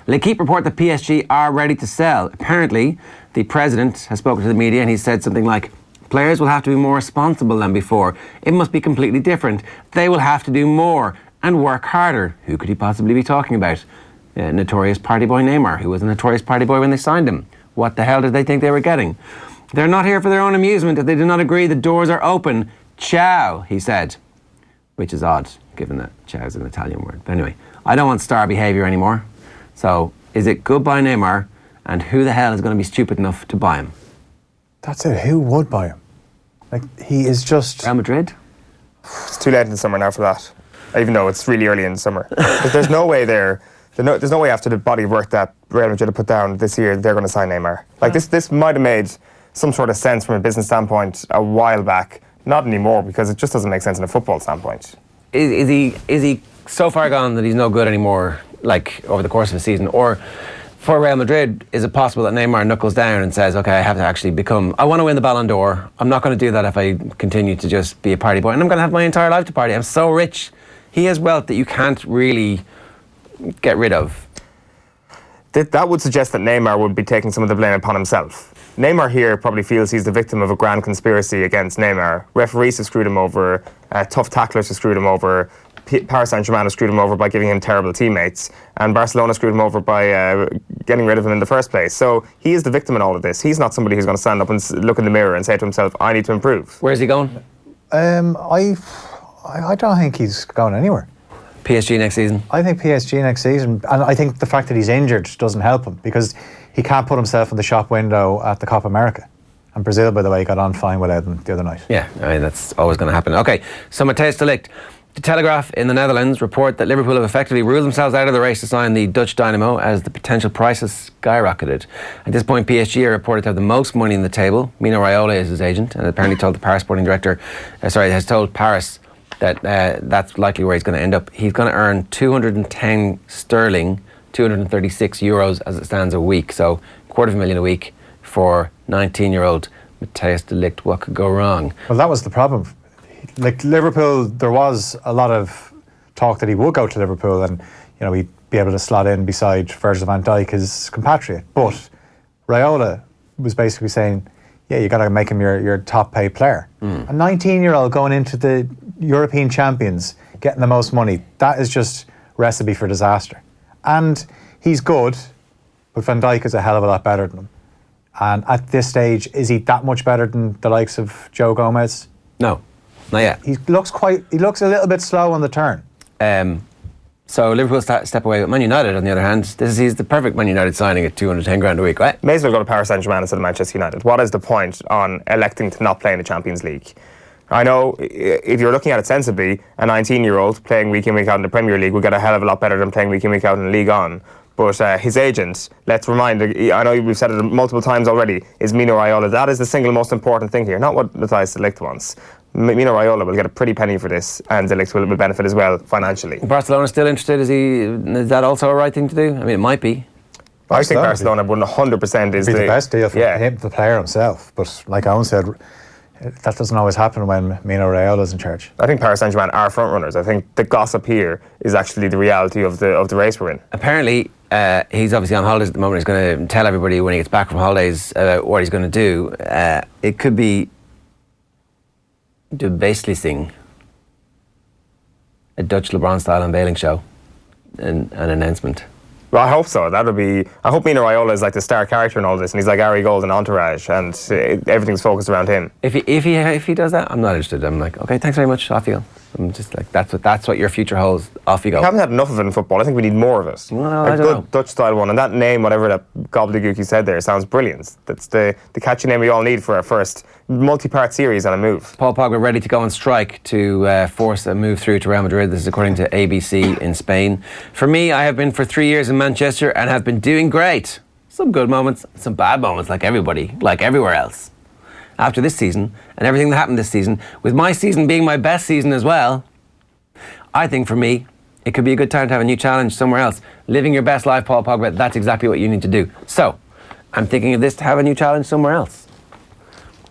L'Equipe report that PSG are ready to sell. Apparently, The president has spoken to the media and he said something like, players will have to be more responsible than before. It must be completely different. They will have to do more and work harder. Who could he possibly be talking about? Notorious party boy Neymar, who was a notorious party boy when they signed him. What the hell did they think they were getting? They're not here for their own amusement. If they do not agree, the doors are open. Ciao, he said. Which is odd, given that ciao is an Italian word. But anyway, I don't want star behaviour anymore. So, is it goodbye Neymar? And who the hell is going to be stupid enough to buy him? That's it. Who would buy him? Like, he is just... Real Madrid? It's too late in the summer now for that. Even though it's really early in the summer. But there's no way there's no way after the body of work that Real Madrid have put down this year, they're going to sign Neymar. Like, this might have made some sort of sense from a business standpoint a while back. Not anymore, because it just doesn't make sense in a football standpoint. Is he so far gone that he's no good anymore, like, over the course of a season? Or for Real Madrid, is it possible that Neymar knuckles down and says, okay, I have to actually I want to win the Ballon d'Or. I'm not going to do that if I continue to just be a party boy. And I'm going to have my entire life to party. I'm so rich. He has wealth that you can't really get rid of. That would suggest that Neymar would be taking some of the blame upon himself. Neymar here probably feels he's the victim of a grand conspiracy against Neymar. Referees have screwed him over, tough tacklers have screwed him over, Paris Saint-Germain have screwed him over by giving him terrible teammates, and Barcelona screwed him over by getting rid of him in the first place. So he is the victim in all of this. He's not somebody who's going to stand up and look in the mirror and say to himself, I need to improve. Where's he going? I don't think he's going anywhere. PSG next season? I think PSG next season, and I think the fact that he's injured doesn't help him, because he can't put himself in the shop window at the Copa America. And Brazil, by the way, got on fine without him the other night. Yeah, I mean, that's always going to happen. Okay, so Matthijs de Ligt. The Telegraph in the Netherlands report that Liverpool have effectively ruled themselves out of the race to sign the Dutch dynamo as the potential prices skyrocketed. At this point, PSG are reported to have the most money in the table. Mino Raiola is his agent, and apparently told the Paris sporting director, has told Paris that that's likely where he's going to end up. He's going to earn 210 sterling, 236 euros as it stands a week. So $250,000 a week for 19-year-old Matthijs de Ligt. What could go wrong? Well, that was the problem. Like Liverpool, there was a lot of talk that he would go to Liverpool and, he'd be able to slot in beside Virgil van Dijk, his compatriot. But Raiola was basically saying, yeah, you got to make him your top paid player. A 19-year-old going into the European champions, getting the most money, that is just recipe for disaster. And he's good, but Van Dijk is a hell of a lot better than him. And at this stage, is he that much better than the likes of Joe Gomez? No, not yet. He looks a little bit slow on the turn. So Liverpool step away with Man United, on the other hand. He's the perfect Man United signing at 210 grand a week, right? May as well go to Paris Saint-Germain instead of Manchester United. What is the point on electing to not play in the Champions League? I know if you're looking at it sensibly, a 19-year-old playing week in, week out in the Premier League will get a hell of a lot better than playing week in, week out in the League On. But his agent, let's remind, I know we've said it multiple times already, is Mino Raiola. That is the single most important thing here, not what Matthijs de Ligt wants. Mino Raiola will get a pretty penny for this, and de Ligt will benefit as well financially. Barcelona still interested? Is that also a right thing to do? I mean, it might be. I think Barcelona 100% is the best deal for him, the player himself. But like Owen said, that doesn't always happen when Mino Raiola is in charge. I think Paris Saint-Germain are front runners. I think the gossip here is actually the reality of the race we're in. Apparently, he's obviously on holidays at the moment. He's going to tell everybody when he gets back from holidays what he's going to do. It could be de beslissing, a Dutch LeBron-style unveiling show, an announcement. Well, I hope so. I hope Mino Raiola is like the star character in all this, and he's like Ari Gold in Entourage, and everything's focused around him. If he does that, I'm not interested. I'm like, okay, thanks very much. Off you go. I'm just like, that's what your future holds. Off you go. We haven't had enough of it in football. I think we need more of it. Well, a good Dutch style one, and that name, whatever that gobbledygook you said there, sounds brilliant. That's the catchy name we all need for our first multi-part series on a move. Paul Pogba ready to go on strike to force a move through to Real Madrid. This is according to ABC in Spain. For me, I have been for 3 years in Manchester and have been doing great. Some good moments, some bad moments, like everybody, like everywhere else. After this season and everything that happened this season, with my season being my best season as well, I think for me, it could be a good time to have a new challenge somewhere else. Living your best life, Paul Pogba, that's exactly what you need to do. So, I'm thinking of this to have a new challenge somewhere else.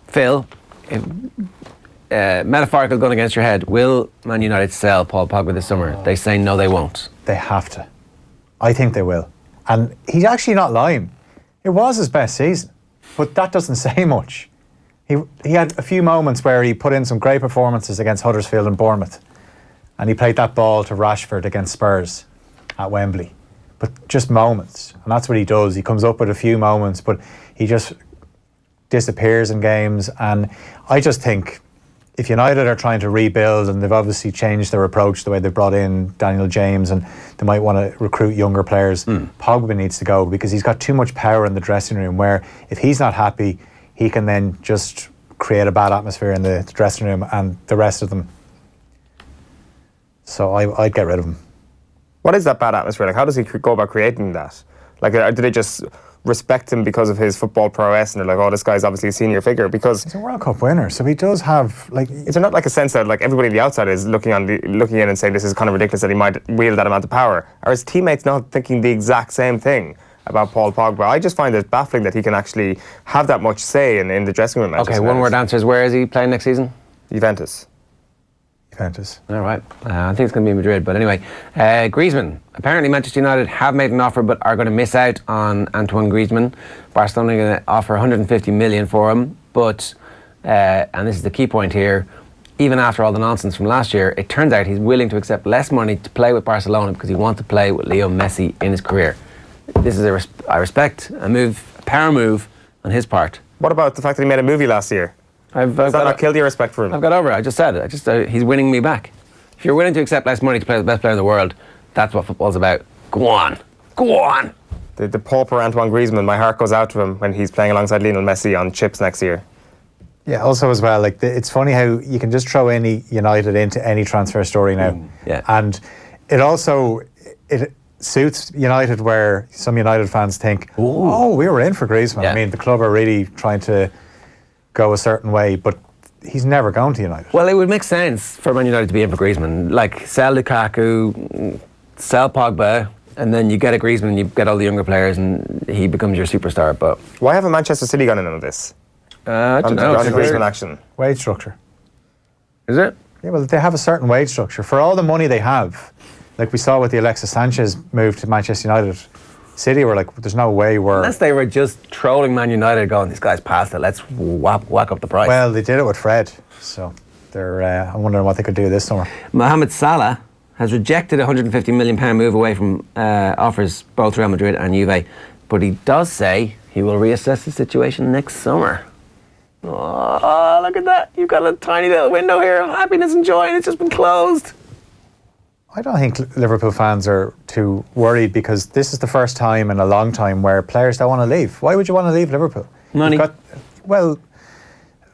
Phil, metaphorical gun against your head, will Man United sell Paul Pogba this summer? They say no, they won't. They have to. I think they will. And he's actually not lying. It was his best season. But that doesn't say much. He had a few moments where he put in some great performances against Huddersfield and Bournemouth, and he played that ball to Rashford against Spurs at Wembley. But just moments, and that's what he does. He comes up with a few moments, but he just disappears in games. And I just think if United are trying to rebuild, and they've obviously changed their approach, the way they brought in Daniel James, and they might want to recruit younger players, Pogba needs to go, because he's got too much power in the dressing room, where if he's not happy, he can then just create a bad atmosphere in the dressing room, and the rest of them. So I'd get rid of him. What is that bad atmosphere? Like, how does he go about creating that? Like, do they just respect him because of his football prowess, and they're like, oh, this guy's obviously a senior figure? Because he's a World Cup winner, so he does have, like... Is there not like a sense that like everybody on the outside is looking in and saying this is kind of ridiculous that he might wield that amount of power? Are his teammates not thinking the exact same thing about Paul Pogba? I just find it baffling that he can actually have that much say in the dressing room. Okay, one word answer is, where is he playing next season? Juventus. All right. I think it's going to be Madrid. But anyway, Griezmann. Apparently Manchester United have made an offer but are going to miss out on Antoine Griezmann. Barcelona are going to offer 150 million for him. But, and this is the key point here, even after all the nonsense from last year, it turns out he's willing to accept less money to play with Barcelona because he wants to play with Leo Messi in his career. This is, I respect, a power move on his part. What about the fact that he made a movie last year? Has that not killed your respect for him? I've got over it. I just said it. He's winning me back. If you're willing to accept less money to play with the best player in the world, that's what football's about. Go on. The pauper Antoine Griezmann, my heart goes out to him when he's playing alongside Lionel Messi on chips next year. Yeah, also as well, like it's funny how you can just throw any United into any transfer story now. Yeah. And it suits United, where some United fans think, oh, we were in for Griezmann. Yeah. I mean, the club are really trying to go a certain way, but he's never going to United. Well, it would make sense for Man United to be in for Griezmann. Like, sell Lukaku, sell Pogba, and then you get a Griezmann, you get all the younger players, and he becomes your superstar. But why haven't Manchester City gone in on this? I don't know. On the Griezmann action. Wage structure. Is it? Yeah, well, they have a certain wage structure. For all the money they have, like we saw with the Alexis Sanchez move to Manchester United, City were like, there's no way we're... Unless they were just trolling Man United, going, this guy's past it, let's whack up the price. Well, they did it with Fred, so they're. I'm wondering what they could do this summer. Mohamed Salah has rejected a £150 million move away from offers both Real Madrid and Juve, but he does say he will reassess the situation next summer. Oh, look at that. You've got a tiny little window here of happiness and joy, and it's just been closed. I don't think Liverpool fans are too worried, because this is the first time in a long time where players don't want to leave. Why would you want to leave Liverpool? Money. Well,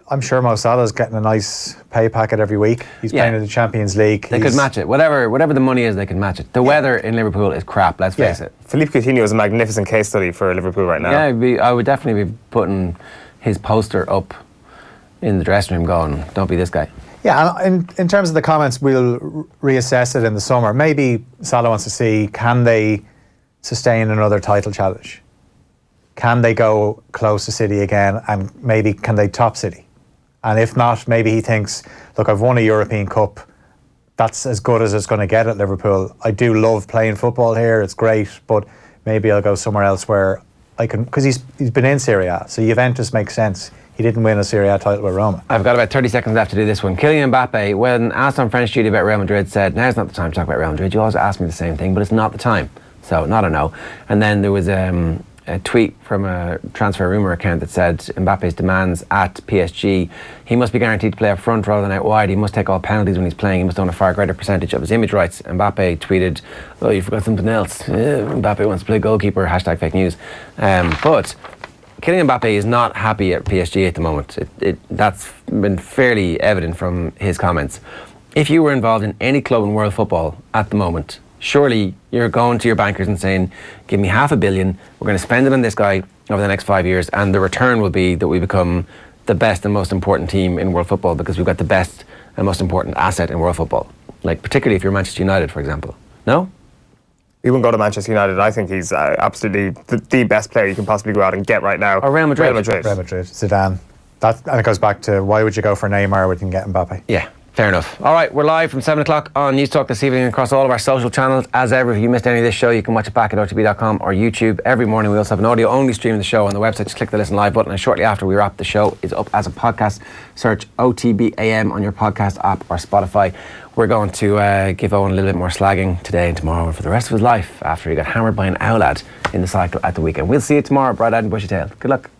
I'm sure Mo Salah's getting a nice pay packet every week. He's playing in the Champions League. They could match it. Whatever the money is, they can match it. The weather in Liverpool is crap, let's face it. Philippe Coutinho is a magnificent case study for Liverpool right now. Yeah, I would definitely be putting his poster up in the dressing room going, don't be this guy. Yeah, and in terms of the comments, we'll reassess it in the summer. Maybe Salah wants to see, can they sustain another title challenge? Can they go close to City again, and maybe can they top City? And if not, maybe he thinks, look, I've won a European Cup. That's as good as it's going to get at Liverpool. I do love playing football here. It's great, but maybe I'll go somewhere else where I can, because he's been in Serie A, so Juventus makes sense. He didn't win a Serie A title with Roma. I've got about 30 seconds left to do this one. Kylian Mbappe, when asked on French duty about Real Madrid, said, now's not the time to talk about Real Madrid. You always ask me the same thing, but it's not the time. So, not a no. And then there was a tweet from a transfer rumour account that said Mbappe's demands at PSG, he must be guaranteed to play up front rather than out wide. He must take all penalties when he's playing. He must own a far greater percentage of his image rights. Mbappe tweeted, oh, you forgot something else. Mbappe wants to play goalkeeper, hashtag fake news. But Kylian Mbappe is not happy at PSG at the moment. That's been fairly evident from his comments. If you were involved in any club in world football at the moment, surely you're going to your bankers and saying, give me $500 million, we're going to spend it on this guy over the next 5 years, and the return will be that we become the best and most important team in world football because we've got the best and most important asset in world football. Like, particularly if you're Manchester United, for example. No? He wouldn't go to Manchester United. I think he's absolutely the best player you can possibly go out and get right now. Or Real Madrid. Real Madrid, Zidane. And it goes back to, why would you go for Neymar when you can get Mbappe? Yeah. Fair enough. All right, we're live from 7 o'clock on News Talk this evening across all of our social channels. As ever, if you missed any of this show, you can watch it back at otb.com or YouTube. Every morning we also have an audio-only stream of the show on the website. Just click the Listen Live button, and shortly after we wrap, the show is up as a podcast. Search OTB AM on your podcast app or Spotify. We're going to give Owen a little bit more slagging today and tomorrow and for the rest of his life after he got hammered by an owlad in the cycle at the weekend. We'll see you tomorrow, bright-eyed and bushy-tailed. Good luck.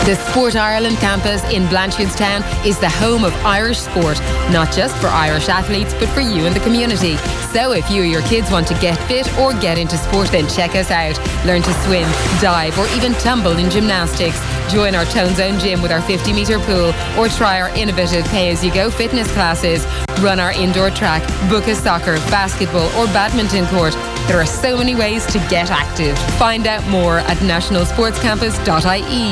The Sport Ireland campus in Blanchardstown is the home of Irish sport, not just for Irish athletes, but for you and the community. So if you or your kids want to get fit or get into sport, then check us out. Learn to swim, dive, or even tumble in gymnastics. Join our Tone Zone gym with our 50-metre pool, or try our innovative pay-as-you-go fitness classes. Run our indoor track, book a soccer, basketball, or badminton court. There are so many ways to get active. Find out more at nationalsportscampus.ie.